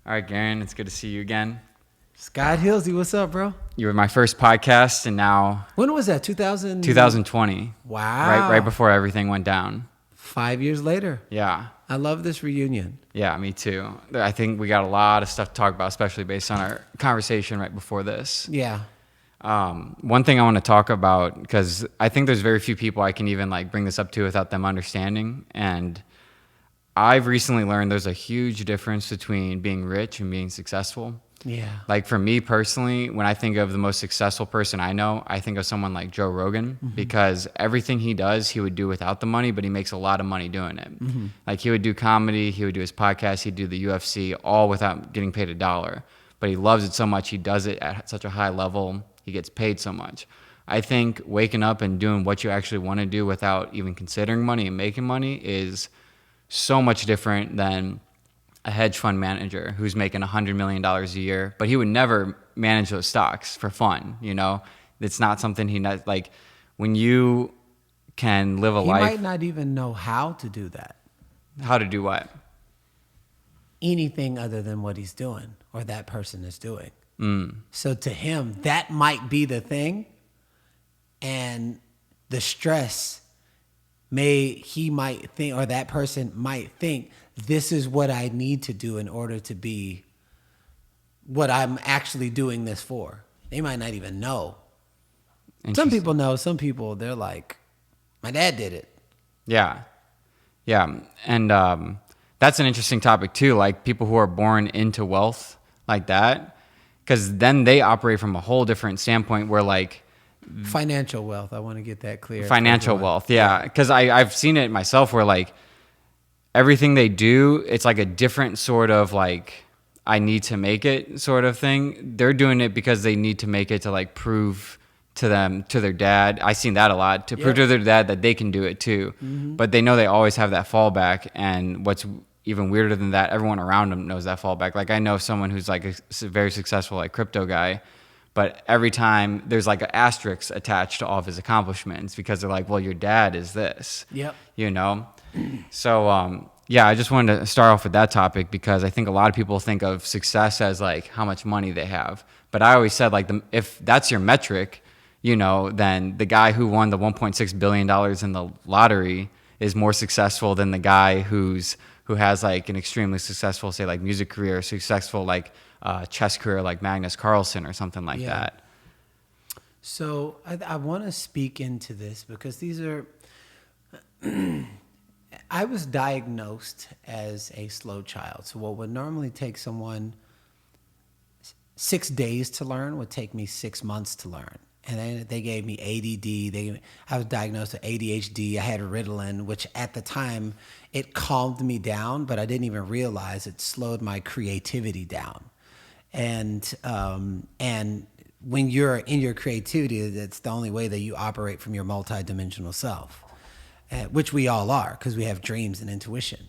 All right, Garrain, it's good to see you again. Scott Hilse, what's up, bro? You were my first podcast, and now When was that? 2000? 2020. Wow. Right before everything went down. 5 years later. Yeah. I love this reunion. Yeah, me too. I think we got a lot of stuff to talk about, especially based on our conversation right before this. Yeah. One thing I want to talk about, because I think there's very few people I can even bring this up to without them understanding. And I've recently learned there's a huge difference between being rich and being successful. Yeah. Like for me personally, when I think of the most successful person I know, I think of someone like Joe Rogan, because everything he does, he would do without the money, but he makes a lot of money doing it. Like he would do comedy, he would do his podcast, he'd do the UFC, all without getting paid $1. But he loves it so much, he does it at such a high level, he gets paid so much. I think waking up and doing what you actually want to do without even considering money and making money is so much different than a hedge fund manager who's making $100 million a year, but he would never manage those stocks for fun. You know, it's not something like when you can live a life. He might not even know how to do that. How to do what? Anything other than what he's doing or that person is doing. So to him, that might be the thing. And the stress he might think, or that person might think, this is what I need to do in order to be what I'm actually doing this for. They might not even know. Some people know. Some people, they're like, my dad did it. Yeah. Yeah. And that's an interesting topic too. Like people who are born into wealth like that, because then they operate from a whole different standpoint where Financial wealth. I want to get that clear. Financial wealth, yeah. Because I've seen it myself where everything they do, it's like a different sort of I need to make it sort of thing. They're doing it because they need to make it to prove to their dad. I've seen that a lot, to prove to their dad that they can do it too. But they know they always have that fallback. And what's even weirder than that, everyone around them knows that fallback. Like I know someone who's a very successful crypto guy, but every time there's an asterisk attached to all of his accomplishments because they're like, well, your dad is this. Yep. You know? So, yeah, I just wanted to start off with that topic because I think a lot of people think of success as how much money they have. But I always said if that's your metric, then the guy who won the $1.6 billion in the lottery is more successful than the guy who has an extremely successful, say music career, successful chess career like Magnus Carlsen or something like that. So I want to speak into this because these are, I was diagnosed as a slow child. So what would normally take someone 6 days to learn would take me 6 months to learn. And then they gave me ADD. I was diagnosed with ADHD. I had Ritalin, which at the time, it calmed me down, but I didn't even realize it slowed my creativity down. And when you're in your creativity, that's the only way that you operate from your multidimensional self, which we all are because we have dreams and intuition.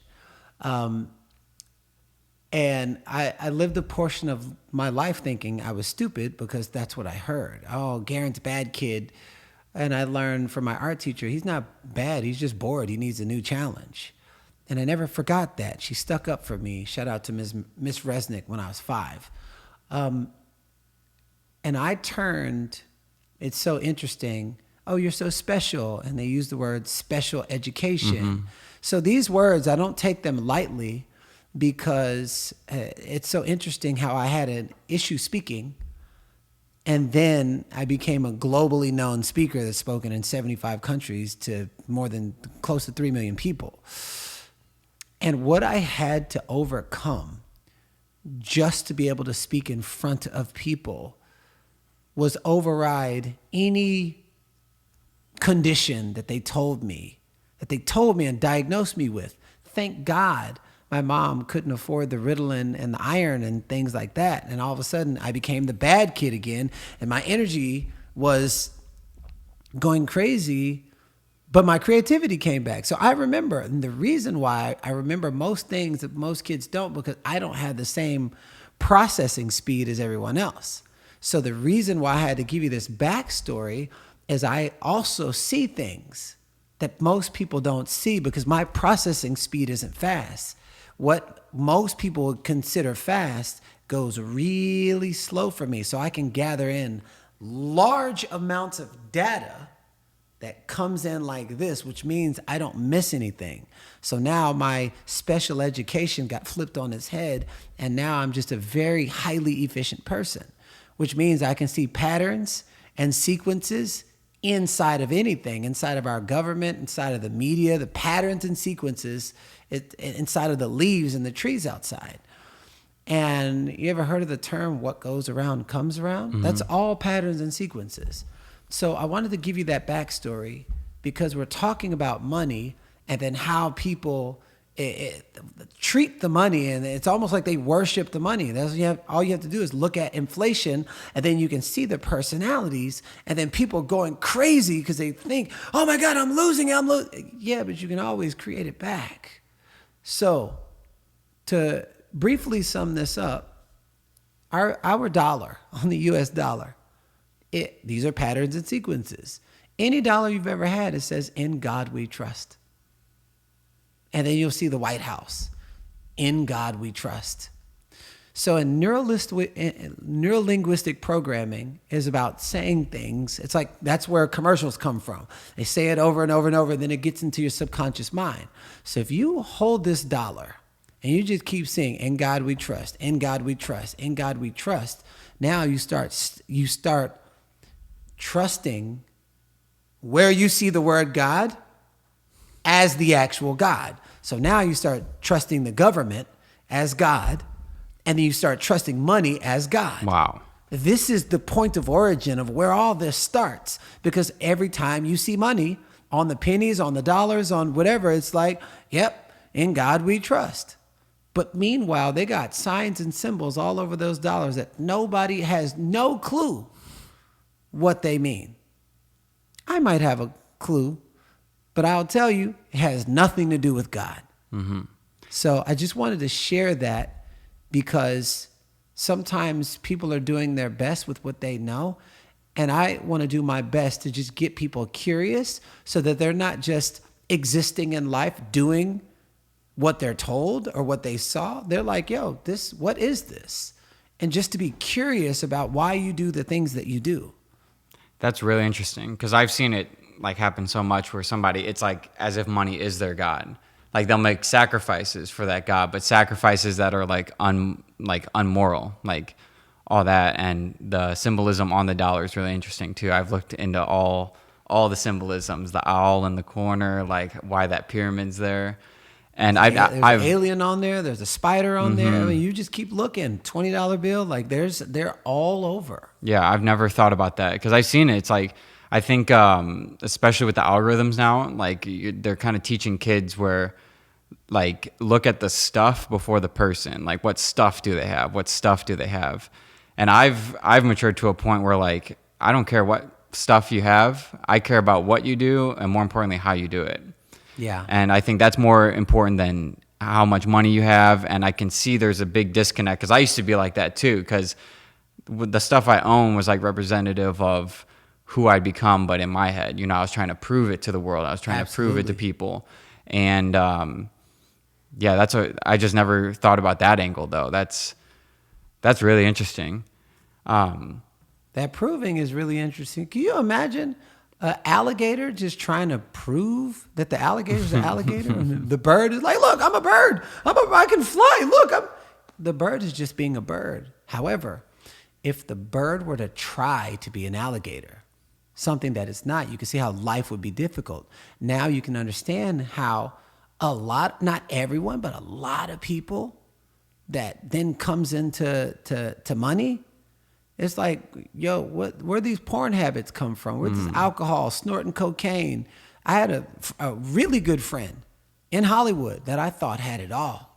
And I lived a portion of my life thinking I was stupid because that's what I heard. Oh, Garrain's bad kid. And I learned from my art teacher, he's not bad. He's just bored. He needs a new challenge. And I never forgot that. She stuck up for me. Shout out to Miss Resnick when I was 5. And I turned, it's so interesting. Oh, you're so special. And they use the word special education. So these words, I don't take them lightly because it's so interesting how I had an issue speaking. And then I became a globally known speaker that's spoken in 75 countries to more than close to 3 million people. And what I had to overcome just to be able to speak in front of people was override any condition that they told me and diagnosed me with. Thank God my mom couldn't afford the Ritalin and the iron and things like that. And all of a sudden I became the bad kid again and my energy was going crazy, but my creativity came back. So I remember, and the reason why I remember most things that most kids don't, because I don't have the same processing speed as everyone else. So the reason why I had to give you this backstory is I also see things that most people don't see because my processing speed isn't fast. What most people would consider fast goes really slow for me. So I can gather in large amounts of data that comes in like this, which means I don't miss anything. So now my special education got flipped on its head, and now I'm just a very highly efficient person, which means I can see patterns and sequences inside of anything, inside of our government, inside of the media, the patterns and sequences inside of the leaves and the trees outside. And you ever heard of the term, what goes around comes around? Mm-hmm. That's all patterns and sequences. So I wanted to give you that backstory because we're talking about money and then how people treat the money, and it's almost like they worship the money. All you have to do is look at inflation, and then you can see the personalities, and then people going crazy because they think, oh my God, I'm losing. Yeah, but you can always create it back. So to briefly sum this up, our dollar on the US dollar, these are patterns and sequences. Any dollar you've ever had, it says, in God we trust. And then you'll see the White House, in God we trust. So in neurolinguistic programming is about saying things. It's like, that's where commercials come from. They say it over and over and over, and then it gets into your subconscious mind. So if you hold this dollar and you just keep saying, in God we trust, in God we trust, in God we trust, now you start trusting where you see the word God as the actual God. So now you start trusting the government as God, and then you start trusting money as God. Wow. This is the point of origin of where all this starts, because every time you see money on the pennies, on the dollars, on whatever, it's like, yep, in God we trust. But meanwhile, they got signs and symbols all over those dollars that nobody has no clue what they mean. I might have a clue, but I'll tell you, it has nothing to do with God. Mm-hmm. So I just wanted to share that, because sometimes people are doing their best with what they know. And I want to do my best to just get people curious so that they're not just existing in life doing what they're told or what they saw. They're like, yo, what is this? And just to be curious about why you do the things that you do. That's really interesting, because I've seen it like happen so much where somebody, it's like as if money is their God. Like they'll make sacrifices for that God, but sacrifices that are like unmoral, like all that. And the symbolism on the dollar is really interesting too. I've looked into all the symbolisms, the owl in the corner, like why that pyramid's there. And there's an alien on there. There's a spider on there. I mean, you just keep looking. $20 bill, like they're all over. Yeah, I've never thought about that, because I've seen it. It's like, I think, especially with the algorithms now, like they're kind of teaching kids where, like, look at the stuff before the person. Like, what stuff do they have? What stuff do they have? And I've matured to a point where, like, I don't care what stuff you have. I care about what you do, and more importantly, how you do it. Yeah. And I think that's more important than how much money you have. And I can see there's a big disconnect, because I used to be like that too, because the stuff I own was like representative of who I'd become, but in my head, I was trying to prove it to the world. I was trying to prove it to people. And yeah, I just never thought about that angle though. That's really interesting. That proving is really interesting. Can you imagine an alligator just trying to prove that the alligator's an alligator? And the bird is like, look, I'm a bird. I can fly. Look, the bird is just being a bird. However, if the bird were to try to be an alligator, something that it's not, you can see how life would be difficult. Now you can understand how not everyone, but a lot of people that then comes into to money, it's like, yo, where these porn habits come from? Where this alcohol, snorting cocaine? I had a really good friend in Hollywood that I thought had it all.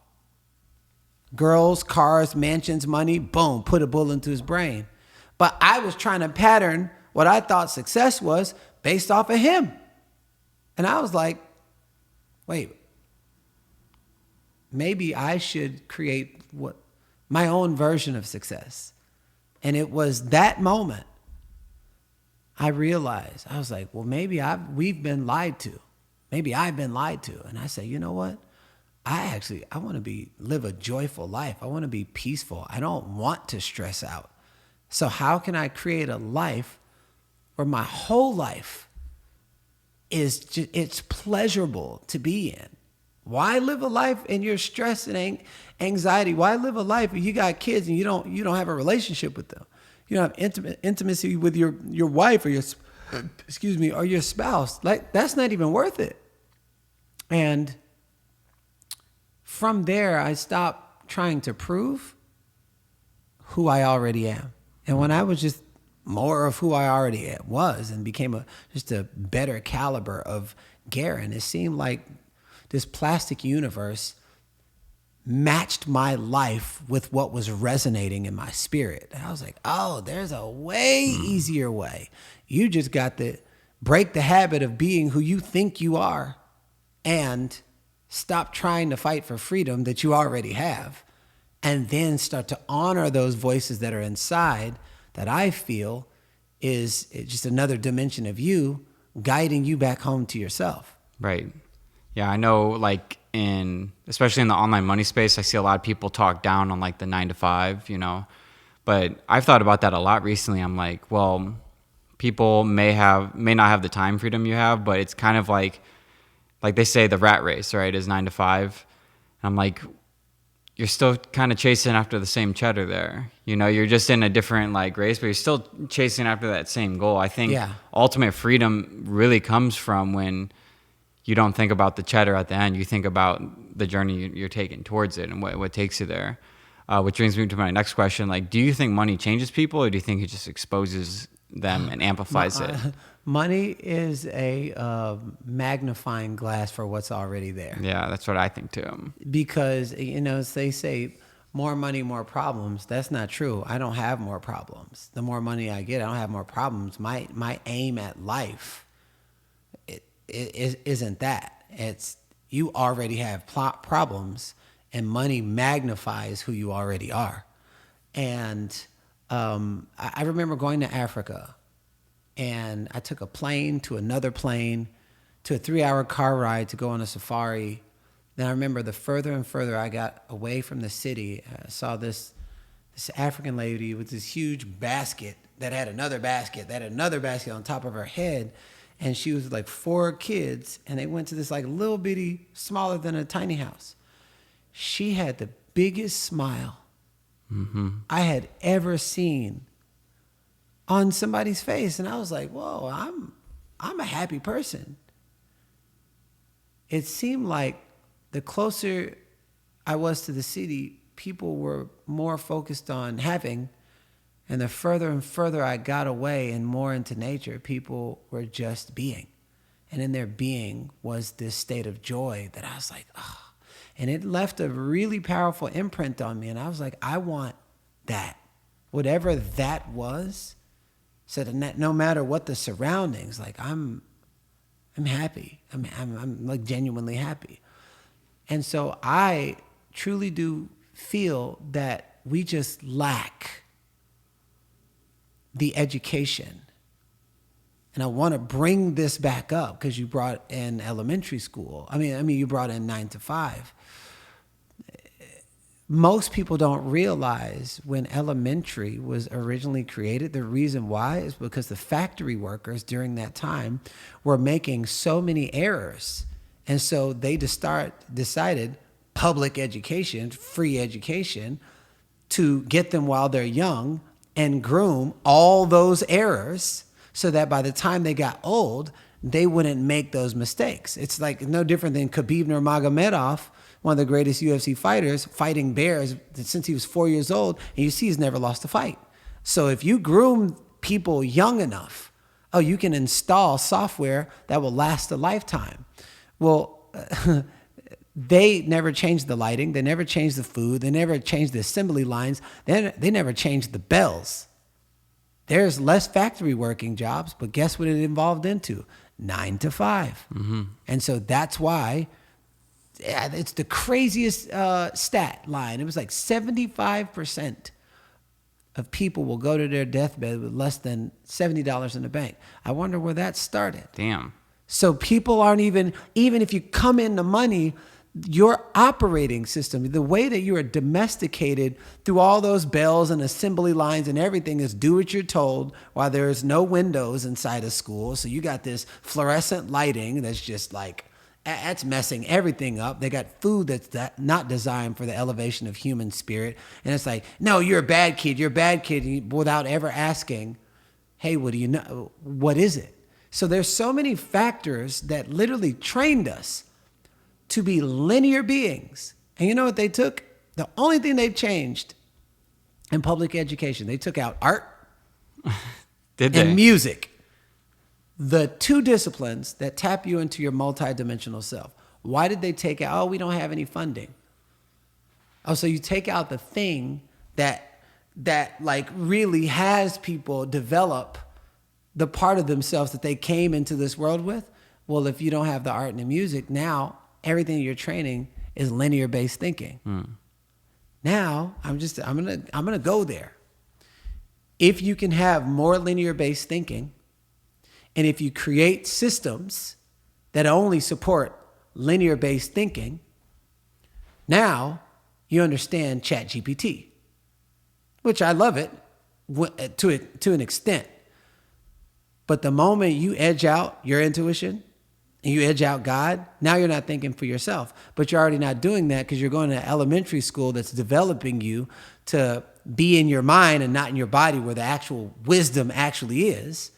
Girls, cars, mansions, money, boom, put a bullet into his brain. But I was trying to pattern what I thought success was based off of him. And I was like, wait, maybe I should create my own version of success. And it was that moment I realized, I was like, well, maybe we've been lied to. Maybe I've been lied to. And I said, you know what? I want to live a joyful life. I want to be peaceful. I don't want to stress out. So how can I create a life where my whole life it's pleasurable to be in? Why live a life in your stress and anxiety? Why live a life if you got kids and you don't have a relationship with them? You don't have intimacy with your wife or or your spouse. Like, that's not even worth it. And from there, I stopped trying to prove who I already am. And when I was just more of who I already was and became just a better caliber of Garrain, it seemed like this plastic universe matched my life with what was resonating in my spirit. And I was like, oh, there's a way easier way. You just got to break the habit of being who you think you are and stop trying to fight for freedom that you already have, and then start to honor those voices that are inside that I feel is just another dimension of you guiding you back home to yourself. Right. Yeah, I know, like, especially in the online money space, I see a lot of people talk down on like the 9 to 5, but I've thought about that a lot recently. I'm like, well, people may not have the time freedom you have, but it's kind of like they say the rat race, right, is 9 to 5. And I'm like, you're still kind of chasing after the same cheddar there. You're just in a different like race, but you're still chasing after that same goal. I think ultimate freedom really comes from when you don't think about the cheddar at the end. You think about the journey you're taking towards it and what takes you there. Which brings me to my next question. Like, do you think money changes people, or do you think it just exposes them and amplifies it? Money is a magnifying glass for what's already there. Yeah, that's what I think too. Because, they say more money, more problems. That's not true. I don't have more problems. The more money I get, I don't have more problems. My aim at life isn't that. It's you already have problems, and money magnifies who you already are. And I remember going to Africa, and I took a plane to another plane to a 3-hour car ride to go on a safari. Then I remember the further and further I got away from the city, I saw this African lady with this huge basket that had another basket on top of her head. And she was like 4 kids, and they went to this like little bitty, smaller than a tiny house. She had the biggest smile I had ever seen on somebody's face. And I was like, whoa, I'm a happy person. It seemed like the closer I was to the city, people were more focused on having. And the further and further I got away and more into nature, people were just being. And in their being was this state of joy that I was like, oh. And it left a really powerful imprint on me. And I was like, I want that. Whatever that was, so that no matter what the surroundings, like I'm happy. I'm like genuinely happy. And so I truly do feel that we just lack the education. And I want to bring this back up because you brought in elementary school. I mean, you brought in 9 to 5. Most people don't realize when elementary was originally created, the reason why is because the factory workers during that time were making so many errors. And so they decided public education, free education, to get them while they're young and groom all those errors so that by the time they got old, they wouldn't make those mistakes. It's like no different than Khabib Nurmagomedov, one of the greatest UFC fighters, fighting bears since he was 4 years old, and you see he's never lost a fight. So if you groom people young enough, you can install software that will last a lifetime. Well, they never changed the lighting. They never changed the food. They never changed the assembly lines. They never changed the bells. There's less factory working jobs, but guess what it evolved into? 9 to 5. Mm-hmm. And so that's why it's the craziest stat line. It was like 75% of people will go to their deathbed with less than $70 in the bank. I wonder where that started. Damn. So people aren't even if you come into money, your operating system, the way that you are domesticated through all those bells and assembly lines and everything is do what you're told while there's no windows inside of school. So you got this fluorescent lighting that's just like, that's messing everything up. They got food that's not designed for the elevation of human spirit. And it's like, no, you're a bad kid, without ever asking, hey, what do you know? What is it? So there's so many factors that literally trained us to be linear beings. And you know what they took? The only thing they've changed in public education, they took out art and music. The two disciplines that tap you into your multidimensional self. Why did they take out? Oh, we don't have any funding. Oh, so you take out the thing that like really has people develop the part of themselves that they came into this world with. Well, if you don't have the art and the music, now everything you're training is linear based thinking. Now I'm gonna go there. If you can have more linear based thinking, and if you create systems that only support linear based thinking, now you understand ChatGPT, which I love it to an extent. But the moment you edge out your intuition and you edge out God, now you're not thinking for yourself. But you're already not doing that because you're going to elementary school that's developing you to be in your mind and not in your body where the actual wisdom actually is.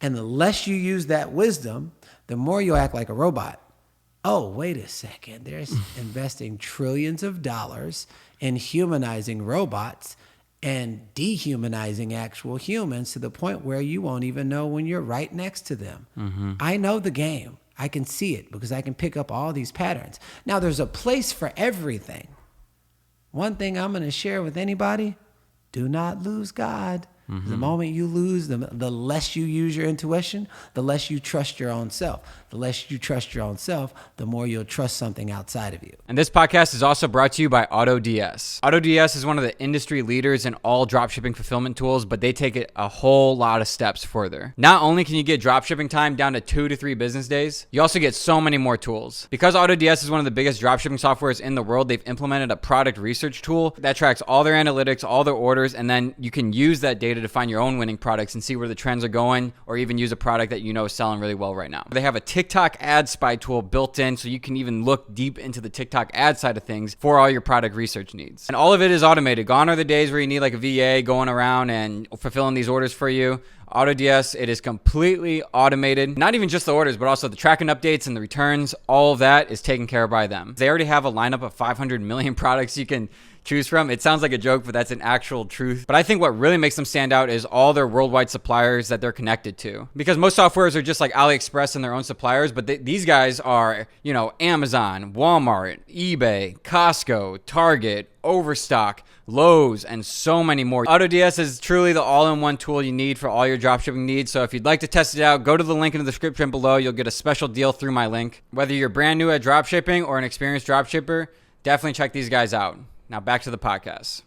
And the less you use that wisdom, the more you'll act like a robot. Oh, wait a second. They're investing trillions of dollars in humanizing robots and dehumanizing actual humans to the point where you won't even know when you're right next to them. I know the game. I can see it because I can pick up all these patterns. Now, there's a place for everything. One thing I'm going to share with anybody, do not lose God. The moment you lose, the less you use your intuition, the less you trust your own self. The less you trust your own self, the more you'll trust something outside of you. And this podcast is also brought to you by AutoDS. AutoDS is one of the industry leaders in all dropshipping fulfillment tools, but they take it a whole lot of steps further. Not only can you get dropshipping time down to 2 to 3 business days, you also get so many more tools. Because AutoDS is one of the biggest dropshipping softwares in the world, they've implemented a product research tool that tracks all their analytics, all their orders, and then you can use that data to find your own winning products and see where the trends are going, or even use a product that you know is selling really well right now. They have a TikTok ad spy tool built in, so you can even look deep into the TikTok ad side of things for all your product research needs. And all of it is automated. Gone are the days where you need like a VA going around and fulfilling these orders for you. AutoDS, it is completely automated. Not even just the orders, but also the tracking updates and the returns. All of that is taken care of by them. They already have a lineup of 500 million products you can choose from. It sounds like a joke, but that's an actual truth. But I think what really makes them stand out is all their worldwide suppliers that they're connected to. Because most softwares are just like AliExpress and their own suppliers, but these guys are, Amazon, Walmart, eBay, Costco, Target, Overstock, Lowe's, and so many more. AutoDS is truly the all-in-one tool you need for all your dropshipping needs. So if you'd like to test it out, go to the link in the description below. You'll get a special deal through my link. Whether you're brand new at dropshipping or an experienced dropshipper, definitely check these guys out. Now back to the podcast.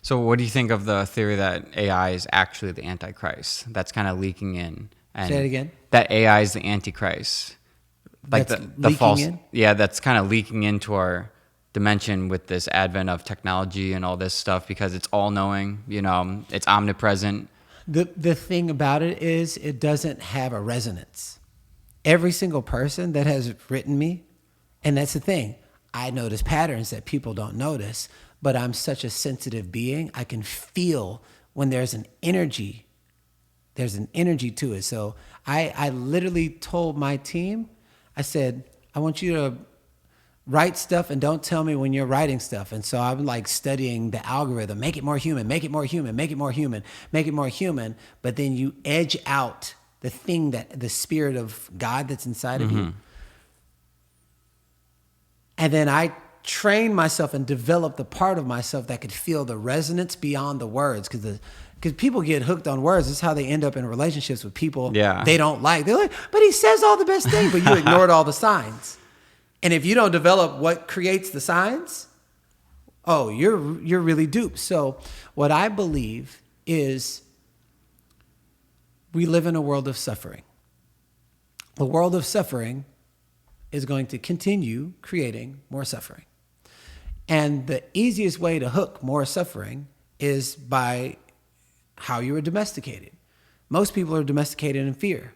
So what do you think of the theory that AI is actually the Antichrist? That's kind of leaking in. And say it again. That AI is the Antichrist. Like that's the false. in? Yeah, that's kind of leaking into our dimension with this advent of technology and all this stuff because it's all knowing, it's omnipresent. The thing about it is it doesn't have a resonance. Every single person that has written me, and that's the thing, I notice patterns that people don't notice, but I'm such a sensitive being. I can feel when there's an energy to it. So I literally told my team, I said, I want you to write stuff and don't tell me when you're writing stuff. And so I'm like studying the algorithm, make it more human, make it more human, make it more human, make it more human. But then you edge out the thing the spirit of God that's inside of you. And then I trained myself and developed the part of myself that could feel the resonance beyond the words. Because people get hooked on words. This is how they end up in relationships with people they don't like. They're like, but he says all the best things, but you ignored all the signs. And if you don't develop what creates the signs, you're really duped. So what I believe is we live in a world of suffering. The world of suffering is going to continue creating more suffering. And the easiest way to hook more suffering is by how you were domesticated. Most people are domesticated in fear.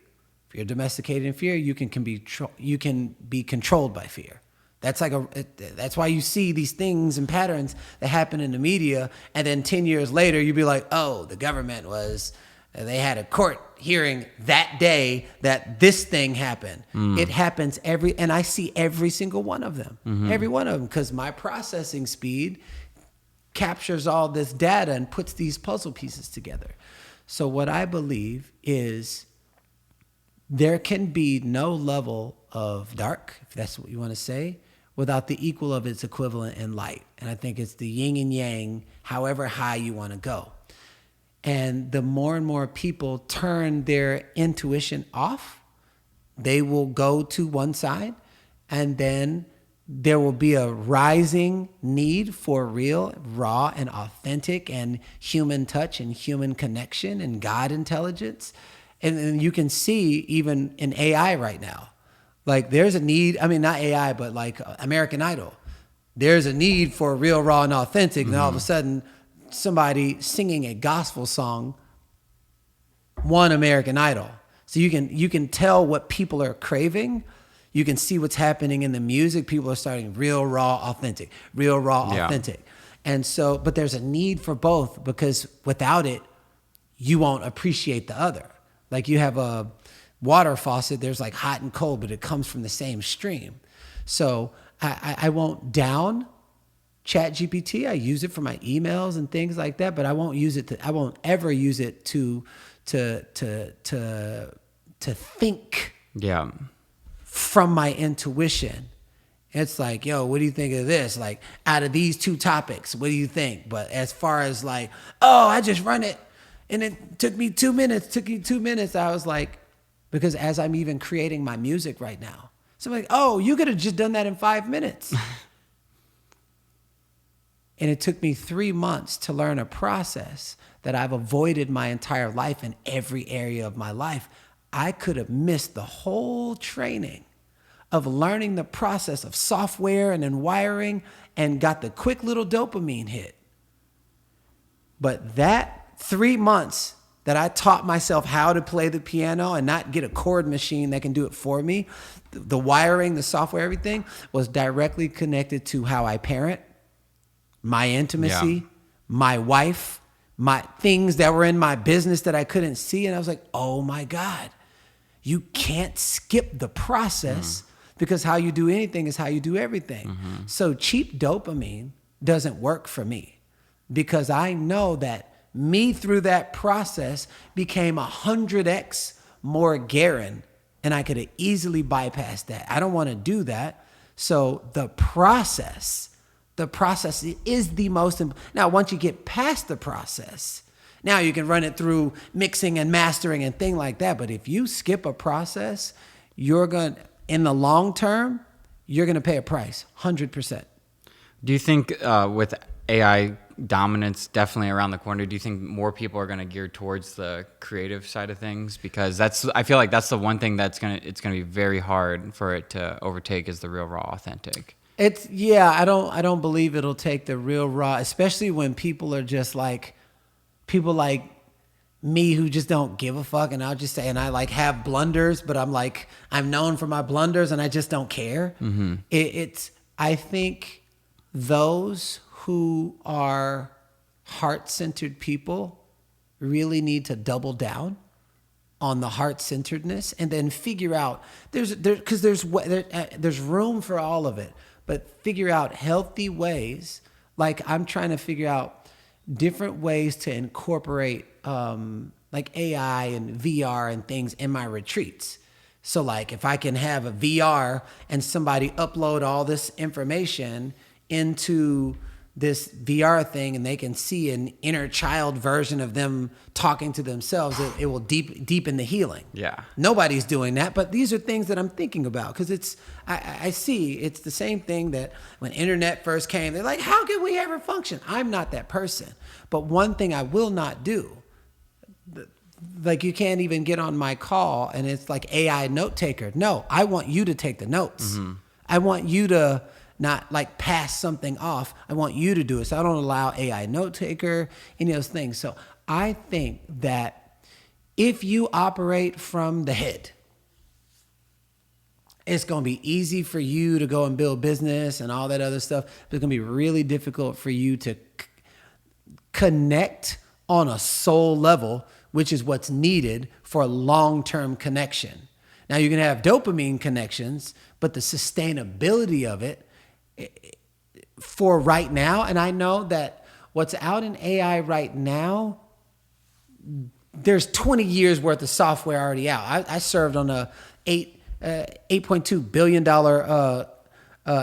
If you're domesticated in fear, you can be controlled by fear. That's why you see these things and patterns that happen in the media, and then 10 years later, you'd be like, oh, the government they had a court hearing that day that this thing happened. It happens and I see every single one of them, every one of them, because my processing speed captures all this data and puts these puzzle pieces together. So what I believe is there can be no level of dark, if that's what you want to say, without the equal of its equivalent in light. And I think it's the yin and yang, however high you want to go. And the more and more people turn their intuition off, they will go to one side, and then there will be a rising need for real, raw, and authentic and human touch and human connection and God intelligence. And you can see even in AI right now, like there's a need, I mean, not AI, but like American Idol. There's a need for real, raw, and authentic. And all of a sudden, somebody singing a gospel song won American Idol. So you can tell what people are craving. You can see what's happening in the music. People are starting real, raw, authentic, real, raw, authentic. And so, but there's a need for both, because without it, you won't appreciate the other. Like you have a water faucet, there's like hot and cold, but it comes from the same stream. So I won't down ChatGPT. I use it for my emails and things like that, but I won't ever use it to think from my intuition. It's like, yo, what do you think of this? Like, out of these two topics, what do you think? But as far as like, oh, I just run it and it took me 2 minutes. I was like, because as I'm even creating my music right now, so I'm like, oh, you could have just done that in 5 minutes. And it took me 3 months to learn a process that I've avoided my entire life in every area of my life. I could have missed the whole training of learning the process of software and then wiring and got the quick little dopamine hit. But that 3 months that I taught myself how to play the piano and not get a chord machine that can do it for me, the wiring, the software, everything was directly connected to how I parent, my intimacy, my wife, my things that were in my business that I couldn't see. And I was like, oh my God, you can't skip the process because how you do anything is how you do everything. So cheap dopamine doesn't work for me, because I know that me through that process became 100x more Garrain, and I could have easily bypassed that. I don't want to do that. So the process is the most important. Now, once you get past the process, now you can run it through mixing and mastering and things like that. But if you skip a process, in the long term, you're going to pay a price, 100%. Do you think with AI dominance definitely around the corner, do you think more people are going to gear towards the creative side of things? Because I feel like that's the one thing it's going to be very hard for it to overtake, is the real, raw, authentic. I don't believe it'll take the real raw, especially when people are just like people like me who just don't give a fuck. And I'll just say, and I like have blunders, but I'm known for my blunders and I just don't care. I think those who are heart-centered people really need to double down on the heart-centeredness, and then figure out because there's room for all of it, but figure out healthy ways. Like I'm trying to figure out different ways to incorporate like AI and VR and things in my retreats. So like if I can have a VR and somebody upload all this information into this VR thing, and they can see an inner child version of them talking to themselves, it will deepen the healing. Yeah. Nobody's doing that, but these are things that I'm thinking about, because I see it's the same thing that when internet first came, they're like, how can we ever function? I'm not that person. But one thing I will not do, like you can't even get on my call and it's like AI note taker. No, I want you to take the notes. I want you to not like pass something off. I want you to do it. So I don't allow AI note taker, any of those things. So I think that if you operate from the head, it's going to be easy for you to go and build business and all that other stuff. But it's going to be really difficult for you to connect on a soul level, which is what's needed for a long-term connection. Now you can have dopamine connections, but the sustainability of it for right now, and I know that what's out in AI right now, there's 20 years worth of software already out. I served on a $8.2 billion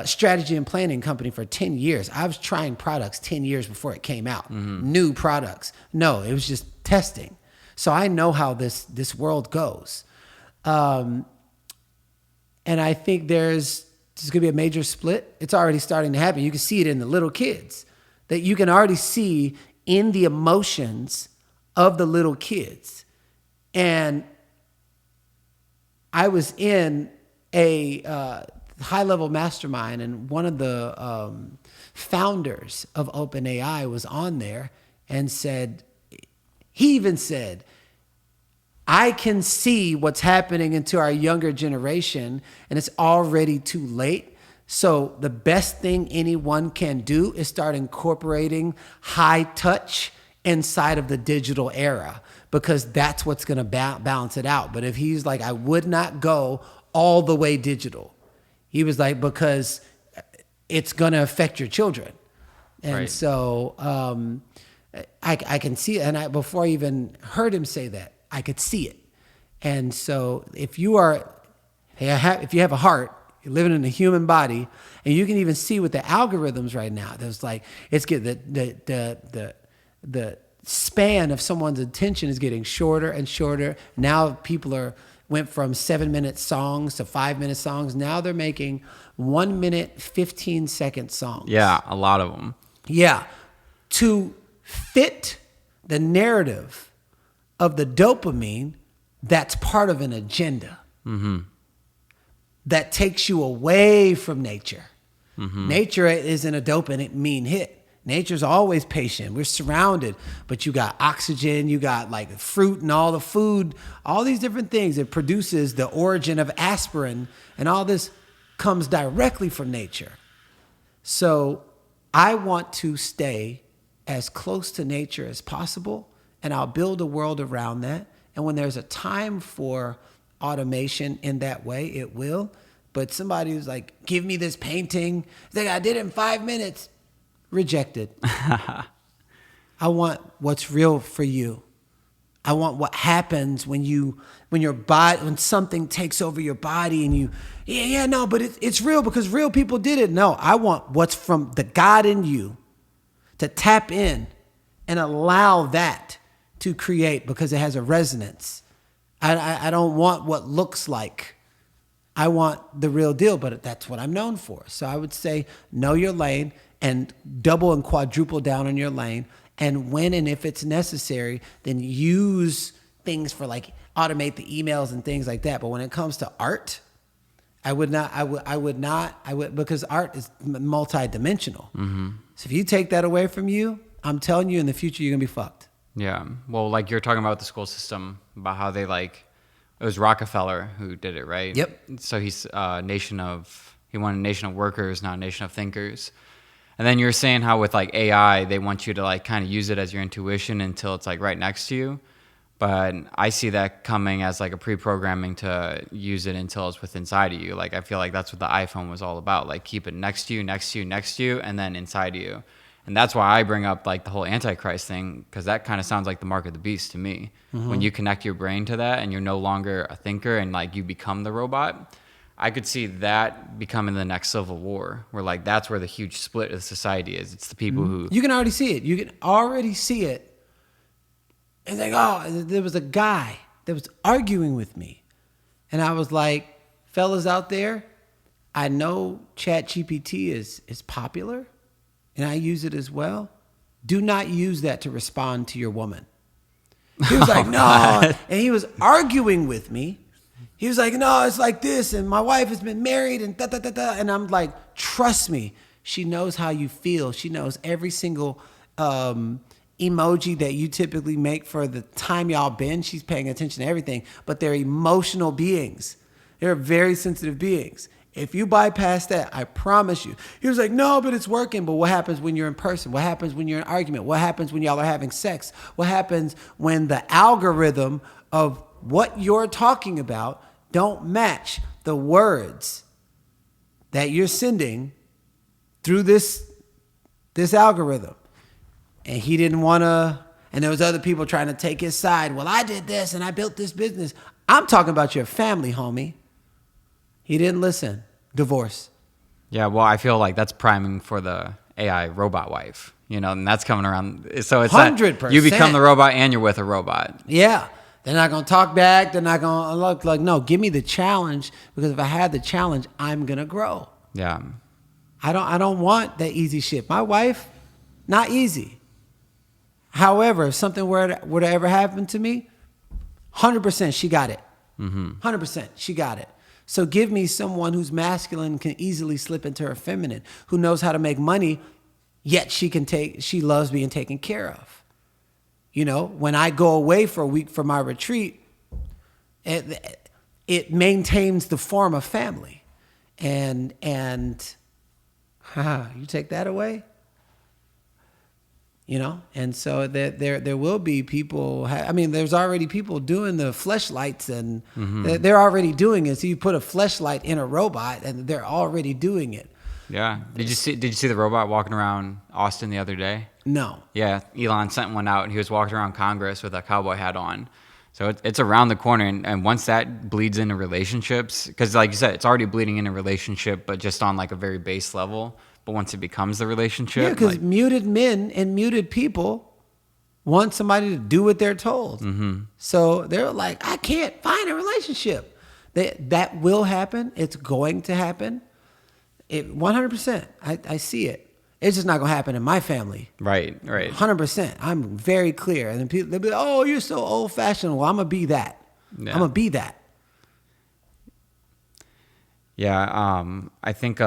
strategy and planning company for 10 years. I was trying products 10 years before it came out. New products. No, it was just testing. So I know how this world goes. And I think there's going to be a major split. It's already starting to happen. You can see it in the little kids. That you can already see in the emotions of the little kids. And I was in a high-level mastermind, and one of the founders of OpenAI was on there and he even said, I can see what's happening into our younger generation, and it's already too late. So the best thing anyone can do is start incorporating high touch inside of the digital era, because that's what's going to balance it out. But if he's like, I would not go all the way digital. He was like, because it's going to affect your children. And Right. so I can see it. And before I even heard him say that, I could see it. And so if you have a heart, you're living in a human body, and you can even see with the algorithms right now, there's like, it's get the span of someone's attention is getting shorter and shorter. Now people went from 7-minute songs to 5-minute songs. Now they're making 1 minute, 15-second songs. Yeah, a lot of them. Yeah. To fit the narrative of the dopamine, that's part of an agenda. That takes you away from nature. Nature isn't a dopamine hit. Nature's always patient. We're surrounded, but you got oxygen, you got like fruit and all the food, all these different things. It produces the origin of aspirin, and all this comes directly from nature. So I want to stay as close to nature as possible, and I'll build a world around that. And when there's a time for automation in that way, it will. But somebody who's like, give me this painting, it's like, I did it in 5 minutes. Rejected. I want what's real for you. I want what happens when when something takes over your body and but it's real because real people did it. No, I want what's from the God in you to tap in and allow that to create, because it has a resonance. I don't want what looks like. I want the real deal, but that's what I'm known for. So I would say know your lane and double and quadruple down on your lane. And when and if it's necessary, then use things for like automate the emails and things like that. But when it comes to art, I would because art is multidimensional. So if you take that away from you, I'm telling you in the future, you're going to be fucked. Yeah. Well, like you're talking about the school system, about how they it was Rockefeller who did it, right? Yep. So he wanted a nation of workers, not a nation of thinkers. And then you're saying how with like AI, they want you to like kind of use it as your intuition until it's like right next to you. But I see that coming as like a pre-programming to use it until it's within inside of you. Like I feel like that's what the iPhone was all about. Like keep it next to you, next to you, next to you, and then inside of you. And that's why I bring up like the whole Antichrist thing, because that kind of sounds like the mark of the beast to me. When you connect your brain to that and you're no longer a thinker and like you become the robot, I could see that becoming the next civil war, where like that's where the huge split of society is. It's the people who... You can already see it. You can already see it. It's like, oh, there was a guy that was arguing with me. And I was like, fellas out there, I know ChatGPT is popular, and I use it as well. Do not use that to respond to your woman. He was like, Oh, no. God. And he was arguing with me. He was like, no, it's like this. And my wife has been married and da, da, da, da. And I'm like, trust me. She knows how you feel. She knows every single emoji that you typically make for the time y'all been. She's paying attention to everything. But they're emotional beings. They're very sensitive beings. If you bypass that, I promise you. He was like, no, but it's working. But what happens when you're in person? What happens when you're in an argument? What happens when y'all are having sex? What happens when the algorithm of what you're talking about don't match the words that you're sending through this algorithm? And he didn't want to, and there was other people trying to take his side. Well, I did this and I built this business. I'm talking about your family, homie. He didn't listen. Divorce. Yeah, well, I feel like that's priming for the AI robot wife, and that's coming around. So it's 100%. You become the robot and you're with a robot. Yeah. They're not going to talk back. They're not going to look like, no, give me the challenge, because if I had the challenge, I'm going to grow. Yeah. I don't want that easy shit. My wife, not easy. However, if something were to ever happen to me, 100% she got it. 100% she got it. So give me someone who's masculine, can easily slip into her feminine, who knows how to make money, yet she loves being taken care of. When I go away for a week for my retreat, it maintains the form of family. And you take that away? And so there will be people. There's already people doing the fleshlights, and they're already doing it. So you put a fleshlight in a robot, and they're already doing it. Yeah. Did you see the robot walking around Austin the other day? No. Yeah. Elon sent one out, and he was walking around Congress with a cowboy hat on. So it's around the corner, and once that bleeds into relationships, because like you said, it's already bleeding into relationship, but just on like a very base level. But once it becomes the relationship, yeah, because muted men and muted people want somebody to do what they're told. So they're like, I can't find a relationship. That will happen. It's going to happen. 100%. I see it. It's just not going to happen in my family. Right. 100%. I'm very clear. And then people, they'll be like, oh, you're so old fashioned. Well, I'm going to be that. Yeah. I'm going to be that. Yeah. I think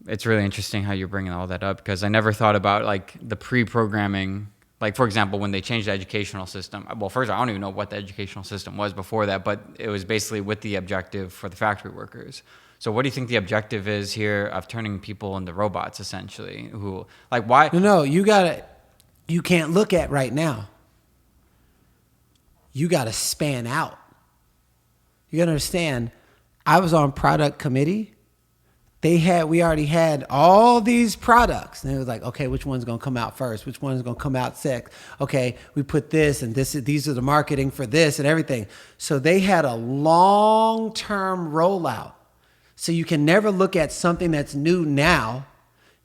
it's really interesting how you're bringing all that up, because I never thought about like the pre-programming. Like, for example, when they changed the educational system. Well, first, I don't even know what the educational system was before that, but it was basically with the objective for the factory workers. So what do you think the objective is here of turning people into robots, essentially? Who, like, why? No, you can't look at right now. You got to span out. You got to understand, I was on product committee. We already had all these products. And it was like, okay, which one's going to come out first? Which one's going to come out second? Okay, we put this and this. These are the marketing for this and everything. So they had a long-term rollout. So you can never look at something that's new now.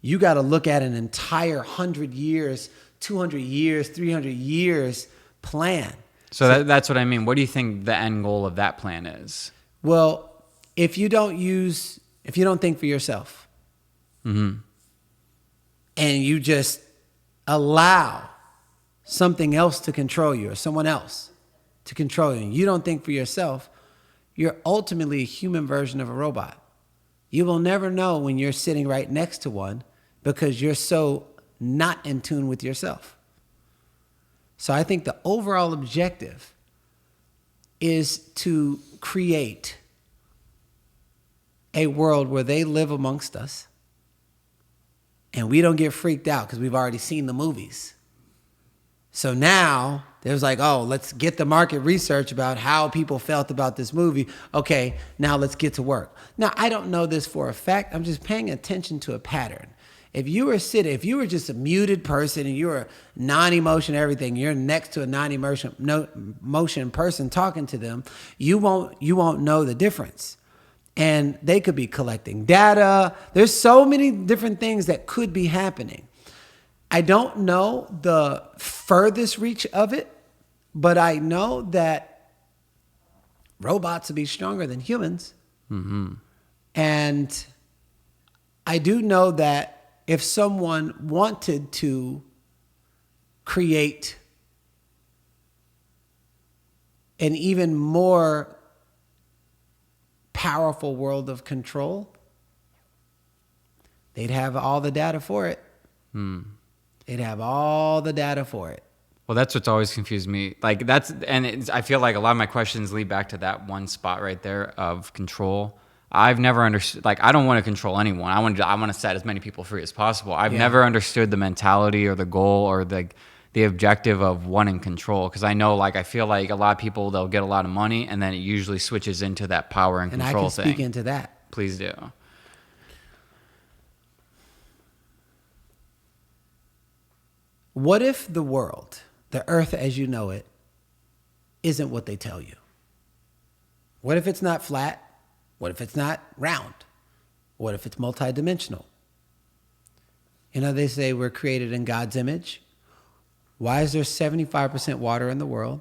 You got to look at an entire 100 years, 200 years, 300 years plan. So that's what I mean. What do you think the end goal of that plan is? Well, if you don't think for yourself, and you just allow something else to control you, or someone else to control you, and you don't think for yourself, you're ultimately a human version of a robot. You will never know when you're sitting right next to one, because you're so not in tune with yourself. So I think the overall objective is to create a world where they live amongst us and we don't get freaked out because we've already seen the movies. So now there's like, oh, let's get the market research about how people felt about this movie. Okay, now let's get to work. Now, I don't know this for a fact. I'm just paying attention to a pattern. If you were just a muted person and you were non-emotion everything, you're next to a non-emotion person talking to them, you won't know the difference. And they could be collecting data. There's so many different things that could be happening. I don't know the furthest reach of it, but I know that robots will be stronger than humans. And I do know that if someone wanted to create an even more powerful world of control, they'd have all the data for it. They'd have all the data for it. Well, that's what's always confused me. Like I feel like a lot of my questions lead back to that one spot right there of control. I've never understood, like, I don't want to control anyone. I want to set as many people free as possible. I've never understood the mentality or the goal or the objective of wanting control. Cause I know, like, I feel like a lot of people, they'll get a lot of money and then it usually switches into that power and control thing. And I can speak into that. Please do. What if the world, the earth as you know it, isn't what they tell you? What if it's not flat? What if it's not round? What if it's multidimensional? You know, they say we're created in God's image. Why is there 75% water in the world?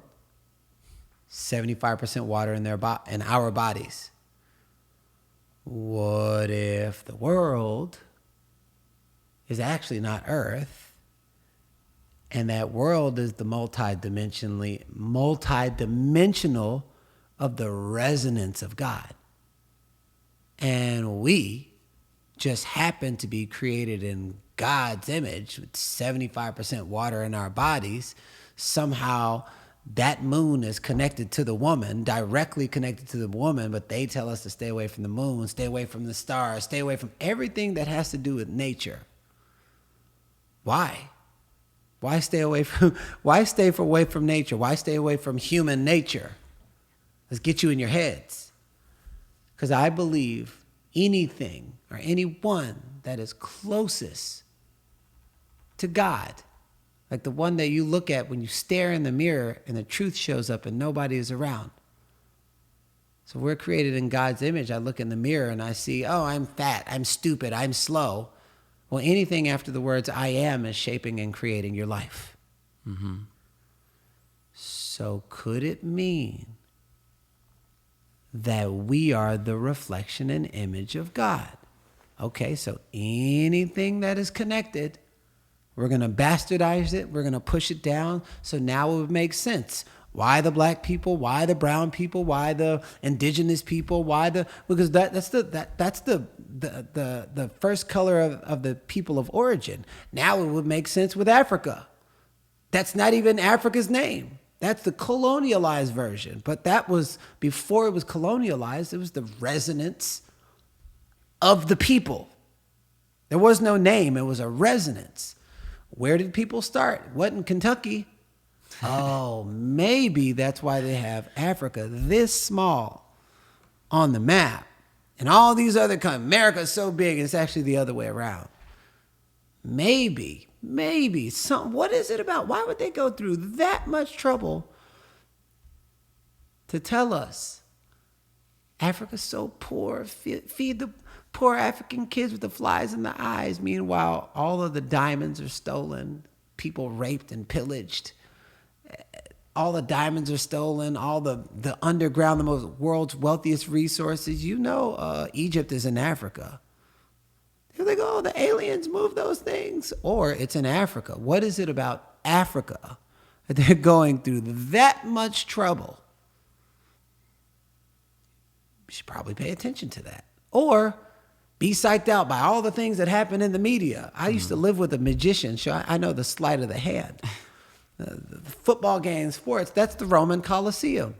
75% water in in our bodies. What if the world is actually not Earth, and that world is the multidimensional of the resonance of God? And we just happen to be created in God's image with 75% water in our bodies. Somehow that moon is connected to the woman, directly connected to the woman, but they tell us to stay away from the moon, stay away from the stars, stay away from everything that has to do with nature. Why? Why stay away from nature? Why stay away from human nature? Let's get you in your heads. Because I believe anything or anyone that is closest to God, like the one that you look at when you stare in the mirror and the truth shows up and nobody is around. So we're created in God's image. I look in the mirror and I see, oh, I'm fat, I'm stupid, I'm slow. Well, anything after the words I am is shaping and creating your life. Mm-hmm. So could it mean that we are the reflection and image of God? Okay, so anything that is connected, we're going to bastardize it. We're going to push it down. So now it would make sense. Why the black people? Why the brown people? Why the indigenous people? Because that's the first color of the people of origin. Now it would make sense with Africa. That's not even Africa's name. That's the colonialized version. But that was, before it was colonialized, it was the resonance of the people. There was no name. It was a resonance. Where did people start? It wasn't Kentucky. Oh, maybe that's why they have Africa this small on the map. And all these other countries, America's so big, it's actually the other way around. Maybe, what is it about? Why would they go through that much trouble to tell us Africa's so poor, feed the poor African kids with the flies in the eyes? Meanwhile, all of the diamonds are stolen, people raped and pillaged. All the diamonds are stolen, all the underground, the world's wealthiest resources. You know, Egypt is in Africa. They're like, oh, the aliens moved those things. Or it's in Africa. What is it about Africa that they're going through that much trouble? You should probably pay attention to that. Or be psyched out by all the things that happen in the media. I used to live with a magician, so I know the sleight of the hand. The football games, sports, that's the Roman Colosseum.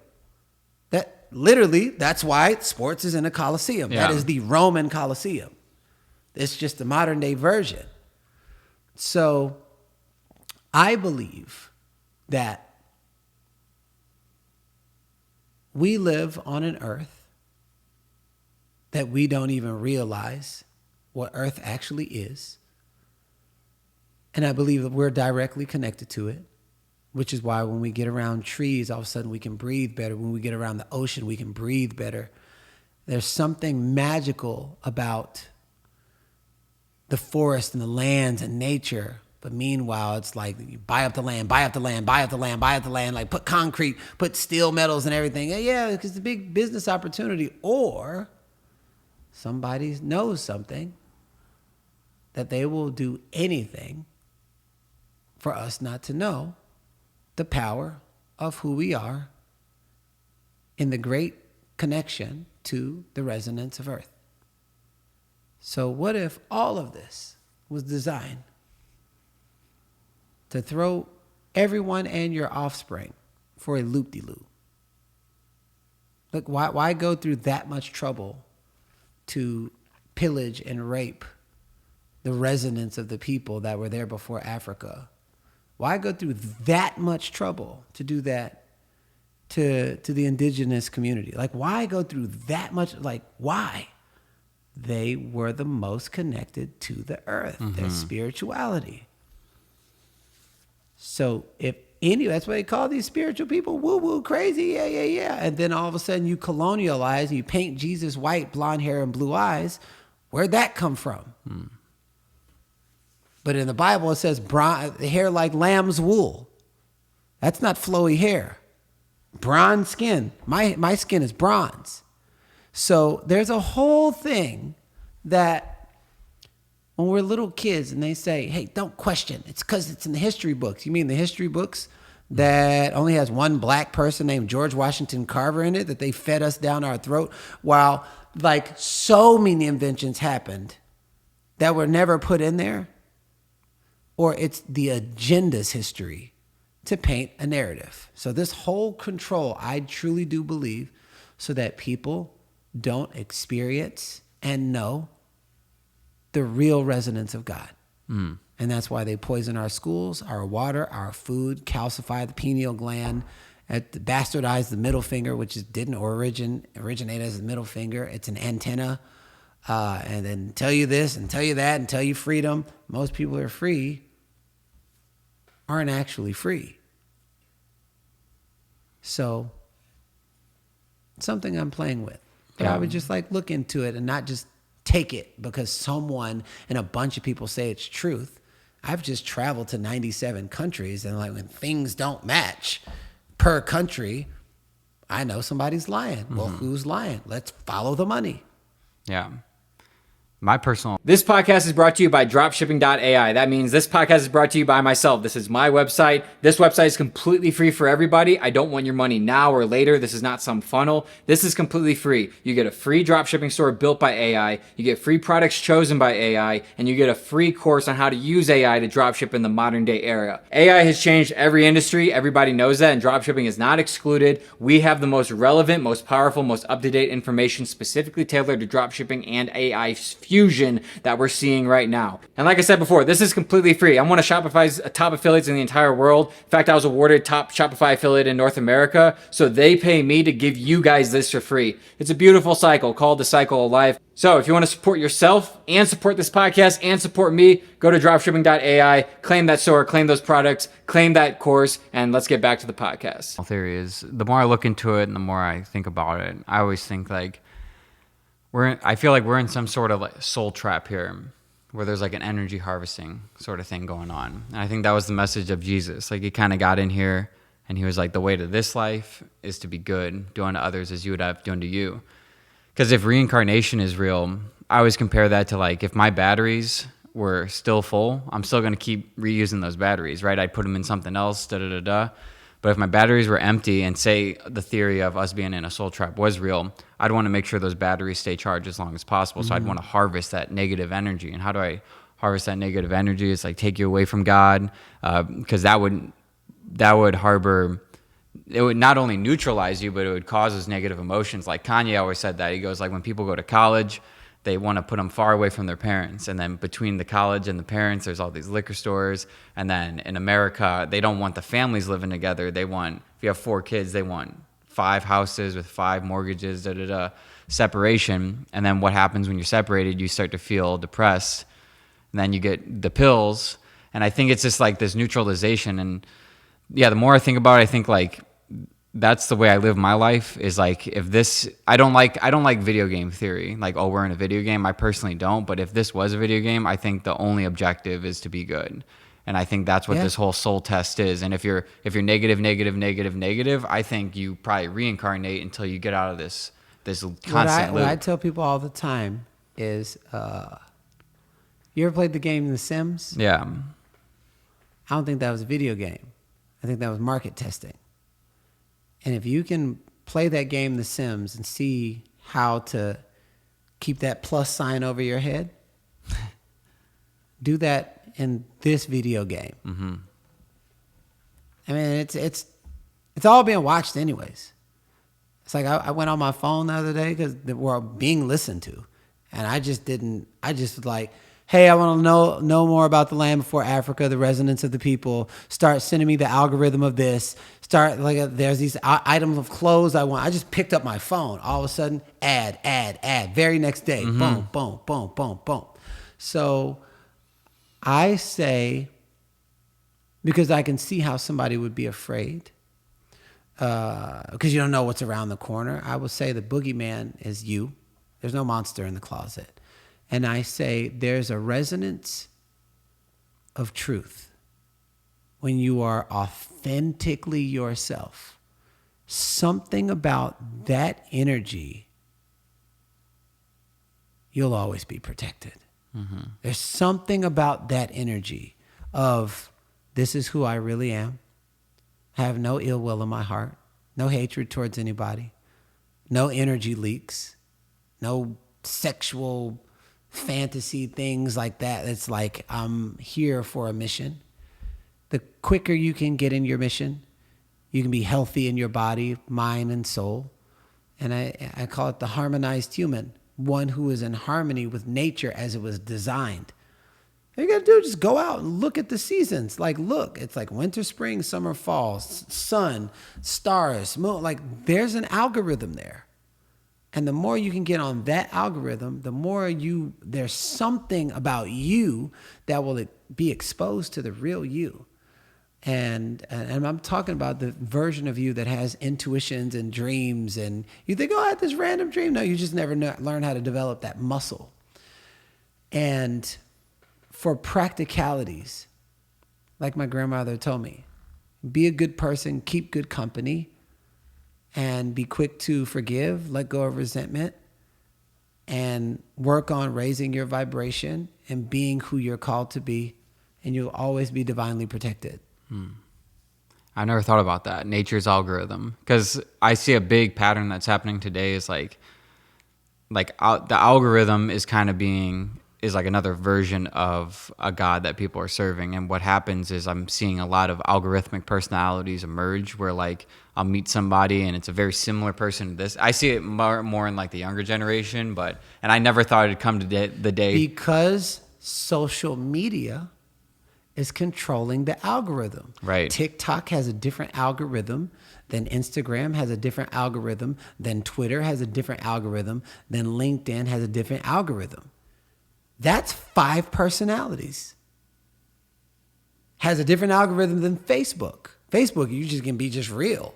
That's why sports is in a Colosseum. Yeah. That is the Roman Colosseum. It's just the modern day version. So I believe that we live on an earth that we don't even realize what earth actually is. And I believe that we're directly connected to it, which is why when we get around trees, all of a sudden we can breathe better. When we get around the ocean, we can breathe better. There's something magical about the forest and the lands and nature. But meanwhile, it's like you buy up the land, like put concrete, put steel metals and everything. Yeah, because it's a big business opportunity. Or somebody knows something that they will do anything for us not to know the power of who we are in the great connection to the resonance of Earth. So what if all of this was designed to throw everyone and your offspring for a loop-de-loop? Look, why go through that much trouble to pillage and rape the resonance of the people that were there before Africa? Why go through that much trouble to do that to the indigenous community? Like, why go through that much? Like, why? They were the most connected to the earth, their spirituality. So that's why they call these spiritual people woo-woo, crazy, yeah. And then all of a sudden you colonialize and you paint Jesus white, blonde hair and blue eyes. Where'd that come from? But in the Bible it says hair like lamb's wool. That's not flowy hair. Bronze skin. My skin is bronze. So there's a whole thing that when we're little kids and they say, hey, don't question. It's because it's in the history books. You mean the history books that only has one black person named George Washington Carver in it that they fed us down our throat, while like so many inventions happened that were never put in there? Or it's the agenda's history to paint a narrative. So this whole control, I truly do believe, so that people don't experience and know the real resonance of God. And that's why they poison our schools, our water, our food, calcify the pineal gland, bastardize the middle finger, which didn't originate as a middle finger. It's an antenna. And then tell you this and tell you that and tell you freedom. Most people are free aren't actually free. So something I'm playing with. But I would just like look into it and not just take it because someone and a bunch of people say it's truth. I've just traveled to 97 countries, and like when things don't match per country, I know somebody's lying. Well, who's lying? Let's follow the money. Yeah. This podcast is brought to you by Dropshipping.ai. That means this podcast is brought to you by myself. This is my website. This website is completely free for everybody. I don't want your money now or later. This is not some funnel. This is completely free. You get a free dropshipping store built by AI. You get free products chosen by AI, and you get a free course on how to use AI to dropship in the modern day era. AI has changed every industry. Everybody knows that, and dropshipping is not excluded. We have the most relevant, most powerful, most up-to-date information specifically tailored to dropshipping and AI fusion that we're seeing right now. And like I said before, this is completely free. I'm one of Shopify's top affiliates in the entire world. In fact, I was awarded top Shopify affiliate in North America. So they pay me to give you guys this for free. It's a beautiful cycle called the cycle of life. So if you want to support yourself and support this podcast and support me, go to dropshipping.ai, claim that store, claim those products, claim that course, and let's get back to the podcast. Theory is, the more I look into it and the more I think about it, I always think like, I feel like we're in some sort of like soul trap here where there's like an energy harvesting sort of thing going on. And I think that was the message of Jesus. Like he kind of got in here and he was like, the way to this life is to be good, do unto others as you would have done to you. Because if reincarnation is real, I always compare that to like if my batteries were still full, I'm still going to keep reusing those batteries, right? I'd put them in something else, da-da-da-da. But if my batteries were empty and say the theory of us being in a soul trap was real, I'd want to make sure those batteries stay charged as long as possible. So I'd want to harvest that negative energy. And how do I harvest that negative energy? It's like take you away from God, because that would harbor, it would not only neutralize you, but it would cause those negative emotions. Like Kanye always said that. He goes like when people go to college, they want to put them far away from their parents. And then between the college and the parents, there's all these liquor stores. And then in America, they don't want the families living together. They want, if you have 4 kids, they want 5 houses with 5 mortgages, separation. And then what happens when you're separated? You start to feel depressed. And then you get the pills. And I think it's just like this neutralization. And yeah, the more I think about it, I think like that's the way I live my life is like if this, I don't like video game theory. Like, oh, we're in a video game. I personally don't. But if this was a video game, I think the only objective is to be good. And I think that's what this whole soul test is. And if you're negative, I think you probably reincarnate until you get out of this constant loop. What I tell people all the time is, you ever played the game The Sims? Yeah. I don't think that was a video game. I think that was market testing. And if you can play that game, The Sims, and see how to keep that plus sign over your head. Do that in this video game. Mm-hmm. I mean, it's all being watched anyways. It's like I went on my phone the other day because we're being listened to, and I just was like, hey, I want to know more about the land before Africa, the resonance of the people. Start sending me the algorithm of this. Start there's these items of clothes I want. I just picked up my phone. All of a sudden, ad. Very next day, boom, boom, boom, boom, boom. So I say, because I can see how somebody would be afraid, because you don't know what's around the corner. I would say the boogeyman is you. There's no monster in the closet. And I say there's a resonance of truth when you are authentically yourself. Something about that energy, you'll always be protected. Mm-hmm. There's something about that energy of this is who I really am. I have no ill will in my heart, no hatred towards anybody, no energy leaks, no sexual fantasy things like that. It's like I'm here for a mission. The quicker you can get in your mission, you can be healthy in your body, mind, and soul. And I call it the harmonized human, one who is in harmony with nature as it was designed. All you got to do is just go out and look at the seasons. Like, look, it's like winter, spring, summer, fall, sun, stars, moon. Like, there's an algorithm there. And the more you can get on that algorithm, the more there's something about you that will be exposed to the real you. And I'm talking about the version of you that has intuitions and dreams. And you think, oh, I had this random dream. No, you just never learn how to develop that muscle. And for practicalities, like my grandmother told me, be a good person, keep good company, and be quick to forgive, let go of resentment, and work on raising your vibration and being who you're called to be, and you'll always be divinely protected. I never thought about that, nature's algorithm, because I see a big pattern that's happening today is the algorithm is kind of is like another version of a God that people are serving. And what happens is I'm seeing a lot of algorithmic personalities emerge where like I'll meet somebody and it's a very similar person to this. I see it more in like the younger generation, and I never thought it'd come to the day. Because social media is controlling the algorithm. Right. TikTok has a different algorithm than Instagram has a different algorithm, than Twitter has a different algorithm, than LinkedIn has a different algorithm. That's 5 personalities. Has a different algorithm than Facebook. Facebook, you just can be just real.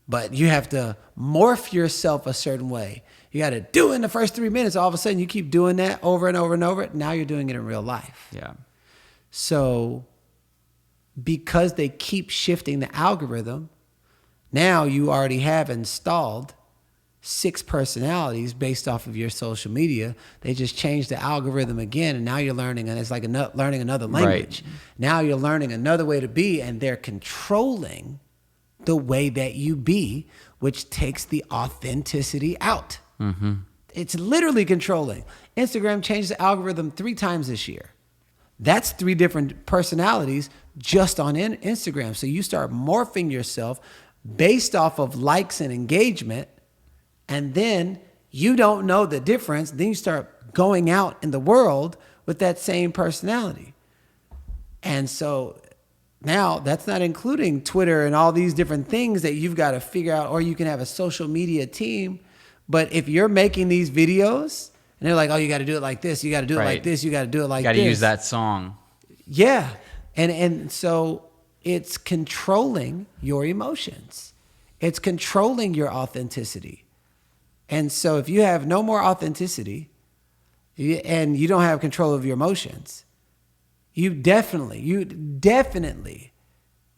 But you have to morph yourself a certain way. You got to do it in the first 3 minutes. All of a sudden, you keep doing that over and over and over. Now you're doing it in real life. Yeah. So because they keep shifting the algorithm, now you already have installed 6 personalities based off of your social media. They just changed the algorithm again, and now you're learning, and it's like learning another language. Right. Now you're learning another way to be, and they're controlling the way that you be, which takes the authenticity out. Mm-hmm. It's literally controlling. Instagram changed the algorithm 3 times this year. That's 3 different personalities just on Instagram. So you start morphing yourself based off of likes and engagement, and then you don't know the difference. Then you start going out in the world with that same personality. And so now that's not including Twitter and all these different things that you've got to figure out, or you can have a social media team. But if you're making these videos and they're like, oh, you got to do it like this, you got to do it like this, you got to do it like this. You got to use that song. Yeah. And so it's controlling your emotions. It's controlling your authenticity. And so if you have no more authenticity and you don't have control of your emotions, you definitely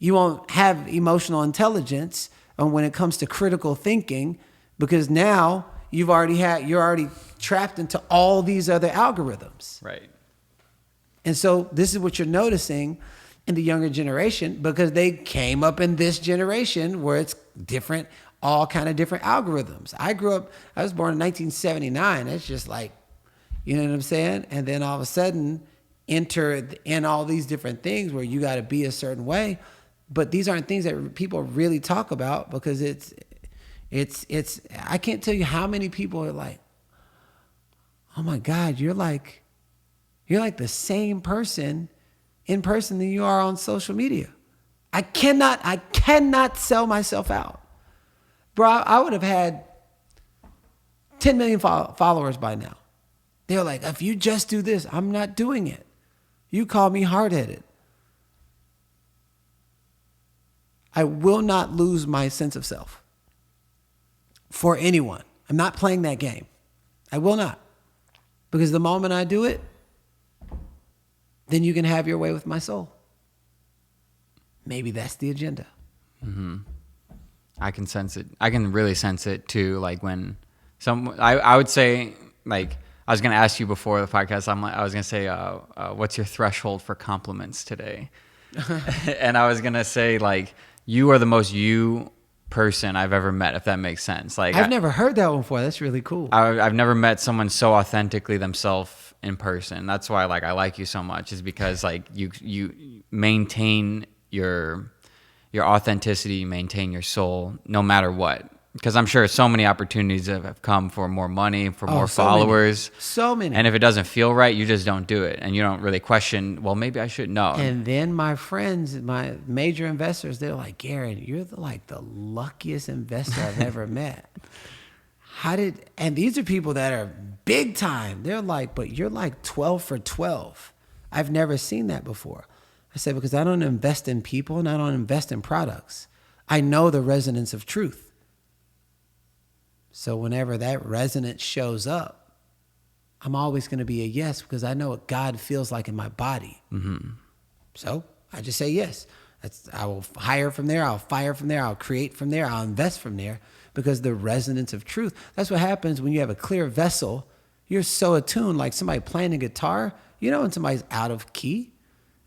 won't have emotional intelligence when it comes to critical thinking, because now you're already trapped into all these other algorithms. Right. And so this is what you're noticing in the younger generation, because they came up in this generation where it's different all kind of different algorithms. I was born in 1979. It's just like, you know what I'm saying? And then all of a sudden enter in all these different things where you got to be a certain way. But these aren't things that people really talk about, because it's I can't tell you how many people are like, oh my God, you're like the same person in person than you are on social media. I cannot sell myself out. Bro, I would have had 10 million followers by now. They're like, if you just do this, I'm not doing it. You call me hard-headed. I will not lose my sense of self for anyone. I'm not playing that game. I will not. Because the moment I do it, then you can have your way with my soul. Maybe that's the agenda. Mm-hmm. I can sense it. I can really sense it too. Like when I would say, like, I was going to ask you before the podcast, I was going to say, what's your threshold for compliments today? And I was going to say, like, you are the most you person I've ever met, if that makes sense. Like, I've never heard that one before. That's really cool. I've never met someone so authentically themselves in person. That's why, like, I like you so much, is because, like, you maintain your authenticity, you maintain your soul no matter what. Because I'm sure so many opportunities have come for more money, for more followers. So many. And if it doesn't feel right, you just don't do it. And you don't really question, well, maybe I should know. And then my friends, my major investors, they're like, Garrain, you're the luckiest investor I've ever met. And these are people that are big time. They're like, but you're like 12 for 12. I've never seen that before. I said, because I don't invest in people and I don't invest in products. I know the resonance of truth. So whenever that resonance shows up, I'm always going to be a yes, because I know what God feels like in my body. Mm-hmm. So I just say yes. I will hire from there. I'll fire from there. I'll create from there. I'll invest from there, because the resonance of truth. That's what happens when you have a clear vessel. You're so attuned, like somebody playing a guitar. You know when somebody's out of key?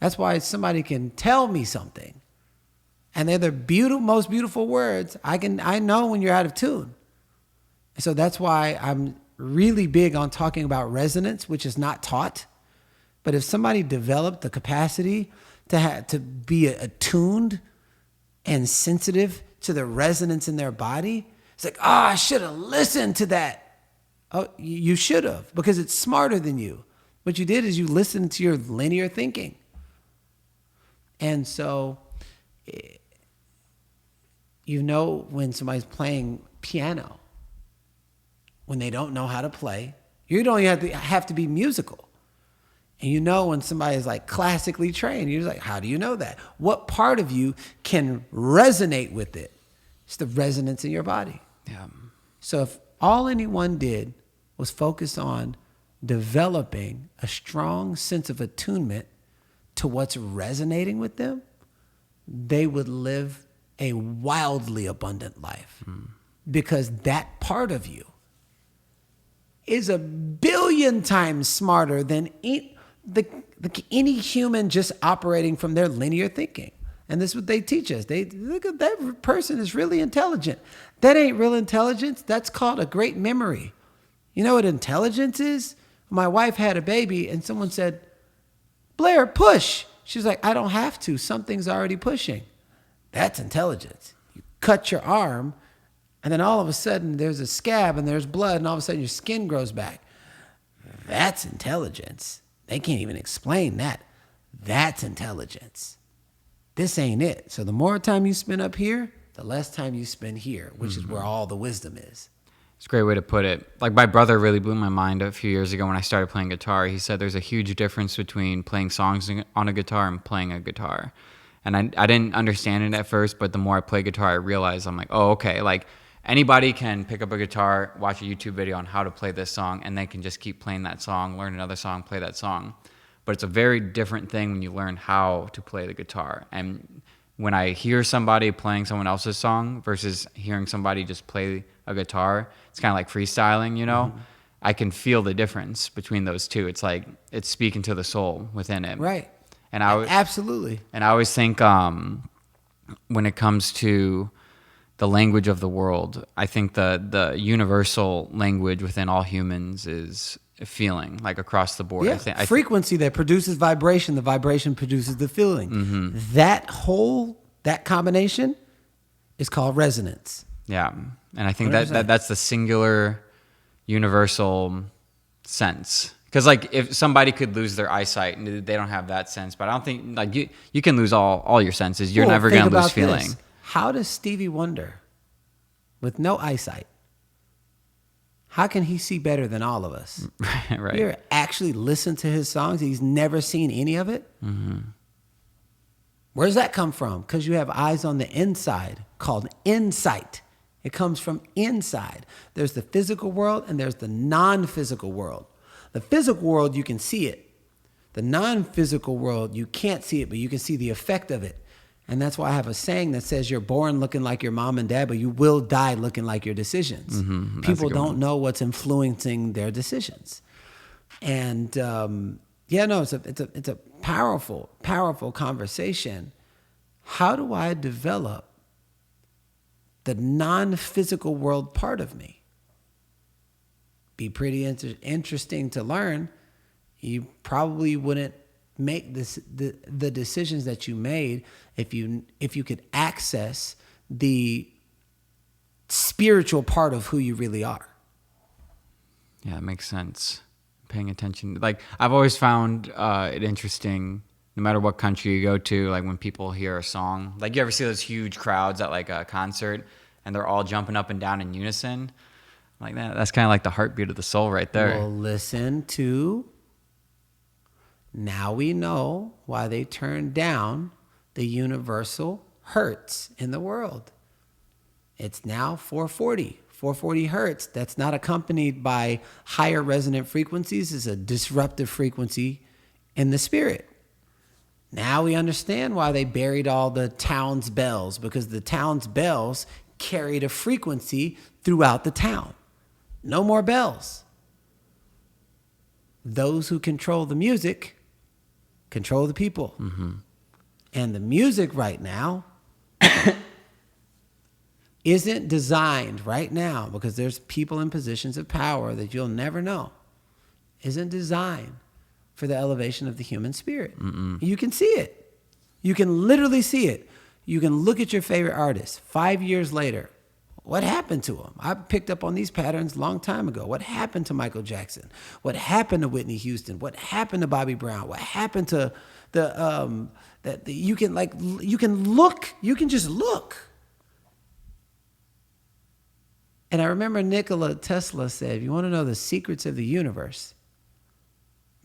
That's why somebody can tell me something, and they're the most beautiful words. I know when you're out of tune. So that's why I'm really big on talking about resonance, which is not taught. But if somebody developed the capacity to be attuned and sensitive to the resonance in their body, it's like, I should have listened to that. Oh, you should have, because it's smarter than you. What you did is you listened to your linear thinking. And so, you know when somebody's playing piano, when they don't know how to play, you don't have to be musical. And you know when somebody is like classically trained, you're like, how do you know that? What part of you can resonate with it? It's the resonance in your body. Yeah. So if all anyone did was focus on developing a strong sense of attunement to what's resonating with them, they would live a wildly abundant life. Because that part of you is 1 billion times smarter than any human just operating from their linear thinking. And this is what they teach us. They look at that person is really intelligent. That ain't real intelligence. That's called a great memory. You know what intelligence is? My wife had a baby and someone said, Blair, push. She's like, I don't have to. Something's already pushing. That's intelligence. You cut your arm, and then all of a sudden there's a scab and there's blood, and all of a sudden your skin grows back. That's intelligence. They can't even explain that. That's intelligence. This ain't it. So the more time you spend up here, the less time you spend here, which is where all the wisdom is. It's a great way to put it. Like, my brother really blew my mind a few years ago when I started playing guitar. He said there's a huge difference between playing songs on a guitar and playing a guitar. And I didn't understand it at first, but the more I play guitar, I realized, I'm like, oh, okay. Like, anybody can pick up a guitar, watch a YouTube video on how to play this song, and they can just keep playing that song, learn another song, play that song. But it's a very different thing when you learn how to play the guitar. And when I hear somebody playing someone else's song versus hearing somebody just play a guitar, it's kind of like freestyling, you know? Mm-hmm. I can feel the difference between those two. It's like it's speaking to the soul within it. Right. And absolutely. And I always think when it comes to the language of the world. I think the universal language within all humans is feeling, like across the board. Yeah, frequency that produces vibration. The vibration produces the feeling. That combination is called resonance. Yeah, and I think that's the singular, universal sense. Because like if somebody could lose their eyesight and they don't have that sense, but I don't think like you can lose all your senses. You're never going to lose feeling. This. How does Stevie Wonder, with no eyesight, how can he see better than all of us? Right. You ever actually listen to his songs? He's never seen any of it. Where does that come from? Because you have eyes on the inside called insight. It comes from inside. There's the physical world and there's the non-physical world. The physical world, you can see it. The non-physical world, you can't see it, but you can see the effect of it. And that's why I have a saying that says you're born looking like your mom and dad, but you will die looking like your decisions. People don't know what's influencing their decisions. And it's a powerful, powerful conversation. How do I develop the non-physical world part of me? Be pretty interesting to learn. You probably wouldn't make the decisions that you made if you could access the spiritual part of who you really are. Yeah, it makes sense. Paying attention. Like I've always found it interesting, no matter what country you go to, like when people hear a song, like you ever see those huge crowds at like a concert and they're all jumping up and down in unison? Like that's kind of like the heartbeat of the soul right there. Well, listen to, now we know why they turned down the universal hertz in the world. It's now 440 hertz. That's not accompanied by higher resonant frequencies. It's a disruptive frequency in the spirit. Now we understand why they buried all the town's bells, because the town's bells carried a frequency throughout the town. No more bells. Those who control the music control the people. And the music right now isn't designed right now, because there's people in positions of power that you'll never know, isn't designed for the elevation of the human spirit. You can see it. You can literally see it. You can look at your favorite artist 5 years later. What happened to him? I picked up on these patterns a long time ago. What happened to Michael Jackson? What happened to Whitney Houston? What happened to Bobby Brown? What happened to you can just look. And I remember Nikola Tesla said, if you want to know the secrets of the universe,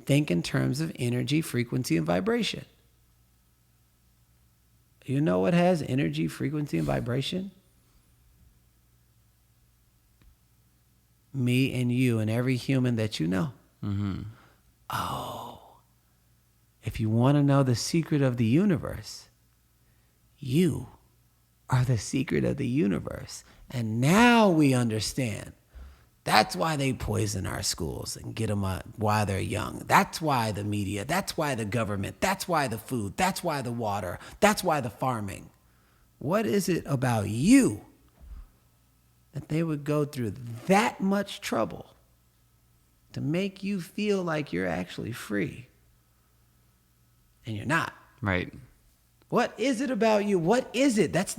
think in terms of energy, frequency, and vibration. You know what has energy, frequency, and vibration? Me and you and every human that you know. Oh, if you want to know the secret of the universe, you are the secret of the universe. And now we understand. That's why they poison our schools and get them while they're young. That's why the media, that's why the government, that's why the food, that's why the water, that's why the farming. What is it about you that they would go through that much trouble to make you feel like you're actually free? And you're not. Right. What is it about you? What is it? That's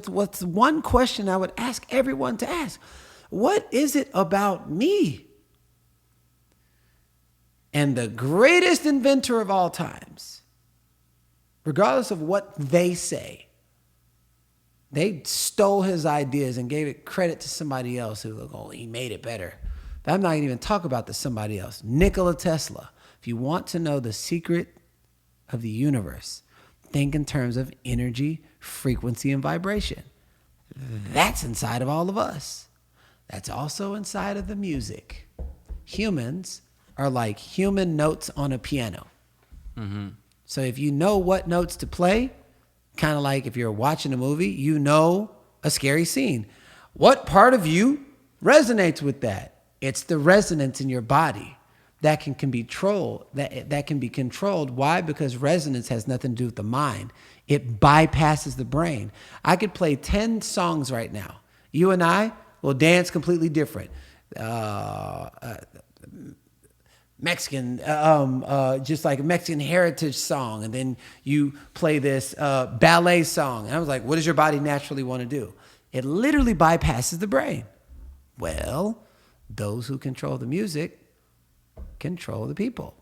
what's one question I would ask everyone to ask. What is it about me? And the greatest inventor of all times, regardless of what they say, they stole his ideas and gave it credit to somebody else who, oh, he made it better. But I'm not going to even talk about the somebody else. Nikola Tesla. If you want to know the secret of the universe, think in terms of energy, frequency, and vibration. That's inside of all of us. That's also inside of the music. Humans are like human notes on a piano. So if you know what notes to play, kind of like if you're watching a movie, you know a scary scene. What part of you resonates with that? It's the resonance in your body. that can be controlled. Why? Because resonance has nothing to do with the mind. It bypasses the brain. I could play 10 songs right now. You and I will dance completely different. Mexican, just like a Mexican heritage song. And then you play this ballet song. And I was like, what does your body naturally want to do? It literally bypasses the brain. Well, those who control the music control the people.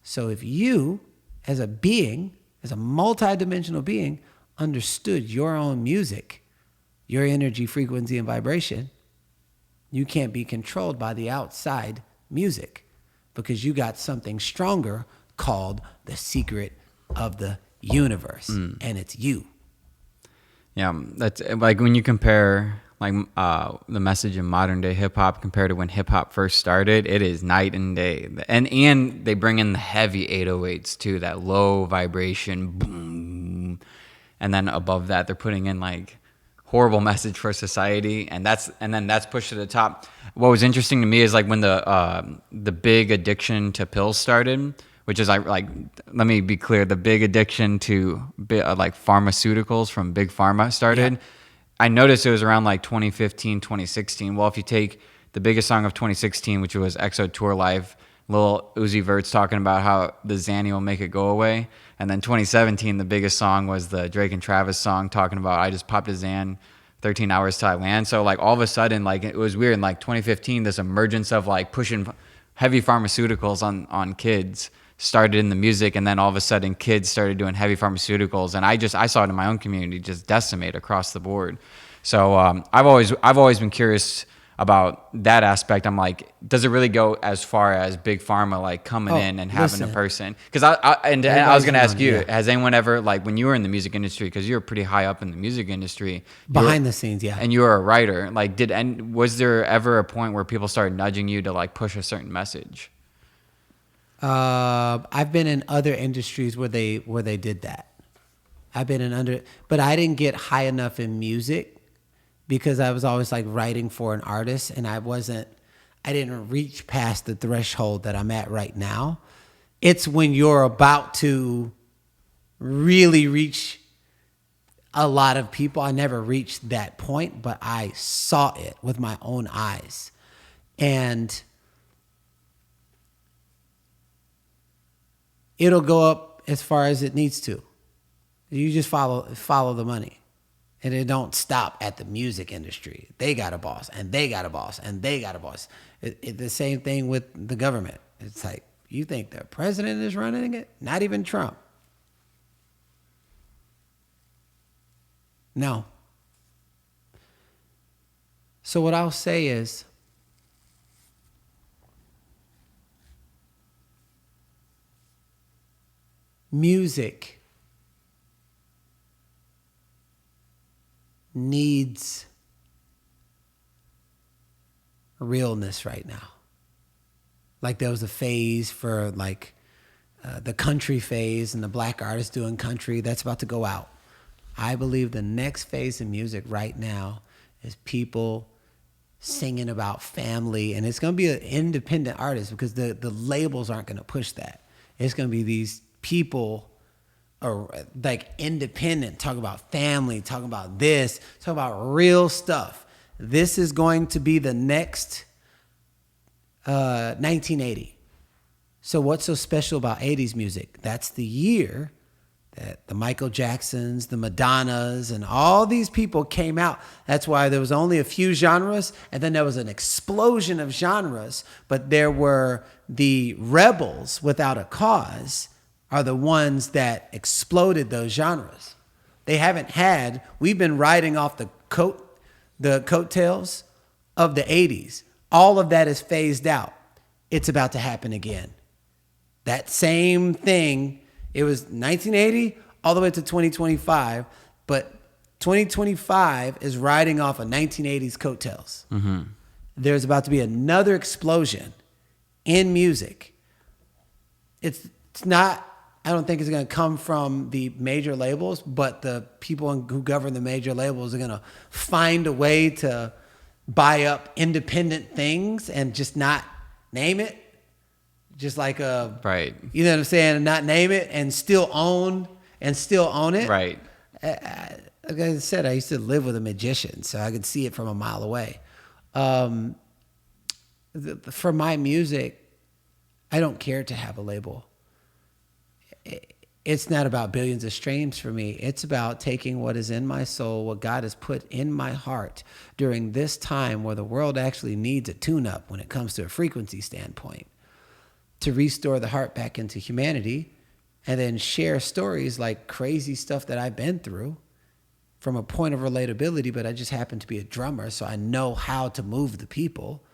So if you, as a being, as a multidimensional being, understood your own music, your energy, frequency, and vibration, you can't be controlled by the outside music because you got something stronger called the secret of the universe, and it's you. Yeah, that's like when you compare like the message in modern day hip hop compared to when hip hop first started, it is night and day. And they bring in the heavy 808s too, that low vibration boom, and then above that they're putting in like horrible message for society, and then that's pushed to the top. What was interesting to me is like when the big addiction to pills started, which is like let me be clear, the big addiction to like pharmaceuticals from big pharma started. Yeah. I noticed it was around like 2015, 2016. Well, if you take the biggest song of 2016, which was EXO Tour Life, Lil Uzi Vert's talking about how the Xanny will make it go away. And then 2017, the biggest song was the Drake and Travis song talking about I just popped a Xan, 13 hours till I land. So like all of a sudden, like it was weird. In like 2015, this emergence of like pushing heavy pharmaceuticals on kids started in the music, and then all of a sudden kids started doing heavy pharmaceuticals, and I saw it in my own community just decimate across the board. So I've always been curious about that aspect. I'm like, does it really go as far as big pharma like coming in and having a person? Because I was going to ask you, has anyone ever, like when you were in the music industry, because you're pretty high up in the music industry, behind the scenes, yeah, and you were a writer, like was there ever a point where people started nudging you to like push a certain message? I've been in other industries where they did that. But I didn't get high enough in music because I was always like writing for an artist, and I didn't reach past the threshold that I'm at right now. It's when you're about to really reach a lot of people. I never reached that point, but I saw it with my own eyes. And it'll go up as far as it needs to. You just follow the money. And it don't stop at the music industry. They got a boss, and they got a boss, and they got a boss. The same thing with the government. It's like, you think the president is running it? Not even Trump. No. So what I'll say is, music needs realness right now. Like there was a phase for like the country phase and the black artists doing country. That's about to go out. I believe the next phase in music right now is people singing about family, and it's going to be an independent artist because the labels aren't going to push that. It's going to be these people are like independent, talk about family, talk about this, talk about real stuff. This is going to be the next 1980. So what's so special about 80s music? That's the year that the Michael Jacksons, the Madonnas, and all these people came out. That's why there was only a few genres, and then there was an explosion of genres, but there were the rebels without a cause are the ones that exploded those genres. We've been riding off the coattails of the 80s. All of that is phased out. It's about to happen again. That same thing, it was 1980 all the way to 2025, but 2025 is riding off of 1980s coattails. Mm-hmm. There's about to be another explosion in music. It's not, I don't think it's going to come from the major labels, but the people who govern the major labels are going to find a way to buy up independent things and just not name it. just like a Right. You know what I'm saying? And not name it and still own it. Right. Like I said, I used to live with a magician, so I could see it from a mile away. For my music, I don't care to have a label. It's not about billions of streams for me. It's about taking what is in my soul, what God has put in my heart during this time where the world actually needs a tune-up when it comes to a frequency standpoint, to restore the heart back into humanity, and then share stories like crazy stuff that I've been through from a point of relatability, but I just happen to be a drummer, so I know how to move the people.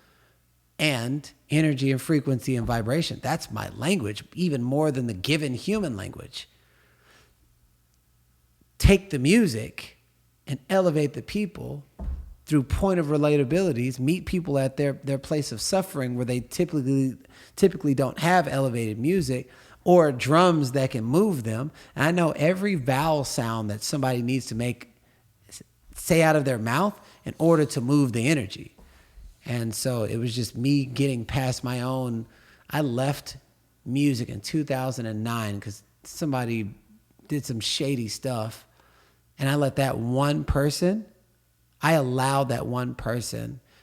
And energy and frequency and vibration. That's my language, even more than the given human language. Take the music and elevate the people through point of relatabilities, meet people at their place of suffering where they typically don't have elevated music or drums that can move them. And I know every vowel sound that somebody needs to say out of their mouth in order to move the energy. And so it was just me getting past my own. I left music in 2009 because somebody did some shady stuff. And I allowed that one person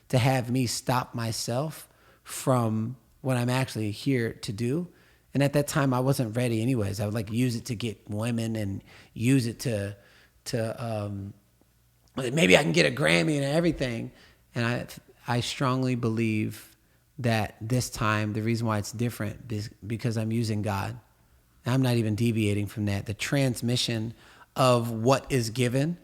to have me stop myself from what I'm actually here to do. And at that time, I wasn't ready anyways. I would use it to get women and use it to maybe I can get a Grammy and everything. And I strongly believe that this time, the reason why it's different is because I'm using God. I'm not even deviating from that. The transmission of what is given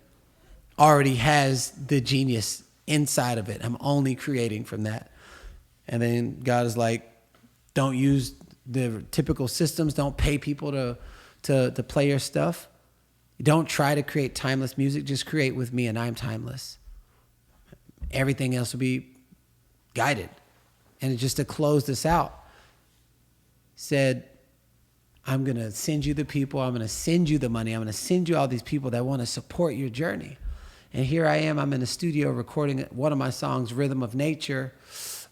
already has the genius inside of it. I'm only creating from that. And then God is like, don't use the typical systems. Don't pay people to play your stuff. Don't try to create timeless music. Just create with me and I'm timeless. Everything else will be guided. And just to close this out, said, I'm going to send you the people. I'm going to send you the money. I'm going to send you all these people that want to support your journey. And here I am. I'm in the studio recording one of my songs, Rhythm of Nature.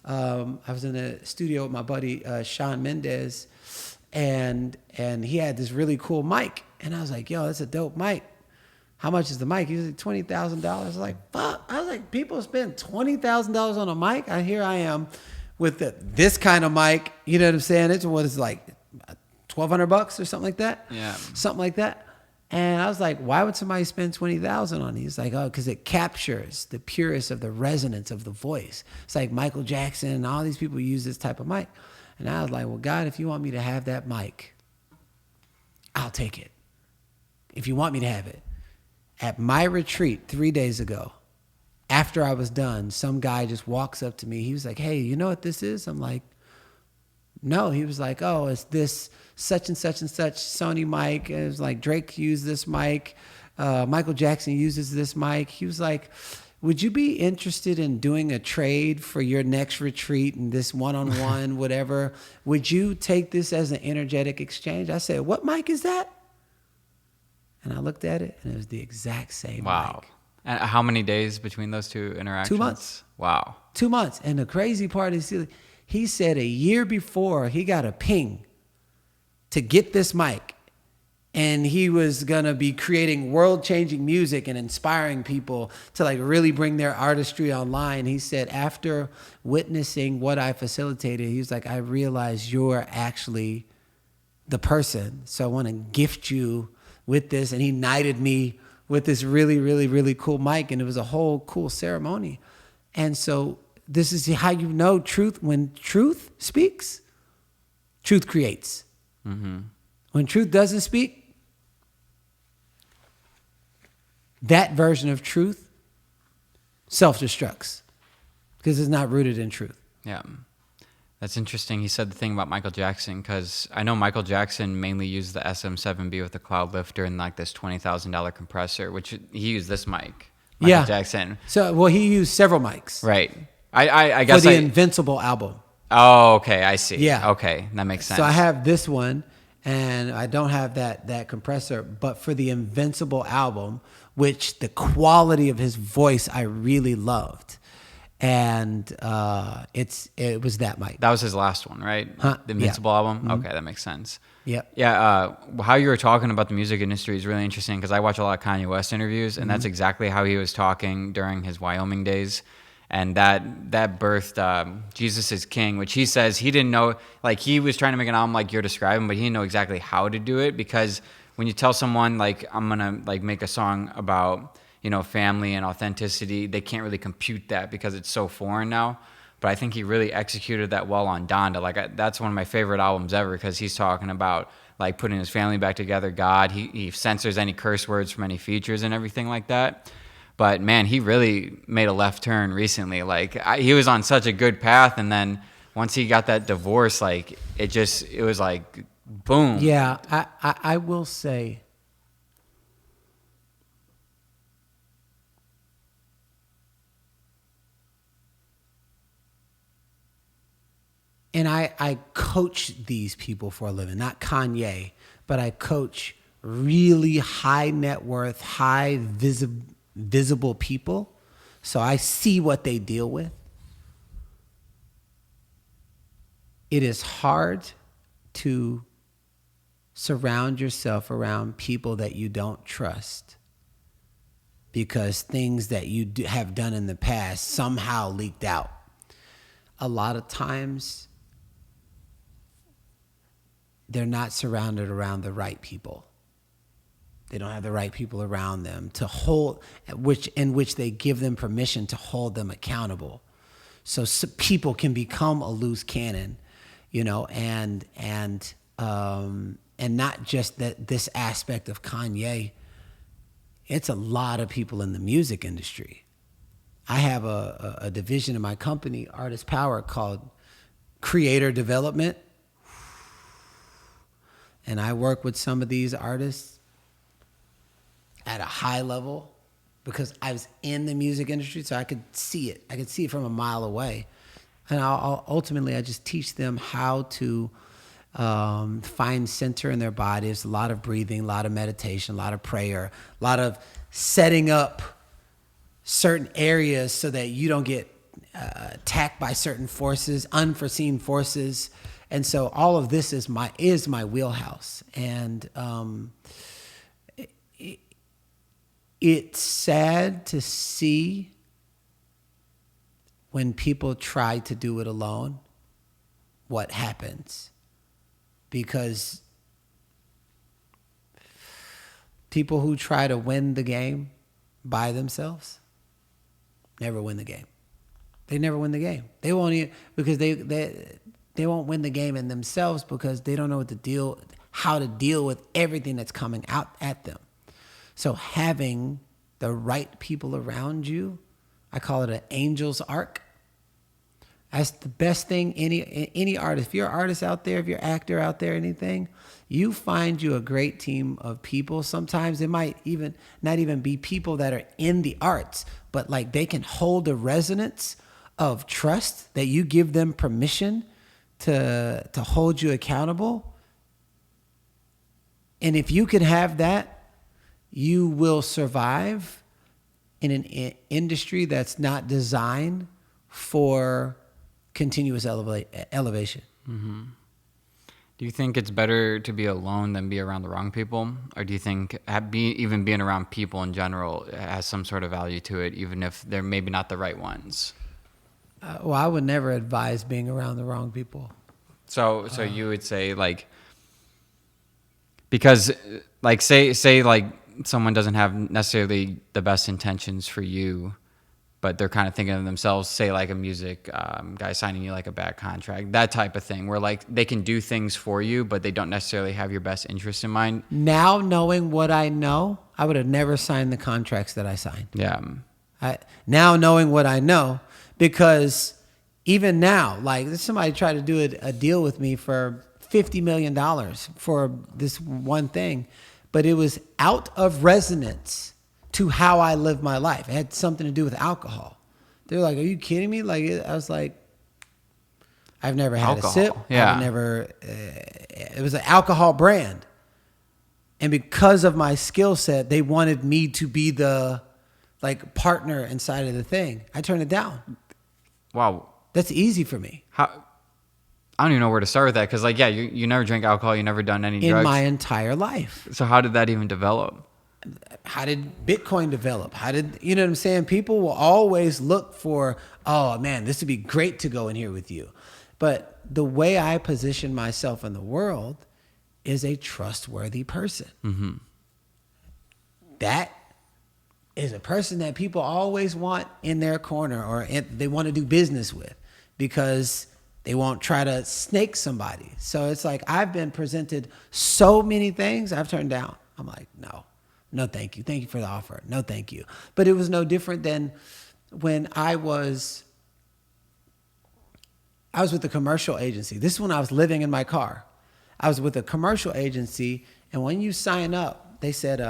I was in the studio with my buddy, Sean Mendez, and he had this really cool mic. And I was like, yo, that's a dope mic. How much is the mic? He was like, $20,000. I was like, fuck. I was like, people spend $20,000 on a mic? Here I am with this kind of mic. You know what I'm saying? It's what is like $1,200 or something like that? Yeah. Something like that. And I was like, why would somebody spend $20,000 on it? He's like, oh, because it captures the purest of the resonance of the voice. It's like Michael Jackson and all these people use this type of mic. And I was like, well, God, if you want me to have that mic, I'll take it. If you want me to have it. At my retreat 3 days ago, after I was done, some guy just walks up to me. He was like, hey, you know what this is? I'm like, no. He was like, oh, it's this such and such and such Sony mic. And it was like Drake used this mic. Michael Jackson uses this mic. He was like, would you be interested in doing a trade for your next retreat and this one-on-one, whatever? Would you take this as an energetic exchange? I said, what mic is that? And I looked at it, and it was the exact same Wow. mic. And how many days between those two interactions? 2 months. Wow. 2 months. And the crazy part is he said a year before he got a ping to get this mic. And he was going to be creating world-changing music and inspiring people to really bring their artistry online. He said, after witnessing what I facilitated, he was like, I realized you're actually the person. So I want to gift you with this. And he knighted me with this really, really, really cool mic. And it was a whole cool ceremony. And so this is how you know truth. When truth speaks, truth creates. Mm-hmm. When truth doesn't speak, that version of truth self-destructs because it's not rooted in truth. Yeah. That's interesting. He said the thing about Michael Jackson because I know Michael Jackson mainly used the SM7B with the cloud lifter and this $20,000 compressor, which he used this mic. Michael Jackson. So, he used several mics. Right. I guess for the Invincible album. Oh, okay. I see. Yeah. Okay. That makes sense. So I have this one and I don't have that compressor, but for the Invincible album, which the quality of his voice I really loved. And it was that mic. That was his last one, right? Huh? The Invincible album? Mm-hmm. Okay, that makes sense. Yep. Yeah, how you were talking about the music industry is really interesting because I watch a lot of Kanye West interviews, and that's exactly how he was talking during his Wyoming days. And that birthed Jesus is King, which he says he didn't know. Like, he was trying to make an album like you're describing, but he didn't know exactly how to do it, because when you tell someone, like, I'm going to like make a song about, you know, family and authenticity, they can't really compute that because it's so foreign now. But I think he really executed that well on Donda. Like, that's one of my favorite albums ever, because he's talking about like putting his family back together, God. He censors any curse words from any features and everything like that. But man, he really made a left turn recently. Like, he was on such a good path, and then once he got that divorce, like it was like boom. Yeah, I will say, and I coach these people for a living, not Kanye, but I coach really high net worth, high visible people. So I see what they deal with. It is hard to surround yourself around people that you don't trust, because things that you have done in the past somehow leaked out. A lot of times, they're not surrounded around the right people. They don't have the right people around them to hold, in which they give them permission to hold them accountable. So people can become a loose cannon, you know, and not just this aspect of Kanye. It's a lot of people in the music industry. I have a division in my company, Artist Power, called Creator Development. And I work with some of these artists at a high level because I was in the music industry, so I could see it. I could see it from a mile away. And ultimately, I just teach them how to find center in their bodies, a lot of breathing, a lot of meditation, a lot of prayer, a lot of setting up certain areas so that you don't get attacked by certain forces, unforeseen forces. And so all of this is my wheelhouse. And it's sad to see when people try to do it alone, what happens. Because people who try to win the game by themselves never win the game. They never win the game. They won't even, because they won't win the game in themselves because they don't know how to deal with everything that's coming out at them. So having the right people around you, I call it an angel's arc. That's the best thing any artist. If you're an artist out there, if you're an actor out there, anything, you find you a great team of people. Sometimes it might even not even be people that are in the arts, but like they can hold a resonance of trust that you give them permission to hold you accountable. And if you can have that, you will survive in an industry that's not designed for continuous elevation. Mm-hmm. Do you think it's better to be alone than be around the wrong people? Or do you think even being around people in general has some sort of value to it, even if they're maybe not the right ones? Well, I would never advise being around the wrong people. So you would say, like, because like say like someone doesn't have necessarily the best intentions for you, but they're kind of thinking of themselves, say like a music guy signing you like a bad contract, that type of thing, where like they can do things for you, but they don't necessarily have your best interest in mind. Now knowing what I know, I would have never signed the contracts that I signed. Yeah. Now knowing what I know, because even now, like somebody tried to do a deal with me for $50 million for this one thing, but it was out of resonance to how I live my life. It had something to do with alcohol. They were like, "Are you kidding me?" Like, I was like, "I've never had alcohol. A sip. Yeah. I've never." It was an alcohol brand, and because of my skill set, they wanted me to be the like partner inside of the thing. I turned it down. Wow. That's easy for me. How? I don't even know where to start with that because, like, yeah, you never drank alcohol, you never done any In drugs. my entire life. So how did that even develop? How did Bitcoin develop? You know what I'm saying? People will always look for, oh man, this would be great to go in here with you. But the way I position myself in the world is a trustworthy person. Mm-hmm. That is a person that people always want in their corner or they want to do business with because they won't try to snake somebody. So it's like I've been presented so many things I've turned down. I'm like, no, thank you. Thank you for the offer. No, thank you. But it was no different than when I was with a commercial agency. This is when I was living in my car. I was with a commercial agency, and when you sign up, they said,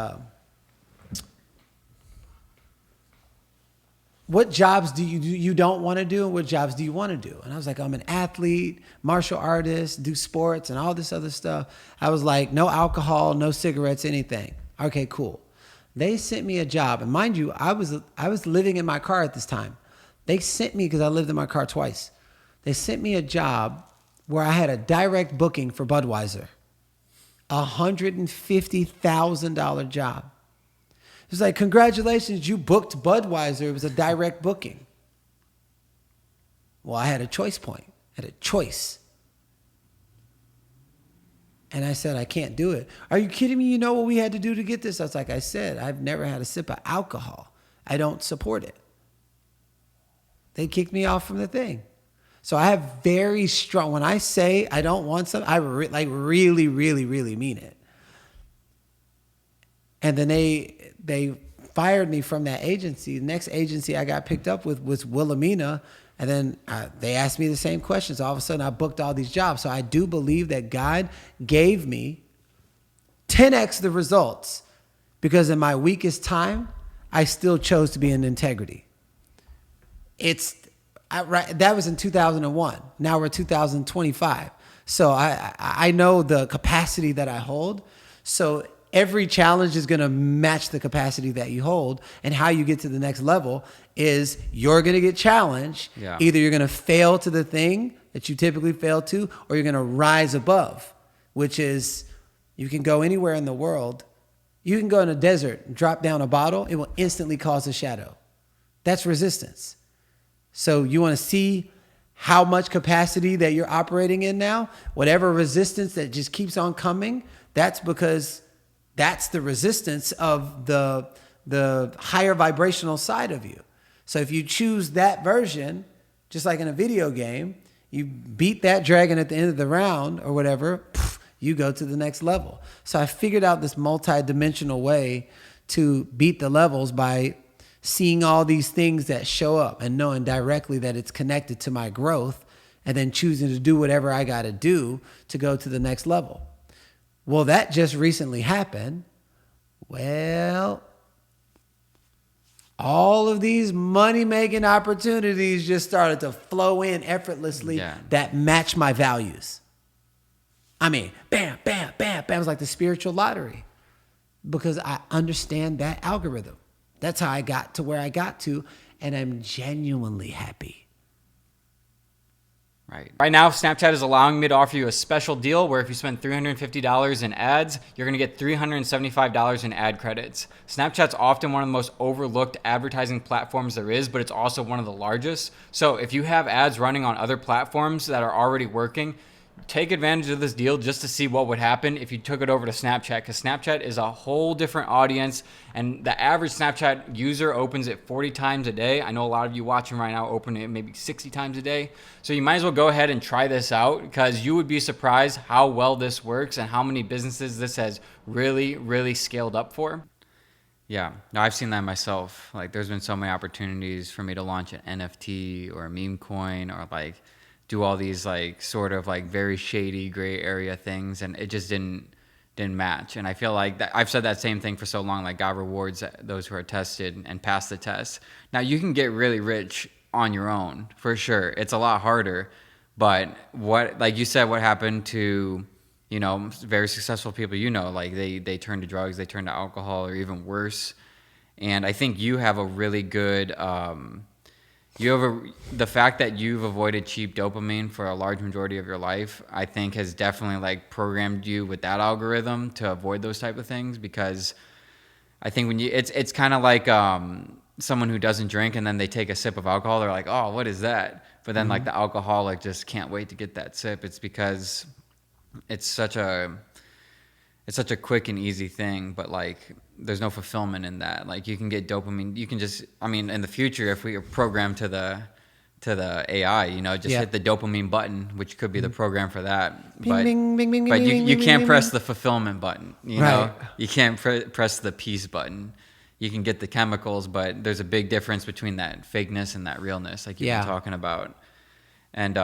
what jobs do you don't want to do and what jobs do you want to do? And I was like, I'm an athlete, martial artist, do sports and all this other stuff. I was like, no alcohol, no cigarettes, anything. Okay, cool. They sent me a job. And mind you, I was living in my car at this time. They sent me, because I lived in my car twice. They sent me a job where I had a direct booking for Budweiser. $150,000 job. It was like, congratulations, you booked Budweiser. It was a direct booking. Well, I had a choice point. I had a choice. And I said, I can't do it. Are you kidding me? You know what we had to do to get this? I was like, I said, I've never had a sip of alcohol. I don't support it. They kicked me off from the thing. So I have very strong, when I say I don't want something, I really, really, really mean it. And then they fired me from that agency. The next agency I got picked up with was Wilhelmina. And then they asked me the same questions. All of a sudden, I booked all these jobs. So I do believe that God gave me 10x the results because in my weakest time, I still chose to be in integrity. That was in 2001. Now we're 2025. So I know the capacity that I hold. So every challenge is going to match the capacity that you hold. And how you get to the next level is you're going to get challenged. Yeah. Either you're going to fail to the thing that you typically fail to, or you're going to rise above, which is you can go anywhere in the world. You can go in a desert, drop down a bottle. It will instantly cause a shadow. That's resistance. So you want to see how much capacity that you're operating in now, whatever resistance that just keeps on coming, that's because that's the resistance of the higher vibrational side of you. So if you choose that version, just like in a video game, you beat that dragon at the end of the round or whatever, you go to the next level. So I figured out this multi-dimensional way to beat the levels by seeing all these things that show up and knowing directly that it's connected to my growth and then choosing to do whatever I got to do to go to the next level. Well, that just recently happened. Well, all of these money-making opportunities just started to flow in effortlessly that match my values. I mean, bam, bam, bam, bam. It was like the spiritual lottery because I understand that algorithm. That's how I got to where I got to, and I'm genuinely happy. Right now, Snapchat is allowing me to offer you a special deal where if you spend $350 in ads, you're going to get $375 in ad credits. Snapchat's often one of the most overlooked advertising platforms there is, but it's also one of the largest. So if you have ads running on other platforms that are already working, take advantage of this deal just to see what would happen if you took it over to Snapchat, because Snapchat is a whole different audience, and the average Snapchat user opens it 40 times a day. I know a lot of you watching right now open it maybe 60 times a day. So you might as well go ahead and try this out, because you would be surprised how well this works and how many businesses this has really, really scaled up for. Yeah, no, I've seen that myself. Like, there's been so many opportunities for me to launch an NFT or a meme coin or like do all these like sort of like very shady gray area things, and it just didn't match. And I feel like that I've said that same thing for so long, like God rewards those who are tested and pass the test. Now you can get really rich on your own for sure. It's a lot harder, but what, like you said, what happened to, you know, very successful people, you know, like they turn to drugs, they turn to alcohol, or even worse. And I think you have a really good the fact that you've avoided cheap dopamine for a large majority of your life, I think has definitely like programmed you with that algorithm to avoid those type of things, because I think when it's kind of like someone who doesn't drink and then they take a sip of alcohol, they're like, oh, what is that? But then like the alcoholic just can't wait to get that sip. It's because it's such a quick and easy thing, but like there's no fulfillment in that. Like you can get dopamine, you can just, I mean, in the future, if we are programmed to the AI, hit the dopamine button, which could be the program for that. Bing, bing, bing, bing, but bing, you bing, can't bing, press bing. the fulfillment button. Right. You can't press the peace button. You can get the chemicals, but there's a big difference between that fakeness and that realness, like you've been talking about. And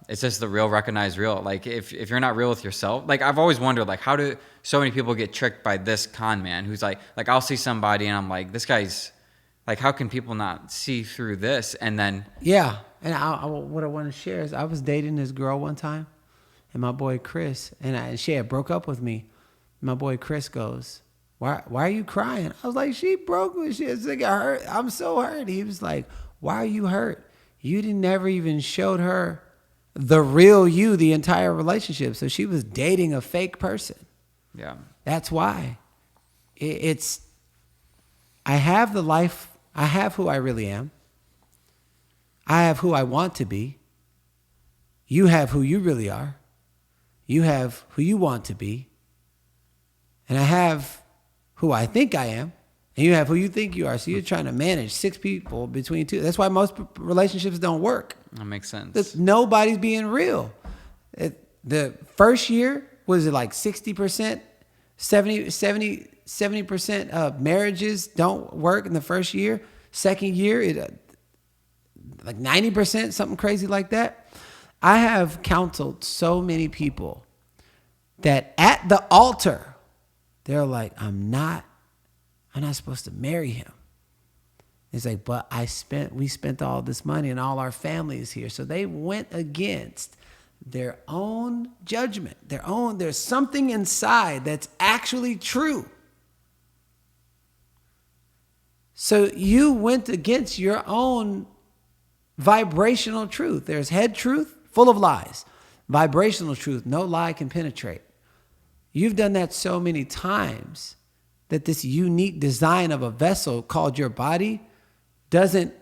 it's just the real recognized real. Like if you're not real with yourself, like I've always wondered, like how do so many people get tricked by this con man who's like I'll see somebody and I'm like, this guy's like, how can people not see through this? And then and what I want to share is I was dating this girl one time, and my boy Chris, and she had broke up with me. My boy Chris goes, why are you crying? I was like, she broke me. She was like, hurt. I'm so hurt. He was like, why are you hurt? You never even showed her the real you the entire relationship. So she was dating a fake person. Yeah. That's why. I have the life, I have who I really am. I have who I want to be. You have who you really are. You have who you want to be. And I have who I think I am. And you have who you think you are. So you're trying to manage 6 people between 2. That's why most relationships don't work. That makes sense. Nobody's being real. The first year, was it like 60%, 70% of marriages don't work in the first year. Second year, like 90%, something crazy like that. I have counseled so many people that at the altar, they're like, I'm not supposed to marry him. It's like, but we spent all this money and all our family is here. So they went against their own judgment, there's something inside that's actually true. So you went against your own vibrational truth. There's head truth, full of lies. Vibrational truth, no lie can penetrate. You've done that so many times that this unique design of a vessel called your body doesn't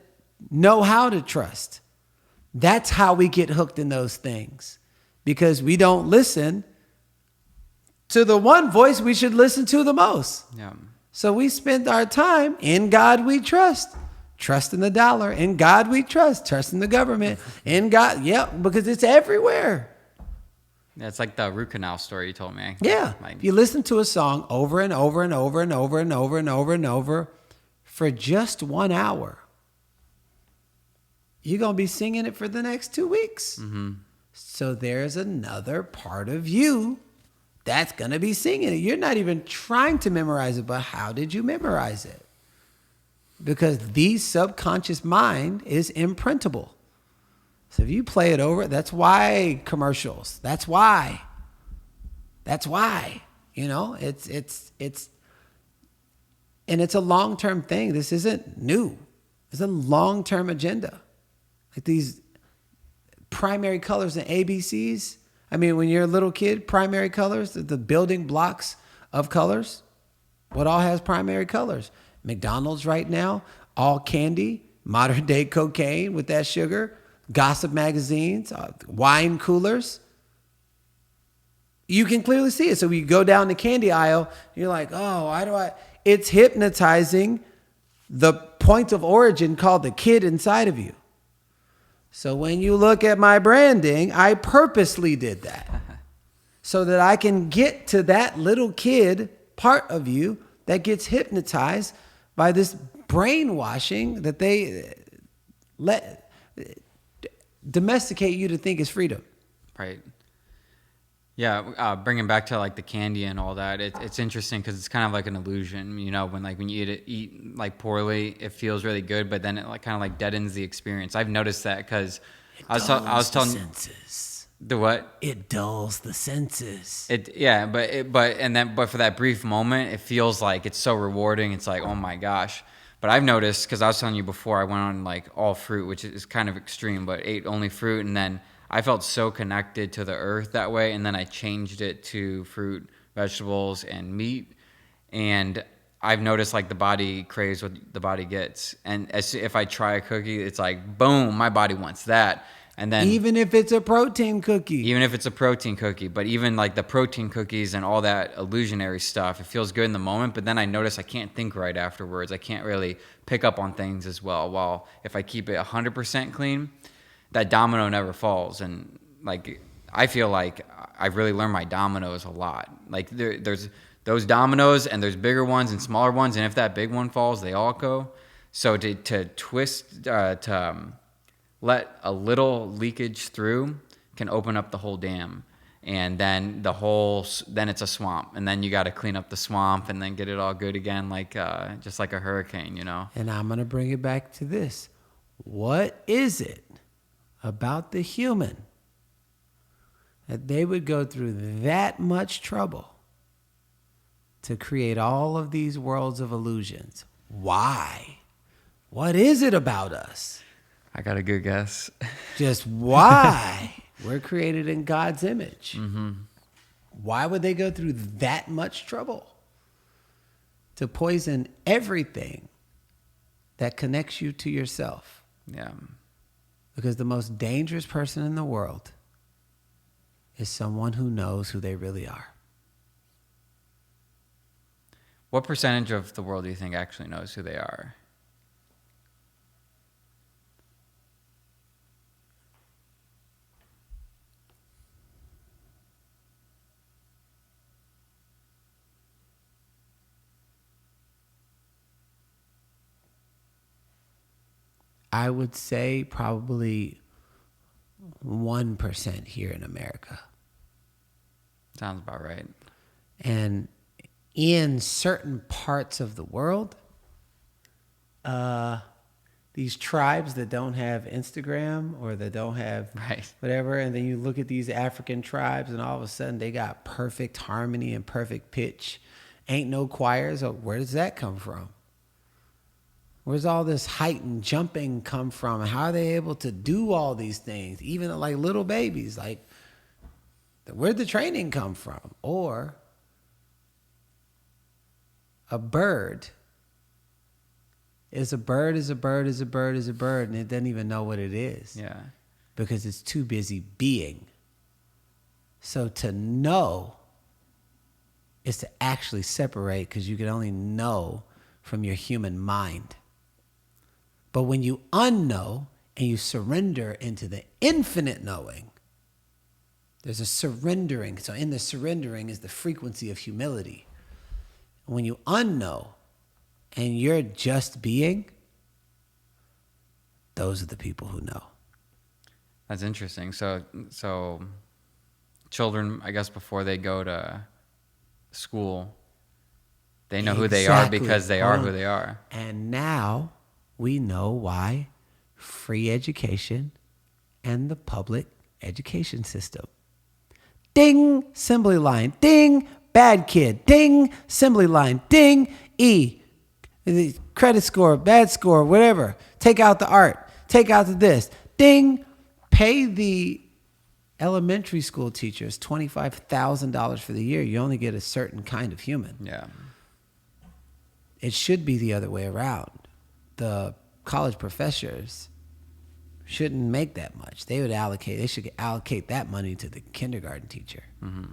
know how to trust. That's how we get hooked in those things, because we don't listen to the one voice we should listen to the most. Yeah. So we spend our time in God we trust. Trust in the dollar. In God we trust. Trust in the government. In God. Yep, because it's everywhere. Yeah, it's like the root canal story you told me. Yeah. Like, If you listen to a song over and over and over and over and over and over and over for just 1 hour, you're going to be singing it for the next 2 weeks. mm-hmm. So there's another part of you that's going to be singing it. You're not even trying to memorize it, but how did you memorize it? Because the subconscious mind is imprintable. So if you play it over, that's why commercials. That's why. You know, it's and it's a long-term thing. This isn't new. It's a long-term agenda. Like these primary colors and ABCs. I mean, when you're a little kid, primary colors, the building blocks of colors, what all has primary colors? McDonald's right now, all candy, modern day cocaine with that sugar, gossip magazines, wine coolers. You can clearly see it. So you go down the candy aisle, you're like, oh, why do I? It's hypnotizing the point of origin called the kid inside of you. So when you look at my branding, I purposely did that so that I can get to that little kid part of you that gets hypnotized by this brainwashing that they let domesticate you to think is freedom. Right. Yeah, bringing back to like the candy and all that, it's interesting because it's kind of like an illusion. You know, when you eat like poorly, it feels really good, but then it like kind of like deadens the experience. I've noticed that because I was telling senses. The what? It dulls the senses. But for that brief moment, it feels like it's so rewarding. It's like, oh my gosh. But I've noticed, because I was telling you before, I went on like all fruit, which is kind of extreme, but ate only fruit. And then I felt so connected to the earth that way. And then I changed it to fruit, vegetables, and meat. And I've noticed like the body craves what the body gets. And if I try a cookie, it's like, boom, my body wants that. And then even if it's a protein cookie. Even if it's a protein cookie, but even like the protein cookies and all that illusionary stuff, it feels good in the moment, but then I notice I can't think right afterwards. I can't really pick up on things as well. While if I keep it 100% clean, that domino never falls. And like, I feel like I've really learned my dominoes a lot. Like there's those dominoes and there's bigger ones and smaller ones. And if that big one falls, they all go. So to twist, let a little leakage through can open up the whole dam, and then then it's a swamp, and then you got to clean up the swamp and then get it all good again, like just like a hurricane, you know. And I'm gonna bring it back to this: what is it about the human that they would go through that much trouble to create all of these worlds of illusions? Why? What is it about us? I got a good guess. Just why? We're created in God's image. Mm-hmm. Why would they go through that much trouble to poison everything that connects you to yourself? Yeah. Because the most dangerous person in the world is someone who knows who they really are. What percentage of the world do you think actually knows who they are? I would say probably 1% here in America. Sounds about right. And in certain parts of the world, these tribes that don't have Instagram or that don't have whatever, and then you look at these African tribes and all of a sudden they got perfect harmony and perfect pitch. Ain't no choirs. Where does that come from? Where's all this height and jumping come from? How are they able to do all these things? Even like little babies, like where'd the training come from? Or a bird is a bird is a bird is a bird is a bird, and it doesn't even know what it is. Yeah. Because it's too busy being. So to know is to actually separate, because you can only know from your human mind. But when you unknow and you surrender into the infinite knowing, there's a surrendering. So in the surrendering is the frequency of humility. When you unknow and you're just being, those are the people who know. That's interesting. So children, I guess, before they go to school, they know who they are because they are who they are. And now we know why free education and the public education system. Ding, assembly line. Ding, bad kid. Ding, assembly line. Ding, E. The credit score, bad score, whatever. Take out the art. Take out the this. Ding, pay the elementary school teachers $25,000 for the year. You only get a certain kind of human. Yeah. It should be the other way around. The college professors shouldn't make that much. They should allocate that money to the kindergarten teacher. Mm-hmm.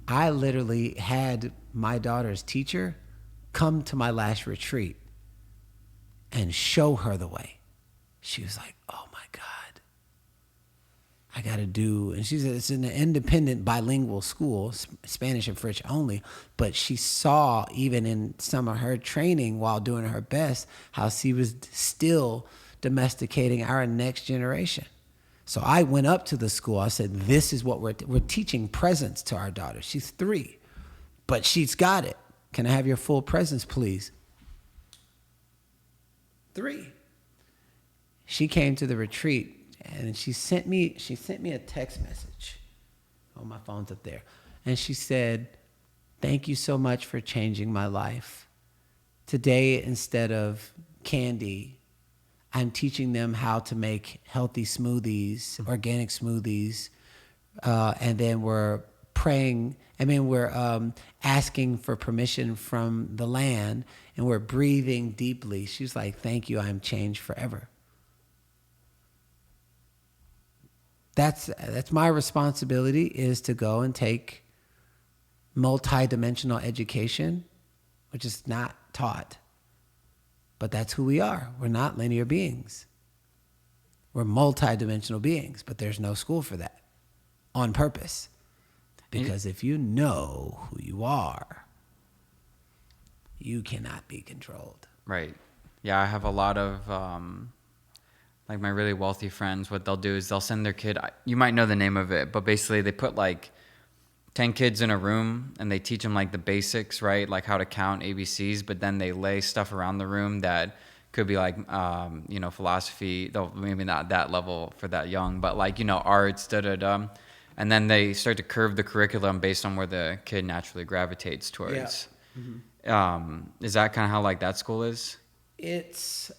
I literally had my daughter's teacher come to my last retreat and show her the way. She was like, oh my God, I got to do, and it's in an independent bilingual school, Spanish and French only, but she saw even in some of her training while doing her best, how she was still domesticating our next generation. So I went up to the school. I said, this is what we're teaching presence to our daughter. She's 3, but she's got it. Can I have your full presence, please? 3. She came to the retreat and she sent me a text message. Oh, my phone's up there. And she said, thank you so much for changing my life. Today, instead of candy, I'm teaching them how to make healthy smoothies, organic smoothies, and then we're praying. I mean, we're asking for permission from the land, and we're breathing deeply. She's like, "Thank you, I'm changed forever." That's my responsibility, is to go and take multidimensional education, which is not taught. But that's who we are. We're not linear beings. We're multidimensional beings, but there's no school for that on purpose. Because if you know who you are, you cannot be controlled. Right. Yeah, I have a lot of, like my really wealthy friends, what they'll do is they'll send their kid, you might know the name of it, but basically they put like 10 kids in a room and they teach them like the basics, right? Like how to count ABCs, but then they lay stuff around the room that could be like, philosophy, though maybe not that level for that young, but like, arts, da-da-da. And then they start to curve the curriculum based on where the kid naturally gravitates towards. Yeah. Mm-hmm. Is that kind of how like that school is? It's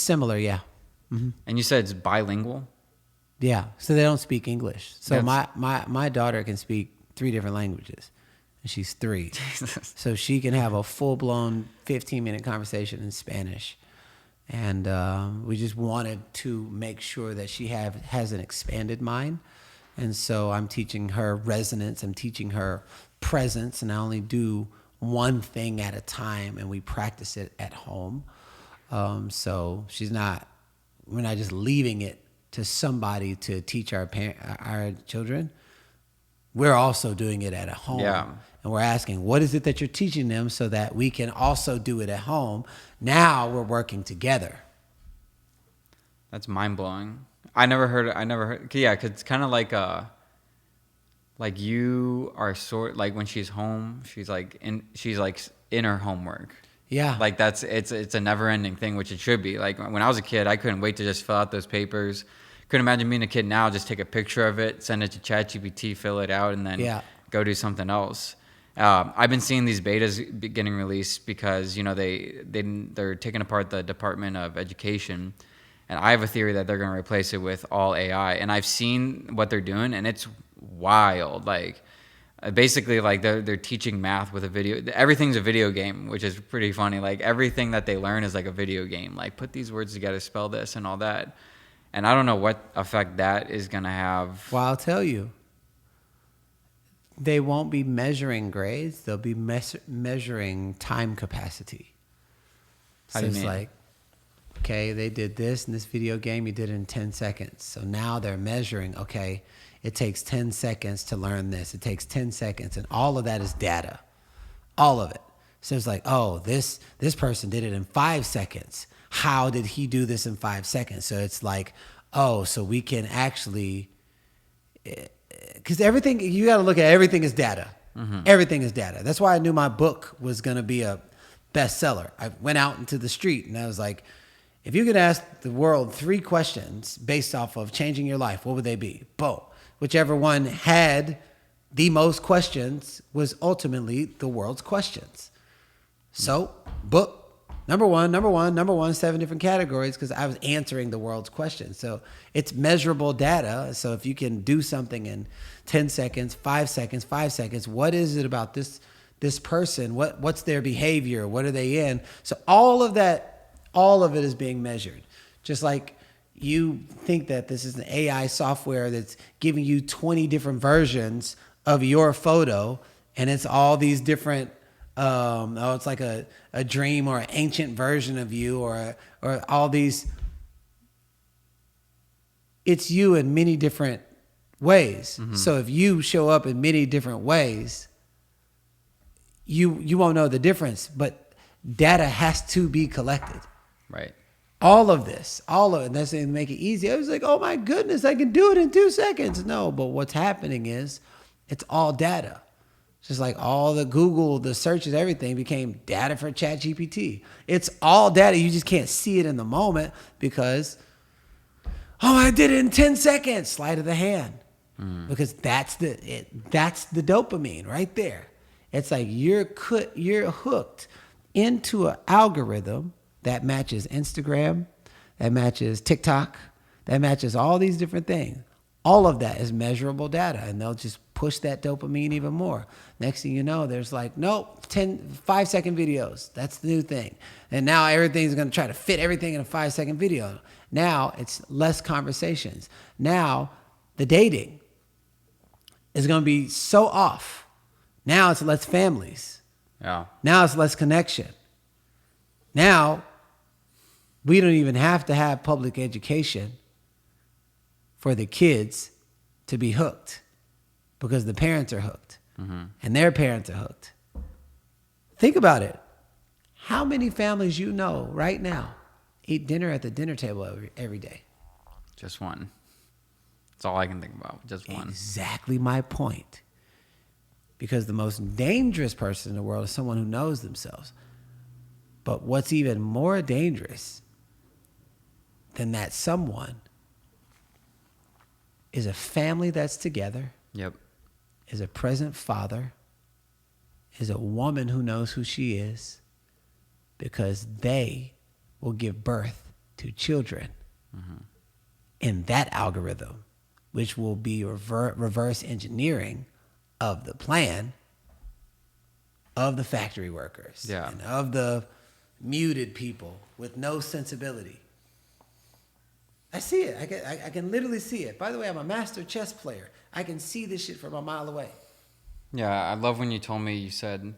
similar, yeah. Mm-hmm. And you said it's bilingual? Yeah, so they don't speak English. So my daughter can speak 3 different languages, and she's 3. Jesus. So she can have a full-blown 15-minute conversation in Spanish. And we just wanted to make sure that she has an expanded mind. And so I'm teaching her resonance. I'm teaching her presence. And I only do one thing at a time, and we practice it at home. So we're not just leaving it to somebody to teach our children. We're also doing it at home. Yeah. And we're asking, what is it that you're teaching them so that we can also do it at home? Now we're working together. That's mind-blowing. I never heard, yeah, because it's kind of like you are like when she's home, she's like in her homework. Yeah. Like it's a never-ending thing, which it should be. Like when I was a kid, I couldn't wait to just fill out those papers. Couldn't imagine being a kid now, just take a picture of it, send it to ChatGPT, fill it out, and then go do something else. I've been seeing these betas getting released because they're taking apart the Department of Education, and I have a theory that they're going to replace it with all AI. And I've seen what they're doing, and it's wild. Like basically, like they're teaching math with a video. Everything's a video game, which is pretty funny. Like everything that they learn is like a video game. Like put these words together, spell this, and all that. And I don't know what effect that is going to have. Well, I'll tell you. They won't be measuring grades. They'll be measuring time capacity. How do you mean? It's like, okay, they did this in this video game. You did it in 10 seconds. So now they're measuring, okay, it takes 10 seconds to learn this. It takes 10 seconds. And all of that is data. All of it. So it's like, oh, this person did it in 5 seconds. How did he do this in 5 seconds? So it's like, oh, so we can actually... Because everything, you got to look at everything as data. Mm-hmm. Everything is data. That's why I knew my book was going to be a bestseller. I went out into the street and I was like, if you could ask the world 3 questions based off of changing your life, what would they be? Boom. Whichever one had the most questions was ultimately the world's questions. So, book. Number one, 7 different categories because I was answering the world's questions. So it's measurable data. So if you can do something in 10 seconds, 5 seconds, what is it about this person? What's their behavior? What are they in? So all of it is being measured. Just like you think that this is an AI software that's giving you 20 different versions of your photo, and it's all these different it's like a dream or an ancient version of you or all these. It's you in many different ways. Mm-hmm. So if you show up in many different ways, you won't know the difference, but data has to be collected. Right. All of it. That's to make it easy. I was like, oh my goodness, I can do it in 2 seconds. No, but what's happening is it's all data. Just like all the Google, the searches, everything became data for ChatGPT. It's all data. You just can't see it in the moment because, oh, I did it in 10 seconds. Sleight of the hand. Because that's the dopamine right there. It's like you're hooked into an algorithm that matches Instagram, that matches TikTok, that matches all these different things. All of that is measurable data, and they'll just push that dopamine even more. Next thing you know, there's like, nope, 5-second videos. That's the new thing. And now everything's going to try to fit everything in a 5-second video. Now it's less conversations. Now the dating is going to be so off. Now it's less families. Yeah. Now it's less connection. Now we don't even have to have public education for the kids to be hooked because the parents are hooked and their parents are hooked. Think about it. How many families you know right now eat dinner at the dinner table every day? Just one. That's all I can think about. Just one. Exactly my point. Because the most dangerous person in the world is someone who knows themselves. But what's even more dangerous than that someone is a family that's together. Yep. Is a present father. Is a woman who knows who she is. Because they will give birth to children in that algorithm, which will be reverse engineering of the plan of the factory workers and of the muted people with no sensibility. I see it. I can literally see it. By the way, I'm a master chess player. I can see this shit from a mile away. Yeah, I love when you told me, you said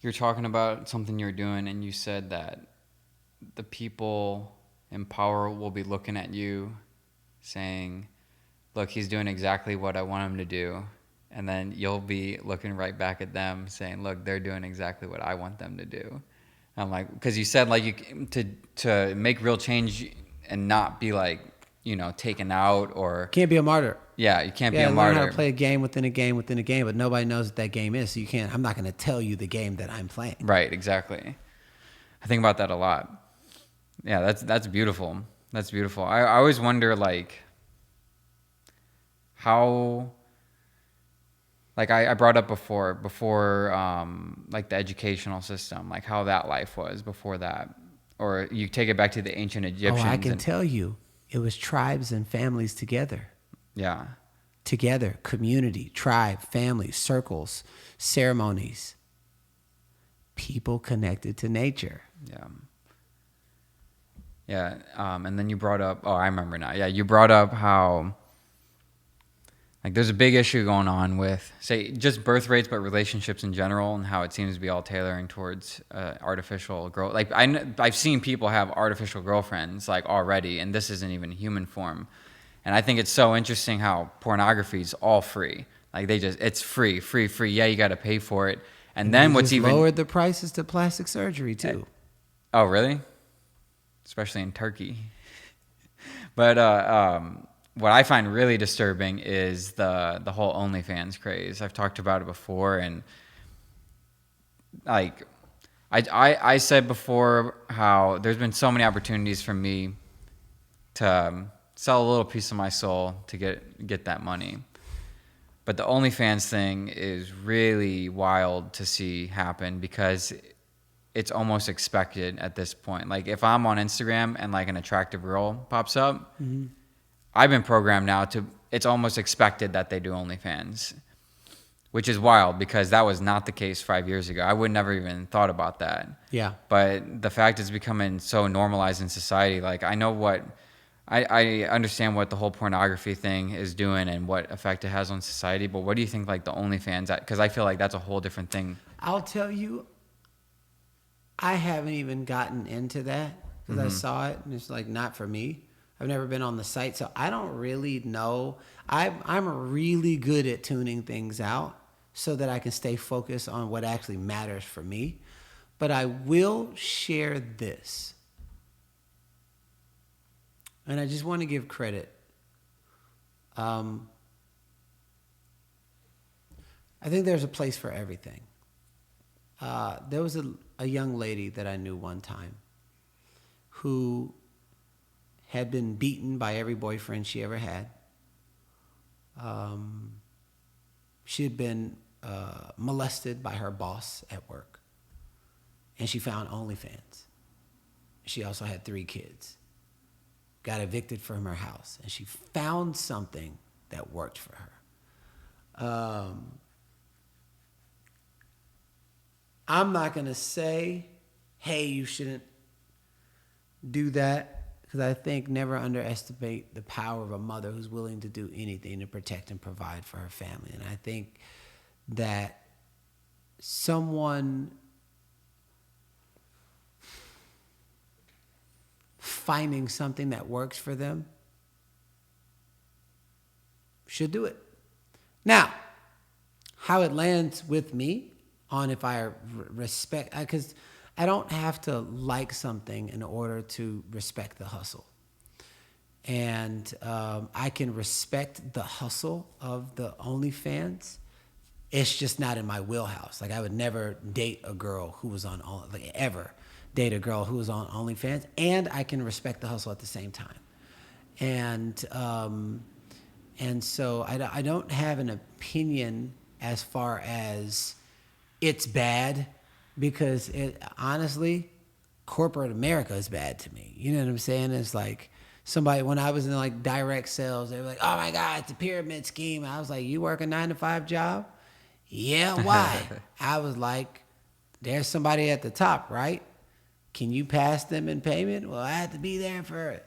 you're talking about something you're doing, and you said that the people in power will be looking at you saying, look, he's doing exactly what I want him to do. And then you'll be looking right back at them saying, look, they're doing exactly what I want them to do. I'm like, because you said like to make real change and not be like, taken out or... Can't be a martyr. Yeah, you can't be a martyr. Learn how to play a game within a game within a game, but nobody knows what that game is, so you can't... I'm not going to tell you the game that I'm playing. Right, exactly. I think about that a lot. Yeah, that's beautiful. That's beautiful. I always wonder, like, how... Like I brought up before, like the educational system, like how that life was before that. Or you take it back to the ancient Egyptians. Oh, I can tell you. It was tribes and families together. Yeah. Together, community, tribe, family, circles, ceremonies. People connected to nature. Yeah. Yeah. And then you brought up, oh, I remember now. Yeah, you brought up how... Like there's a big issue going on with, say, just birth rates, but relationships in general, and how it seems to be all tailoring towards artificial growth. Like I've seen people have artificial girlfriends like already, and this isn't even human form. And I think it's so interesting how pornography is all free. Like it's free. Yeah, you got to pay for it. And then what's even lowered the prices to plastic surgery too. Oh, really? Especially in Turkey. But what I find really disturbing is the whole OnlyFans craze. I've talked about it before, and like I said before how there's been so many opportunities for me to sell a little piece of my soul to get that money. But the OnlyFans thing is really wild to see happen because it's almost expected at this point. Like if I'm on Instagram and like an attractive girl pops up, I've been programmed now it's almost expected that they do OnlyFans, which is wild because that was not the case 5 years ago. I would never even thought about that. Yeah. But the fact it's becoming so normalized in society, like I know I understand what the whole pornography thing is doing and what effect it has on society, but what do you think like the OnlyFans, because I feel like that's a whole different thing. I'll tell you, I haven't even gotten into that because I saw it and it's like not for me. I've never been on the site, so I don't really know. I'm really good at tuning things out so that I can stay focused on what actually matters for me. But I will share this. And I just want to give credit. I think there's a place for everything. There was a young lady that I knew one time who had been beaten by every boyfriend she ever had. She had been molested by her boss at work. And she found OnlyFans. She also had 3 kids. Got evicted from her house. And she found something that worked for her. I'm not going to say, hey, you shouldn't do that, because I think never underestimate the power of a mother who's willing to do anything to protect and provide for her family. And I think that someone finding something that works for them should do it. Now, how it lands with me on if I respect, because I don't have to like something in order to respect the hustle. And I can respect the hustle of the OnlyFans. It's just not in my wheelhouse. Like, I would never date a girl who was on, like, ever date a girl who was on OnlyFans. And I can respect the hustle at the same time. And so I don't have an opinion as far as it's bad, because honestly, corporate America is bad to me. You know what I'm saying? It's like somebody, when I was in like direct sales, they were like, oh my God, it's a pyramid scheme. I was like, you work a 9-to-5 job? Yeah, why? I was like, there's somebody at the top, right? Can you pass them in payment? Well, I have to be there for it.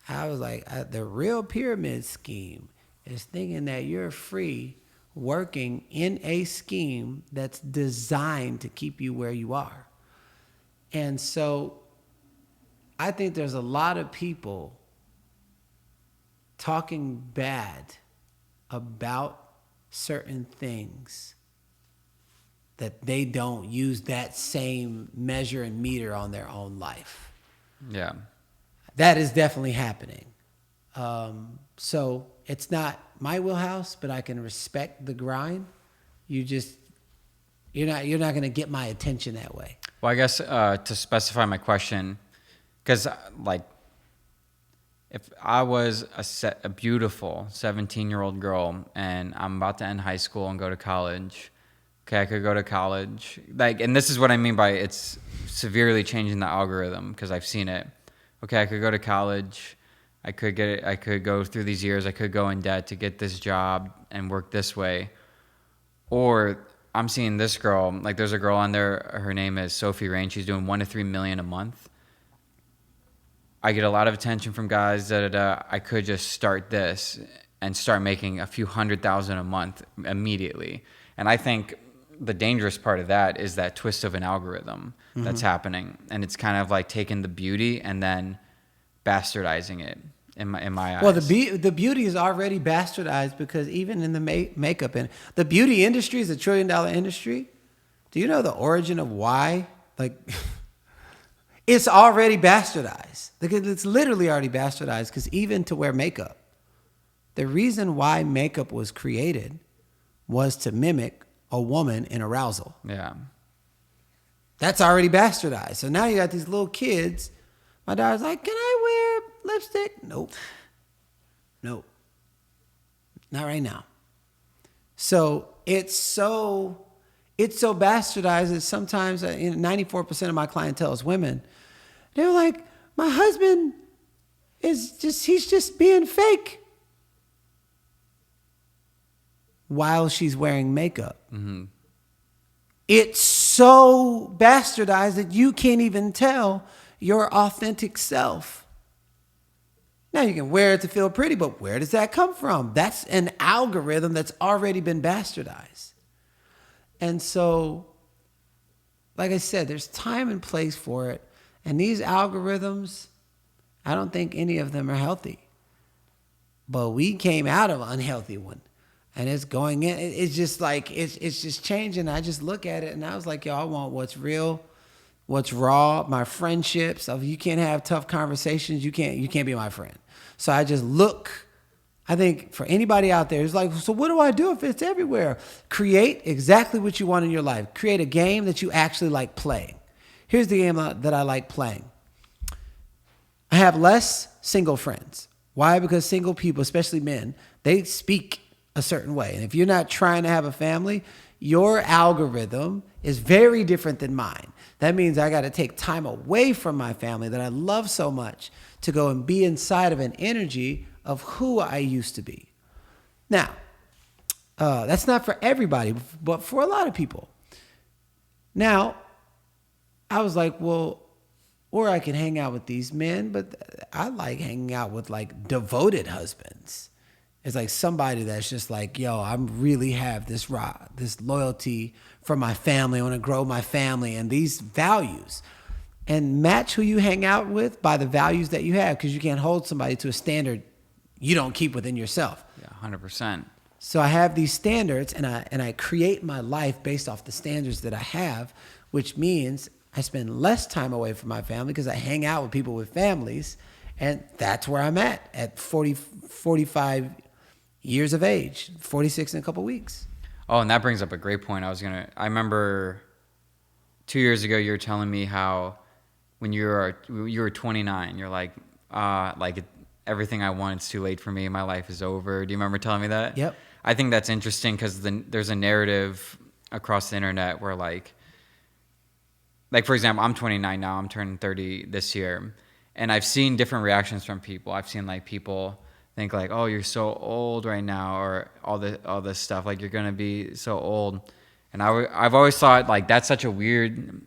I was like, the real pyramid scheme is thinking that you're free working in a scheme that's designed to keep you where you are. And so I think there's a lot of people talking bad about certain things that they don't use that same measure and meter on their own life. Yeah. That is definitely happening. So it's not my wheelhouse, but I can respect the grind. You're not going to get my attention that way. Well, I guess to specify my question, because like, if I was a beautiful 17-year-old girl and I'm about to end high school and go to college, okay, I could go to college. Like, and this is what I mean by it's severely changing the algorithm, because I've seen it. Okay, I could go to college. I could go through these years. I could go in debt to get this job and work this way. Or I'm seeing this girl, like there's a girl on there, her name is Sophie Rain. She's doing $1 to $3 million a month. I get a lot of attention from guys that I could just start this and start making a few $100,000 a month immediately. And I think the dangerous part of that is that twist of an algorithm that's happening. And it's kind of like taking the beauty and then bastardizing it in my eyes. Well, the beauty is already bastardized, because even in the makeup, and the beauty industry is $1 trillion industry. Do you know the origin of why? Like, it's already bastardized. It's literally already bastardized, because even to wear makeup, the reason why makeup was created was to mimic a woman in arousal. Yeah. That's already bastardized. So now you got these little kids. My daughter's like, can I wear lipstick? Nope. Not right now. So it's so bastardized that sometimes 94% of my clientele is women. They're like, my husband he's just being fake while she's wearing makeup. Mm-hmm. It's so bastardized that you can't even tell your authentic self. Now you can wear it to feel pretty, but where does that come from? That's an algorithm that's already been bastardized. And so, like I said, there's time and place for it. And these algorithms, I don't think any of them are healthy. But we came out of an unhealthy one. And it's going in. It's just like, it's just changing. I just look at it and I was like, yo, I want what's real, what's raw, my friendships. If you can't have tough conversations, you can't be my friend. So I just look. I think for anybody out there, it's like, so what do I do if it's everywhere? Create exactly what you want in your life. Create a game that you actually like playing. Here's the game that I like playing. I have less single friends. Why? Because single people, especially men, they speak a certain way. And if you're not trying to have a family, your algorithm is very different than mine. That means I got to take time away from my family that I love so much to go and be inside of an energy of who I used to be. Now, that's not for everybody, but for a lot of people. Now, I was like, well, or I can hang out with these men, but I like hanging out with like devoted husbands. It's like somebody that's just like, yo, I really have this loyalty for my family. I want to grow my family and these values. And match who you hang out with by the values that you have, because you can't hold somebody to a standard you don't keep within yourself. Yeah, 100%. So I have these standards, and I create my life based off the standards that I have, which means I spend less time away from my family because I hang out with people with families, and that's where I'm at 45 years of age, 46 in a couple weeks. Oh, and that brings up a great point. I remember 2 years ago you were telling me how when you were 29, you're like everything I want is too late for me. My life is over. Do you remember telling me that? Yep. I think that's interesting because there's a narrative across the internet where like for example, I'm 29 now. I'm turning 30 this year, and I've seen different reactions from people. I've seen like people think like, "Oh, you're so old right now," or all this stuff like you're gonna be so old. And I've always thought like that's such a weird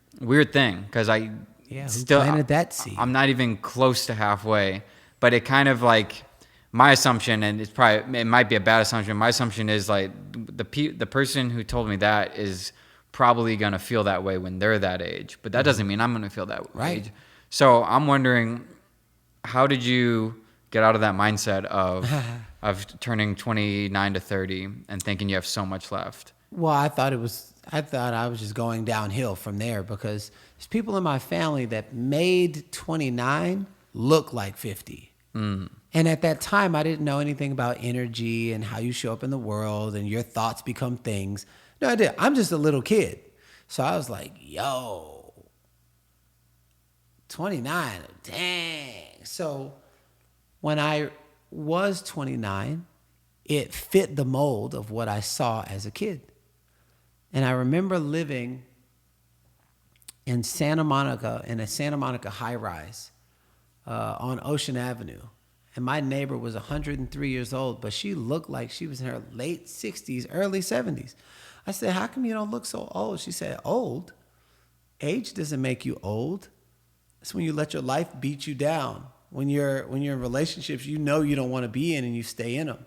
thing because who planted that seed? I'm not even close to halfway, but it kind of like my assumption, and it might be a bad assumption. My assumption is like the person who told me that is probably going to feel that way when they're that age, but that doesn't mean I'm going to feel that age. So I'm wondering, how did you get out of that mindset of turning 29 to 30 and thinking you have so much left? Well, I thought I was just going downhill from there, because there's people in my family that made 29 look like 50. And at that time, I didn't know anything about energy and how you show up in the world and your thoughts become things. No idea. I'm just a little kid. So I was like, yo, 29, dang. So when I was 29, it fit the mold of what I saw as a kid. And I remember living in Santa Monica, in a Santa Monica high rise on Ocean Avenue. And my neighbor was 103 years old, but she looked like she was in her late 60s, early 70s. I said, how come you don't look so old? She said, old? Age doesn't make you old. It's when you let your life beat you down. When you're in relationships you know you don't want to be in and you stay in them.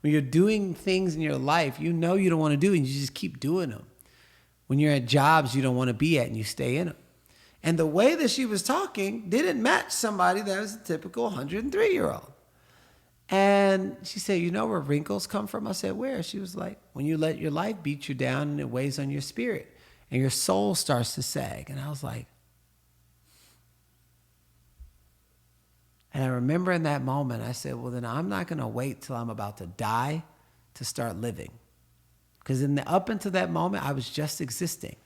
When you're doing things in your life you know you don't want to do and you just keep doing them. When you're at jobs you don't want to be at and you stay in them. And the way that she was talking didn't match somebody that was a typical 103-year-old. And she said, you know where wrinkles come from? I said, where? She was like, when you let your life beat you down and it weighs on your spirit and your soul starts to sag. And I was like, and I remember in that moment, I said, well, then I'm not going to wait till I'm about to die to start living. Because up until that moment, I was just existing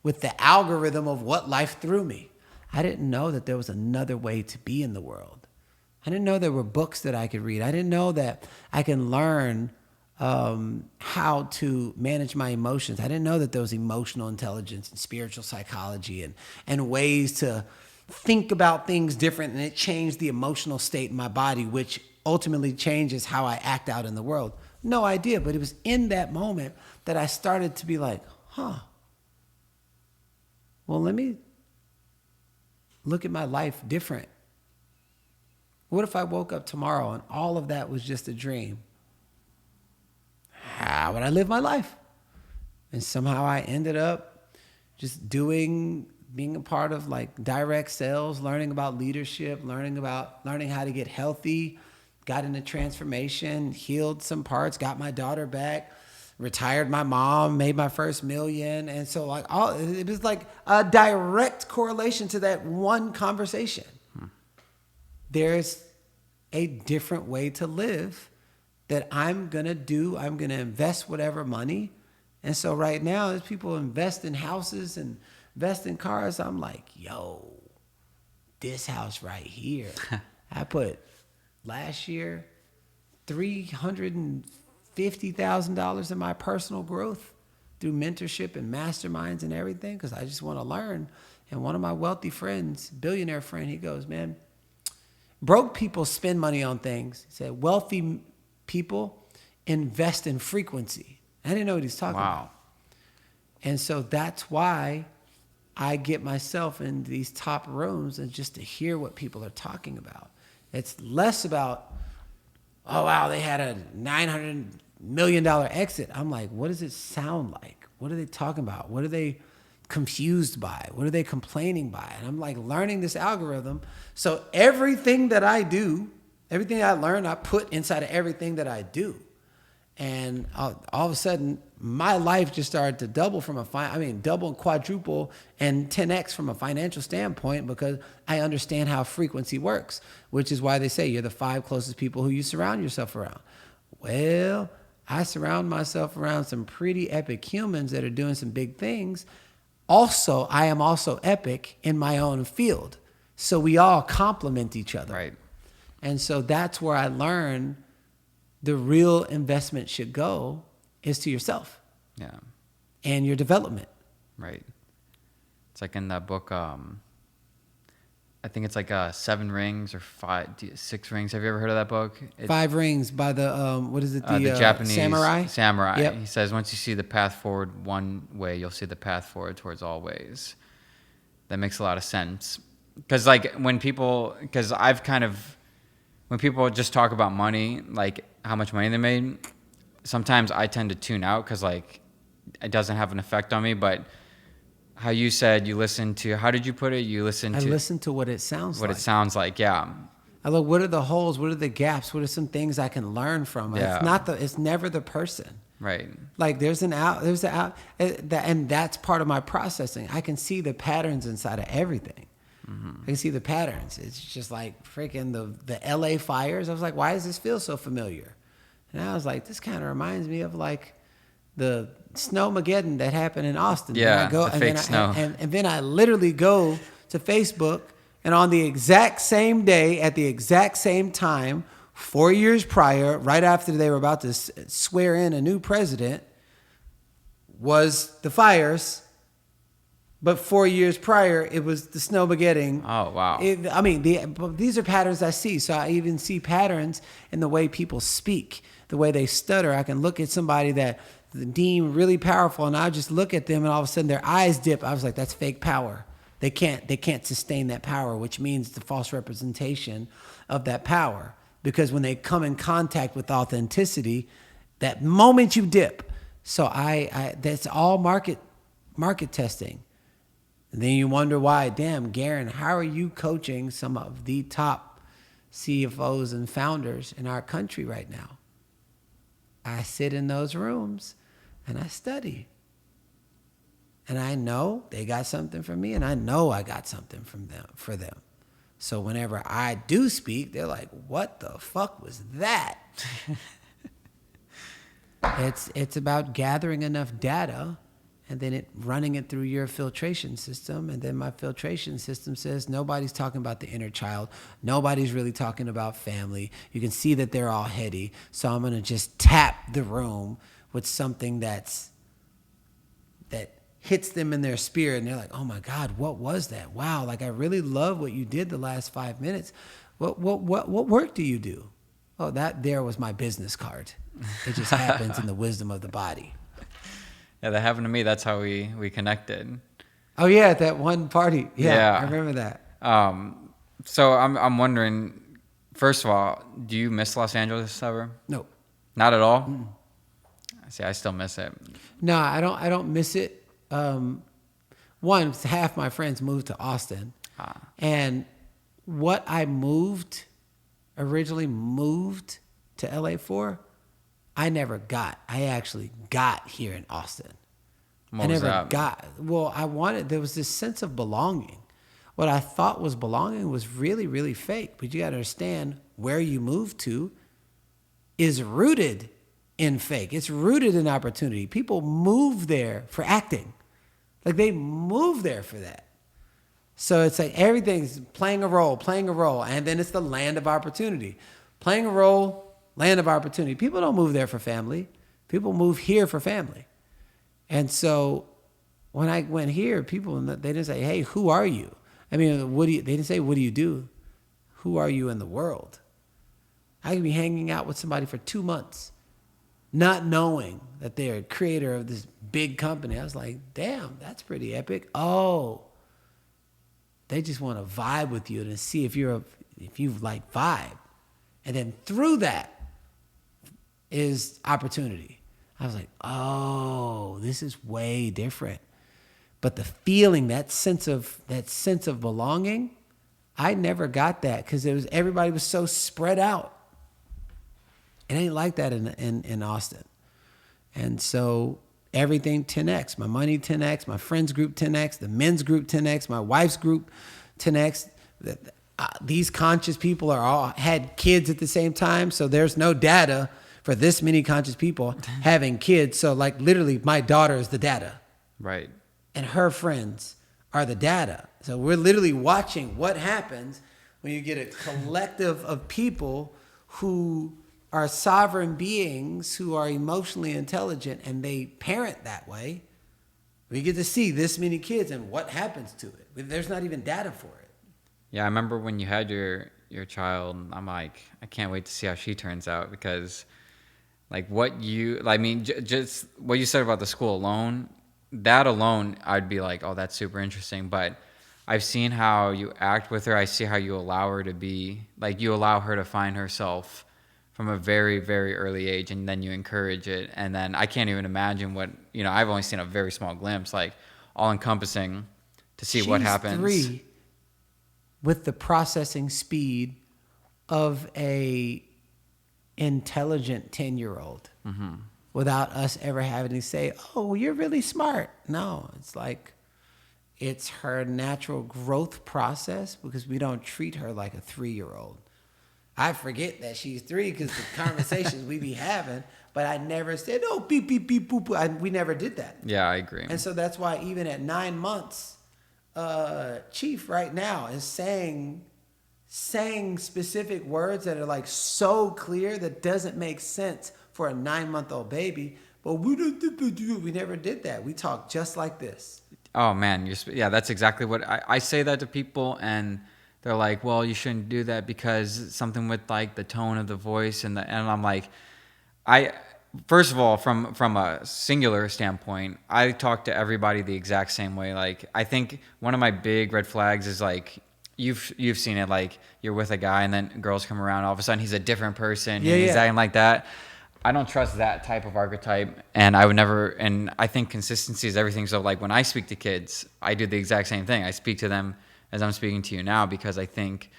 with the algorithm of what life threw me. I didn't know that there was another way to be in the world. I didn't know there were books that I could read. I didn't know that I can learn how to manage my emotions. I didn't know that there was emotional intelligence and spiritual psychology and ways to think about things different, and it changed the emotional state in my body, which ultimately changes how I act out in the world. No idea, but it was in that moment that I started to be like, well, let me look at my life different. What if I woke up tomorrow and all of that was just a dream? How would I live my life? And somehow I ended up just being a part of like direct sales, learning about leadership, learning how to get healthy, got into transformation, healed some parts, got my daughter back, retired my mom, made my first $1 million. And so it was like a direct correlation to that one conversation. There's a different way to live that I'm going to do. I'm going to invest whatever money. And so right now, as people invest in houses and invest in cars, I'm like, yo, this house right here. I put last year $350,000 in my personal growth through mentorship and masterminds and everything because I just want to learn. And one of my wealthy friends, billionaire friend, he goes, man, broke people spend money on things. He said, wealthy people invest in frequency. I didn't know what he's talking about. And so that's why I get myself in these top rooms and just to hear what people are talking about. It's less about, oh, wow, they had a $900 million exit. I'm like, what does it sound like? What are they talking about? What are they confused by? What are they complaining by? And I'm like learning this algorithm. So everything that I do, everything I learn, I put inside of everything that I do. And all of a sudden, my life just started to double double and quadruple and 10x from a financial standpoint because I understand how frequency works, which is why they say you're the 5 closest people who you surround yourself around. Well, I surround myself around some pretty epic humans that are doing some big things. Also, I am also epic in my own field. So we all complement each other. Right. And so that's where I learned the real investment should go is to yourself. Yeah. And your development. Right. It's like in that book, I think it's like 7 Rings or 6 Rings. Have you ever heard of that book? 5 Rings by the, what is it? The Japanese samurai? Samurai. Yep. He says, once you see the path forward one way, you'll see the path forward towards all ways. That makes a lot of sense. Because like when people just talk about money, like how much money they made, sometimes I tend to tune out because like it doesn't have an effect on me. But how you said you listen to, how did you put it? I listen to what it sounds like. What it sounds like, yeah. I look, what are the holes? What are the gaps? What are some things I can learn from? Yeah. It's never the person. Right. Like and that's part of my processing. I can see the patterns inside of everything. Mm-hmm. I can see the patterns. It's just like freaking the LA fires. I was like, why does this feel so familiar? And I was like, this kind of reminds me of like the Snowmageddon that happened in Austin. Yeah, the fake snow. And then I literally go to Facebook, and on the exact same day, at the exact same time, 4 years prior, right after they were about to swear in a new president, was the fires. But 4 years prior, it was the Snowmageddon. Oh, wow. These are patterns I see. So I even see patterns in the way people speak, the way they stutter. I can look at somebody that deem really powerful, and I just look at them, and all of a sudden their eyes dip. I was like, that's fake power. They can't sustain that power, which means the false representation of that power. Because when they come in contact with authenticity, that moment you dip. So that's all market testing. And then you wonder why, damn, Garrain, how are you coaching some of the top CFOs and founders in our country right now? I sit in those rooms and I study. And I know they got something from me, and I know I got something for them. So whenever I do speak, they're like, what the fuck was that? It's about gathering enough data and then running it through your filtration system. And then my filtration system says nobody's talking about the inner child. Nobody's really talking about family. You can see that they're all heady. So I'm going to just tap the room with something that hits them in their spirit. And they're like, oh my God, what was that? Wow. Like, I really love what you did the last 5 minutes. What work do you do? Oh, that there was my business card. It just happens in the wisdom of the body. Yeah, that happened to me. That's how we connected. Oh yeah, at that one party. Yeah. I remember that. So I'm wondering, first of all, do you miss Los Angeles ever? No. Not at all? Mm-mm. See, I still miss it. No, I don't miss it. One, half my friends moved to Austin. And what I originally moved to LA for, I never got. I actually got here in Austin. What was that? There was this sense of belonging. What I thought was belonging was really, really fake. But you got to understand, where you move to is rooted in fake. It's rooted in opportunity. People move there for acting. Like, they move there for that. So it's like everything's playing a role. And then it's the land of opportunity. Playing a role, land of opportunity. People don't move there for family. People move here for family. And so when I went here, people, they didn't say, hey, who are you? I mean, they didn't say, what do you do? Who are you in the world? I could be hanging out with somebody for 2 months, not knowing that they're a creator of this big company. I was like, damn, that's pretty epic. Oh, they just want to vibe with you and see if you like vibe. And then through that is opportunity. I was like, oh, this is way different. But the feeling, that sense of belonging, I never got that because everybody was so spread out. It ain't like that in Austin. And so everything 10x, my money 10x, my friends group 10x, the men's group 10x, my wife's group 10x. These conscious people are all had kids at the same time, so there's no data for this many conscious people having kids. So like literally my daughter is the data. Right. And her friends are the data. So we're literally watching what happens when you get a collective of people who are sovereign beings, who are emotionally intelligent, and they parent that way. We get to see this many kids and what happens to it. There's not even data for it. Yeah, I remember when you had your child, I'm like, I can't wait to see how she turns out because like just what you said about the school alone, that alone, I'd be like, oh, that's super interesting. But I've seen how you act with her. I see how you allow her to be, like you allow her to find herself from a very, very early age, and then you encourage it. And then I can't even imagine what, I've only seen a very small glimpse, like all encompassing to see what happens. She's 3 with the processing speed of a intelligent 10-year-old without us ever having to say, oh, you're really smart. No, it's like it's her natural growth process because we don't treat her like a 3-year-old. I forget that she's 3 because the conversations we be having, but I never said, oh, beep, beep, beep, boop, boop. We never did that. Yeah, I agree. And so that's why even at 9 months, Chief right now is saying specific words that are like so clear that doesn't make sense for a 9-month-old baby. But we never did that. We talk just like this. Oh man, that's exactly what I say that to people, and they're like, well, you shouldn't do that because something with like the tone of the voice and I'm like, first of all, from a singular standpoint, I talk to everybody the exact same way. Like, I think one of my big red flags is like, you've seen it, like you're with a guy and then girls come around, all of a sudden he's a different person. Yeah, and he's yeah. acting like that. I don't trust that type of archetype, and I would never, and I think consistency is everything. So like when I speak to kids, I do the exact same thing. I speak to them as I'm speaking to you now because I think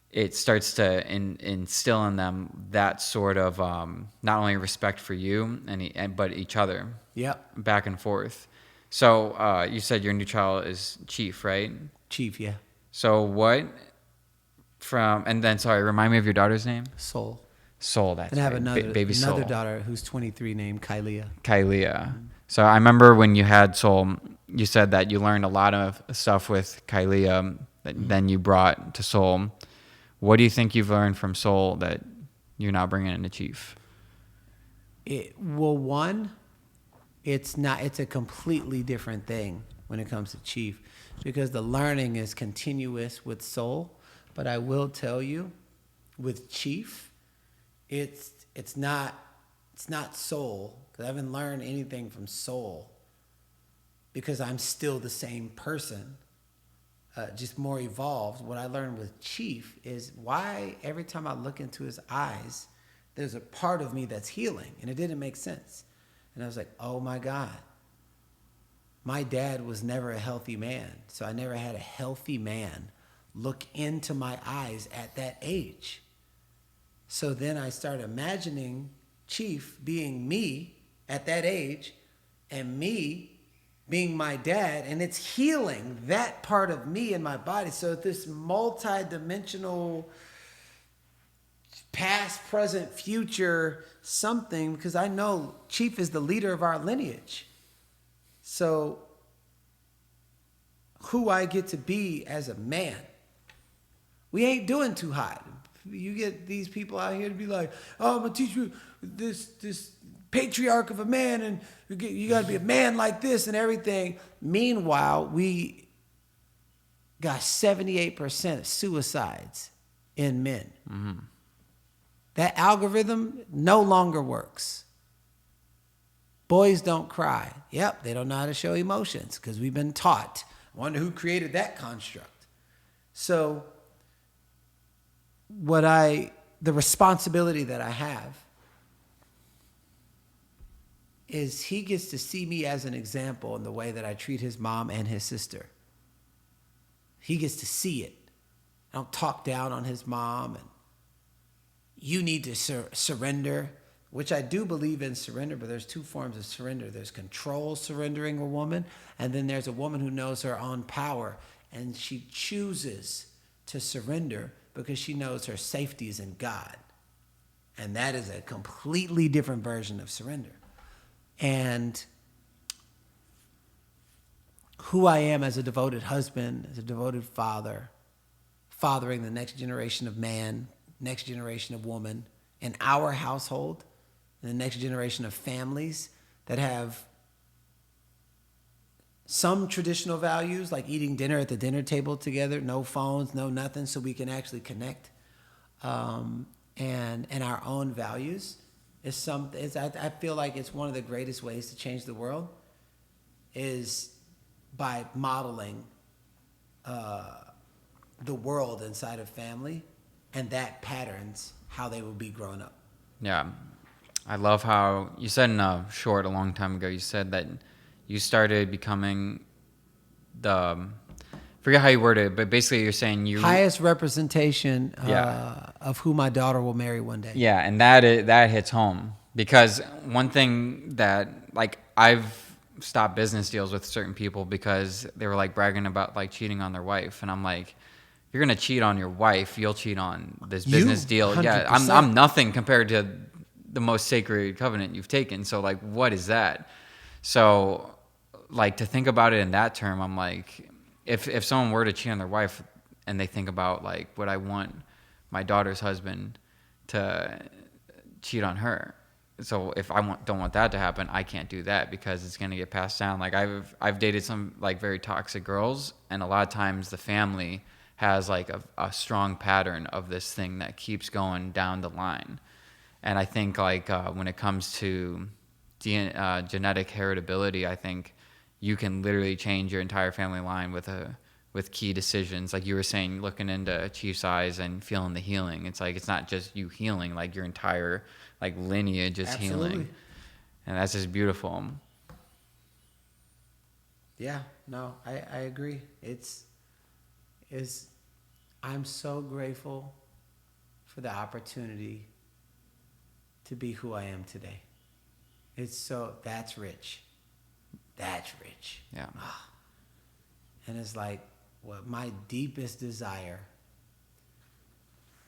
it starts to instill in them that sort of not only respect for you but each other. Yep. Back and forth. So you said your new child is Chief, right? Chief, yeah. So remind me of your daughter's name. Soul. Soul, that's and I have right. Baby Soul. another daughter who's 23 named Kylia. So I remember when you had Soul, you said that you learned a lot of stuff with Kylia that then you brought to Soul. What do you think you've learned from Soul that you're now bringing into Chief? One, it's a completely different thing when it comes to Chief because the learning is continuous with Soul. But I will tell you, with Chief, it's not Soul because I haven't learned anything from Soul because I'm still the same person, just more evolved. What I learned with Chief is why every time I look into his eyes, there's a part of me that's healing, and it didn't make sense. And I was like, oh my God, my dad was never a healthy man, so I never had a healthy man look into my eyes at that age. So then I started imagining Chief being me at that age and me being my dad, and it's healing that part of me in my body. So this multi-dimensional past, present, future something, because I know Chief is the leader of our lineage. So who I get to be as a man, we ain't doing too hot. You get these people out here to be like, oh, I'm going to teach you this patriarch of a man, and you got to be a man like this and everything. Meanwhile, we got 78% suicides in men. Mm-hmm. That algorithm no longer works. Boys don't cry. Yep, they don't know how to show emotions because we've been taught. I wonder who created that construct. So the responsibility that I have is he gets to see me as an example in the way that I treat his mom and his sister. He gets to see it. I don't talk down on his mom and you need to surrender, which I do believe in surrender, but there's two forms of surrender. There's control, surrendering a woman, and then there's a woman who knows her own power, and she chooses to surrender because she knows her safety is in God. And that is a completely different version of surrender. And who I am as a devoted husband, as a devoted father, fathering the next generation of man, next generation of woman in our household, and the next generation of families that have some traditional values, like eating dinner at the dinner table together, no phones, no nothing, so we can actually connect, and our own values is something. I feel like it's one of the greatest ways to change the world is by modeling the world inside of family, and that patterns how they will be growing up. Yeah. I love how you said in a short a long time ago, you said that you started becoming forget how you worded it, but basically you're saying you highest representation of who my daughter will marry one day. Yeah, and that hits home because one thing that like I've stopped business deals with certain people because they were like bragging about like cheating on their wife, and I'm like, you're gonna cheat on your wife, you'll cheat on this business deal. 100%. Yeah, I'm nothing compared to the most sacred covenant you've taken. So like, what is that? So like to think about it in that term, I'm like, if someone were to cheat on their wife and they think about like, would I want my daughter's husband to cheat on her? So if I don't want that to happen, I can't do that because it's gonna get passed down. Like I've dated some like very toxic girls, and a lot of times the family has like a strong pattern of this thing that keeps going down the line. And I think like when it comes to genetic heritability, I think you can literally change your entire family line with key decisions. Like you were saying, looking into Chief's eyes and feeling the healing. It's like it's not just you healing, like your entire like lineage is healing. And that's just beautiful. Yeah, no, I agree. I'm so grateful for the opportunity to be who I am today. That's rich. That's rich. Yeah. And it's like, what my deepest desire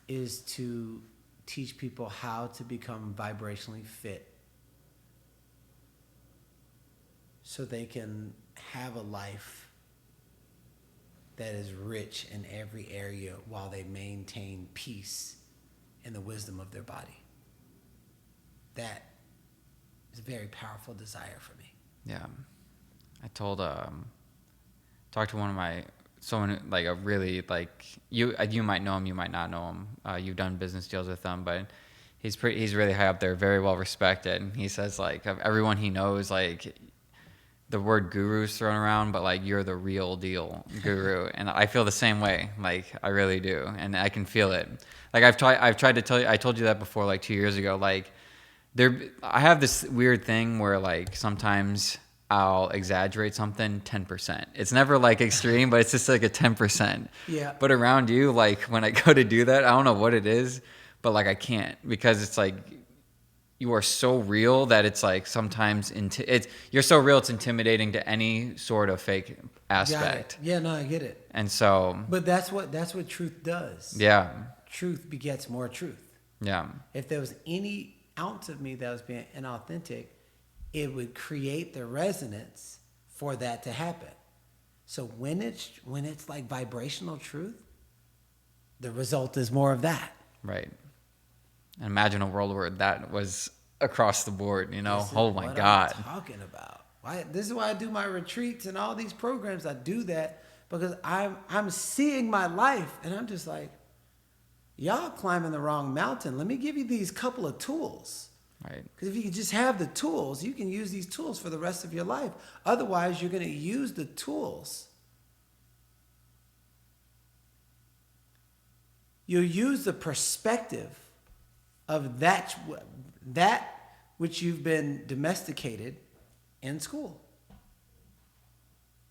is to teach people how to become vibrationally fit so they can have a life that is rich in every area while they maintain peace and the wisdom of their body. That is a very powerful desire for me. Yeah. I talked to someone like a really like you might know him, you might not know him. You've done business deals with him, but he's really high up there, very well respected. And he says like of everyone he knows, like the word guru is thrown around, but like you're the real deal guru. And I feel the same way. Like I really do. And I can feel it. Like I've tried to tell you, I told you that before, like 2 years ago, like I have this weird thing where like sometimes I'll exaggerate something 10%. It's never like extreme, but it's just like a 10%. Yeah. But around you, like when I go to do that, I don't know what it is, but like I can't, because it's like you are so real that it's like sometimes you're so real it's intimidating to any sort of fake aspect. Yeah, no, I get it. And so, but that's what truth does. Yeah. Truth begets more truth. Yeah. If there was any ounce of me that was being inauthentic, it would create the resonance for that to happen. So when it's like vibrational truth, the result is more of that. Right. And imagine a world where that was across the board, you know. This is Oh my what God. I'm talking about. This is why I do my retreats and all these programs. I do that because I'm seeing my life, and I'm just like, y'all climbing the wrong mountain. Let me give you these couple of tools. Right. Because if you can just have the tools, you can use these tools for the rest of your life. Otherwise, you're going to use the tools. You'll use the perspective of that which you've been domesticated in school.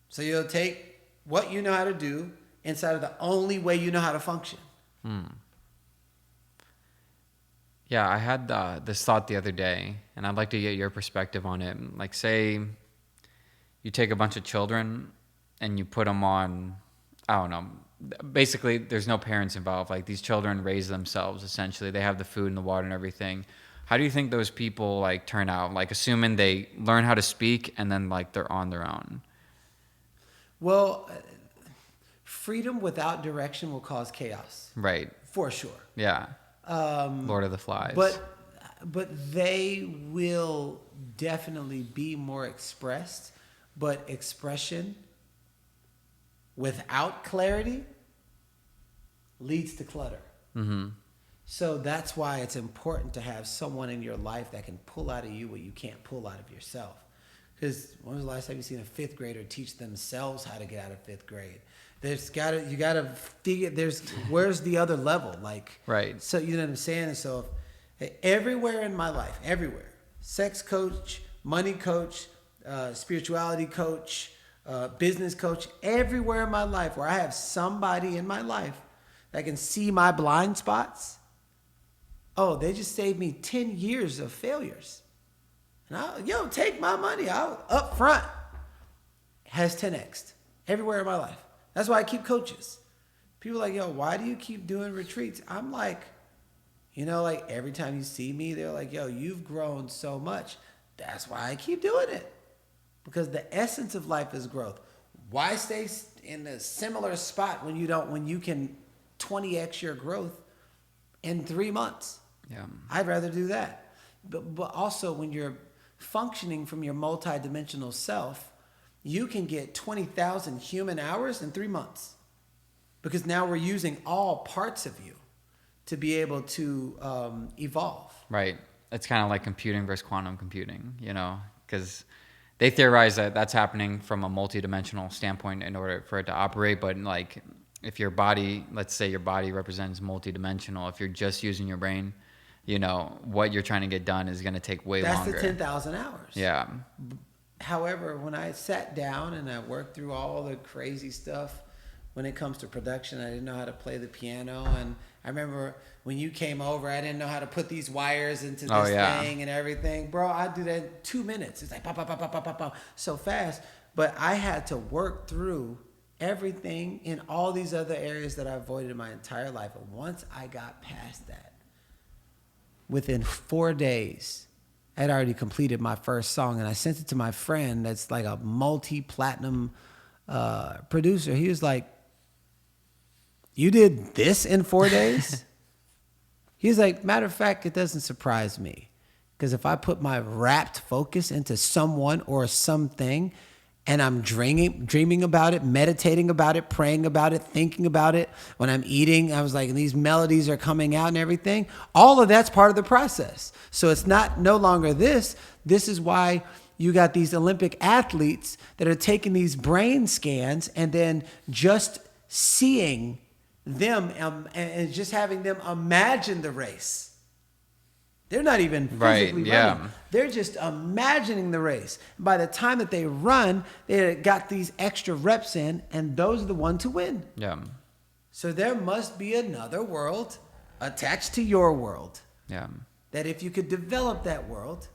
So you'll take what you know how to do inside of the only way you know how to function. Yeah, I had this thought the other day, and I'd like to get your perspective on it. Like, say you take a bunch of children and you put them on, I don't know, basically there's no parents involved. Like, these children raise themselves, essentially. They have the food and the water and everything. How do you think those people, like, turn out? Like, assuming they learn how to speak and then, like, they're on their own. Well, freedom without direction will cause chaos. Right. For sure. Yeah. Lord of the Flies. But they will definitely be more expressed. But expression without clarity leads to clutter. Mm-hmm. So that's why it's important to have someone in your life that can pull out of you what you can't pull out of yourself. Because when was the last time you seen a fifth grader teach themselves how to get out of fifth grade? You gotta figure. Where's the other level? Like, right. So you know what I'm saying. And so everywhere in my life, everywhere, sex coach, money coach, spirituality coach, business coach, everywhere in my life where I have somebody in my life that can see my blind spots. Oh, they just saved me 10 years of failures. And take my money out up front. Has 10x'd everywhere in my life. That's why I keep coaches. People are like, why do you keep doing retreats? I'm like, like every time you see me, they're like, you've grown so much. That's why I keep doing it. Because the essence of life is growth. Why stay in a similar spot when you can 20x your growth in 3 months? Yeah. I'd rather do that. But also when you're functioning from your multidimensional self, you can get 20,000 human hours in 3 months. Because now we're using all parts of you to be able to evolve. Right. It's kind of like computing versus quantum computing, because they theorize that that's happening from a multidimensional standpoint in order for it to operate. But like, if your body, let's say your body represents multidimensional, if you're just using your brain, what you're trying to get done is going to take way longer. That's the 10,000 hours. Yeah. However, when I sat down and I worked through all the crazy stuff when it comes to production, I didn't know how to play the piano. And I remember when you came over, I didn't know how to put these wires into this thing and everything. Bro, I do that in 2 minutes. It's like pop, pop, pop, pop, pop, pop, pop, so fast. But I had to work through everything in all these other areas that I avoided in my entire life. And once I got past that, within 4 days, I had already completed my first song, and I sent it to my friend that's like a multi-platinum producer. He was like, "You did this in 4 days?" He's like, "Matter of fact, it doesn't surprise me. Because if I put my rapt focus into someone or something, and I'm dreaming about it, meditating about it, praying about it, thinking about it. When I'm eating, I was like, and these melodies are coming out and everything. All of that's part of the process. So it's no longer this. This is why you got these Olympic athletes that are taking these brain scans and then just seeing them and just having them imagine the race. They're not even physically running. They're just imagining the race. By the time that they run, they got these extra reps in, and those are the ones who win. Yeah. So there must be another world attached to your world. Yeah. That if you could develop that world,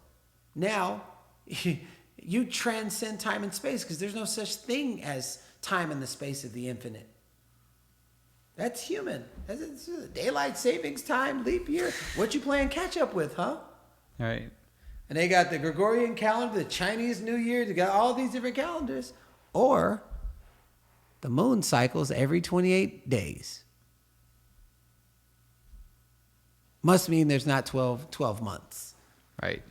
now you transcend time and space, because there's no such thing as time and the space of the infinite. That's human. That's daylight savings time, leap year. What you playing catch up with, huh? Right. And they got the Gregorian calendar, the Chinese New Year. They got all these different calendars. Or the moon cycles every 28 days. Must mean there's not 12 months. Right.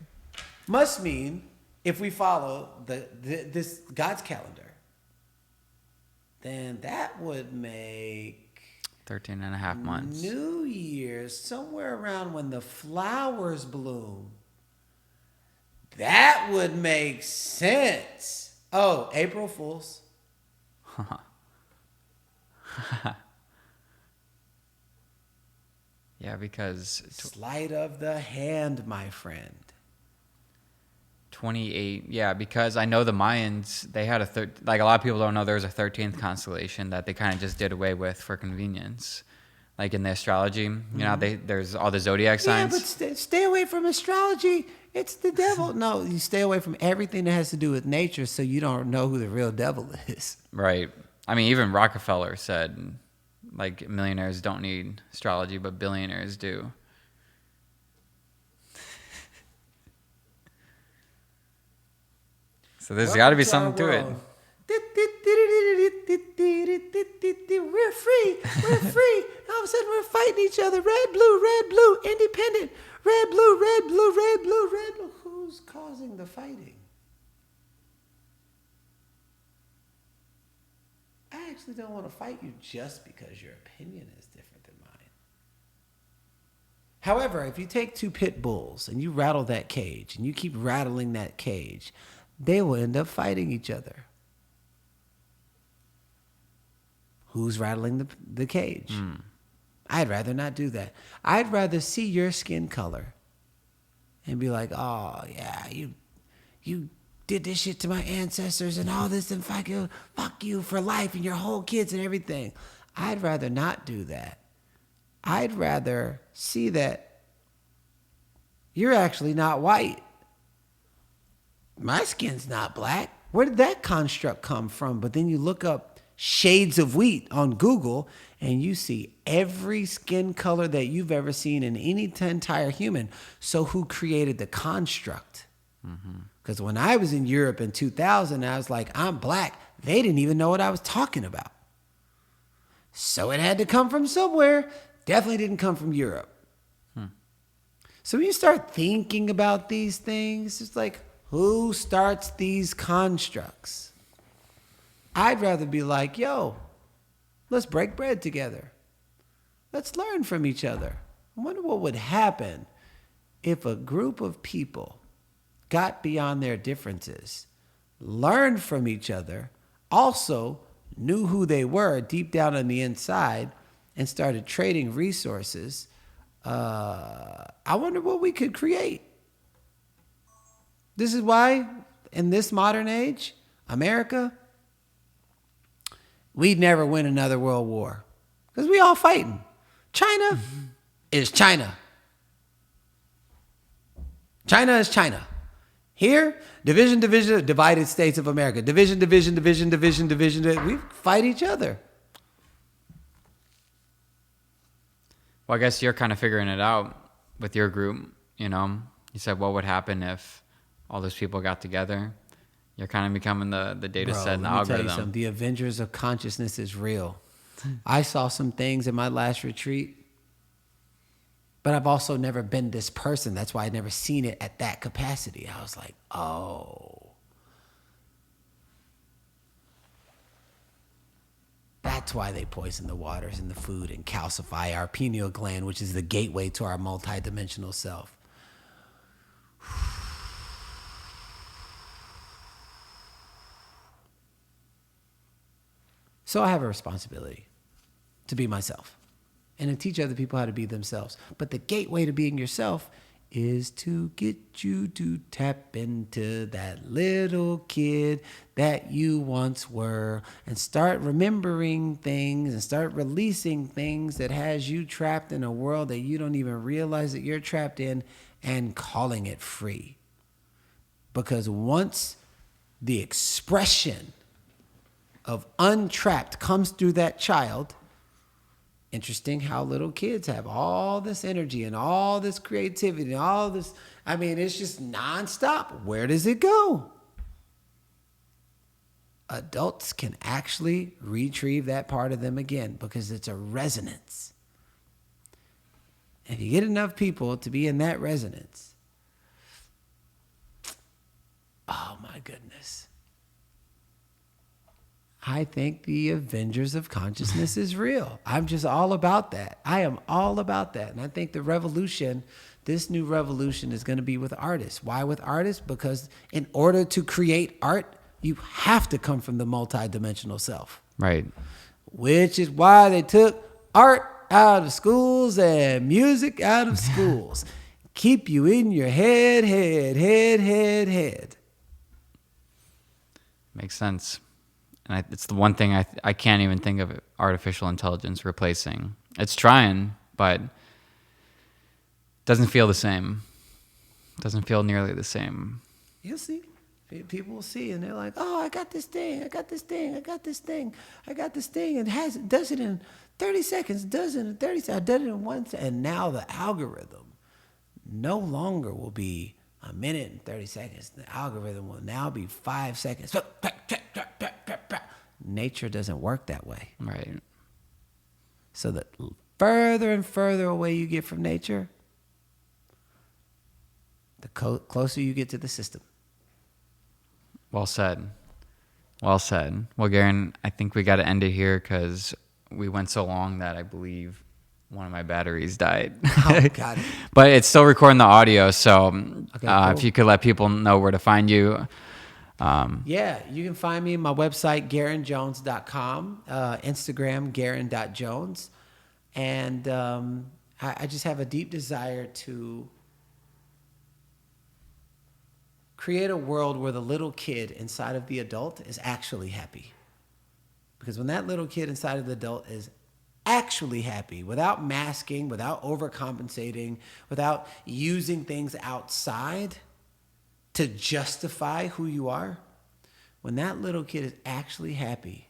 Must mean if we follow this God's calendar, then that would make 13 and a half months. New Year's somewhere around when the flowers bloom. That would make sense. Oh, April Fools. Yeah, because Sleight of the hand, my friend. 28. Yeah, because I know the Mayans, they had like a lot of people don't know there was a 13th constellation that they kind of just did away with for convenience. Like in the astrology, you know, there's all the zodiac signs. Yeah, but stay away from astrology. It's the devil. No, you stay away from everything that has to do with nature so you don't know who the real devil is. Right. I mean, even Rockefeller said, like, millionaires don't need astrology, but billionaires do. So there's got to be something to it. We're free. We're free. All of a sudden, we're fighting each other. Red, blue, independent. Red, blue, red, blue, red, blue, red, blue. Who's causing the fighting? I actually don't want to fight you just because your opinion is different than mine. However, if you take two pit bulls and you rattle that cage and you keep rattling that cage, they will end up fighting each other. Who's rattling the cage? I'd rather not do that. I'd rather see your skin color and be like, oh, yeah, you did this shit to my ancestors and all this, and fuck you for life and your whole kids and everything. I'd rather not do that. I'd rather see that you're actually not white. My skin's not black. Where did that construct come from? But then you look up shades of wheat on Google and you see every skin color that you've ever seen in any entire human. So who created the construct? Because when I was in Europe in 2000, I was like, I'm black. They didn't even know what I was talking about. So it had to come from somewhere. Definitely didn't come from Europe. So when you start thinking about these things, it's like, who starts these constructs? I'd rather be like, yo, let's break bread together. Let's learn from each other. I wonder what would happen if a group of people got beyond their differences, learned from each other, also knew who they were deep down on the inside, and started trading resources. I wonder what we could create. This is why, in this modern age, America, we'd never win another world war. Because we all fighting. China is China. China is China. Here, division, divided states of America. Division. We fight each other. Well, I guess you're kind of figuring it out with your group, you know. You said what would happen if all those people got together. You're kind of becoming the data set and the algorithm. Tell you something. The Avengers of consciousness is real. I saw some things in my last retreat, but I've also never been this person. That's why I'd never seen it at that capacity. I was like, oh. That's why they poison the waters and the food and calcify our pineal gland, which is the gateway to our multidimensional self. So I have a responsibility to be myself and to teach other people how to be themselves. But the gateway to being yourself is to get you to tap into that little kid that you once were and start remembering things and start releasing things that has you trapped in a world that you don't even realize that you're trapped in, and calling it free. Because once the expression of untrapped comes through that child, interesting how little kids have all this energy and all this creativity and all this. I mean, it's just nonstop. Where does it go? Adults can actually retrieve that part of them again because it's a resonance. If you get enough people to be in that resonance, Oh my goodness. I think the Avengers of Consciousness is real. I'm just all about that. I am all about that. And I think the revolution, this new revolution, is going to be with artists. Why with artists? Because in order to create art, you have to come from the multidimensional self. Right. Which is why they took art out of schools and music out of schools. Keep you in your head. Makes sense. And it's the one thing I can't even think of artificial intelligence replacing. It's trying, but it doesn't feel the same. It doesn't feel nearly the same. You'll see. People will see, and they're like, "Oh, I got this thing. I got this thing. I got this thing. I got this thing." And does it in 30 seconds. Does it in 30 seconds. I did it in 1 second. And now the algorithm no longer will be a minute and 30 seconds. The algorithm will now be 5 seconds. Nature doesn't work that way. Right. So the further and further away you get from nature, the closer you get to the system. Well said. Well said. Well, Garrain, I think we got to end it here because we went so long that I believe one of my batteries died. Oh, got it. But it's still recording the audio, so cool. if you could let people know where to find you. Yeah, you can find me on my website, GarrainJones.com, Instagram, Garrain.Jones. And I just have a deep desire to create a world where the little kid inside of the adult is actually happy. Because when that little kid inside of the adult is actually happy, without masking, without overcompensating, without using things outside to justify who you are, when that little kid is actually happy,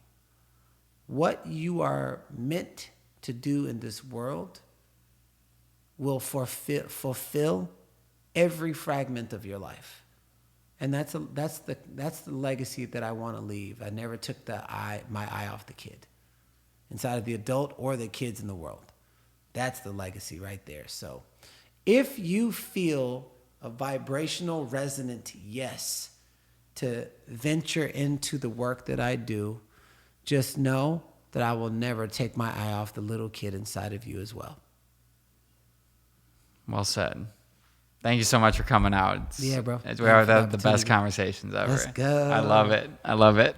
what you are meant to do in this world will fulfill every fragment of your life. And that's the legacy that I want to leave. I never took my eye off the kid, inside of the adult or the kids in the world. That's the legacy right there. So if you feel a vibrational resonant yes to venture into the work that I do, just know that I will never take my eye off the little kid inside of you as well. Well said. Thank you so much for coming out. Yeah, bro. We are the best conversations ever. Let's go. I love it. I love it.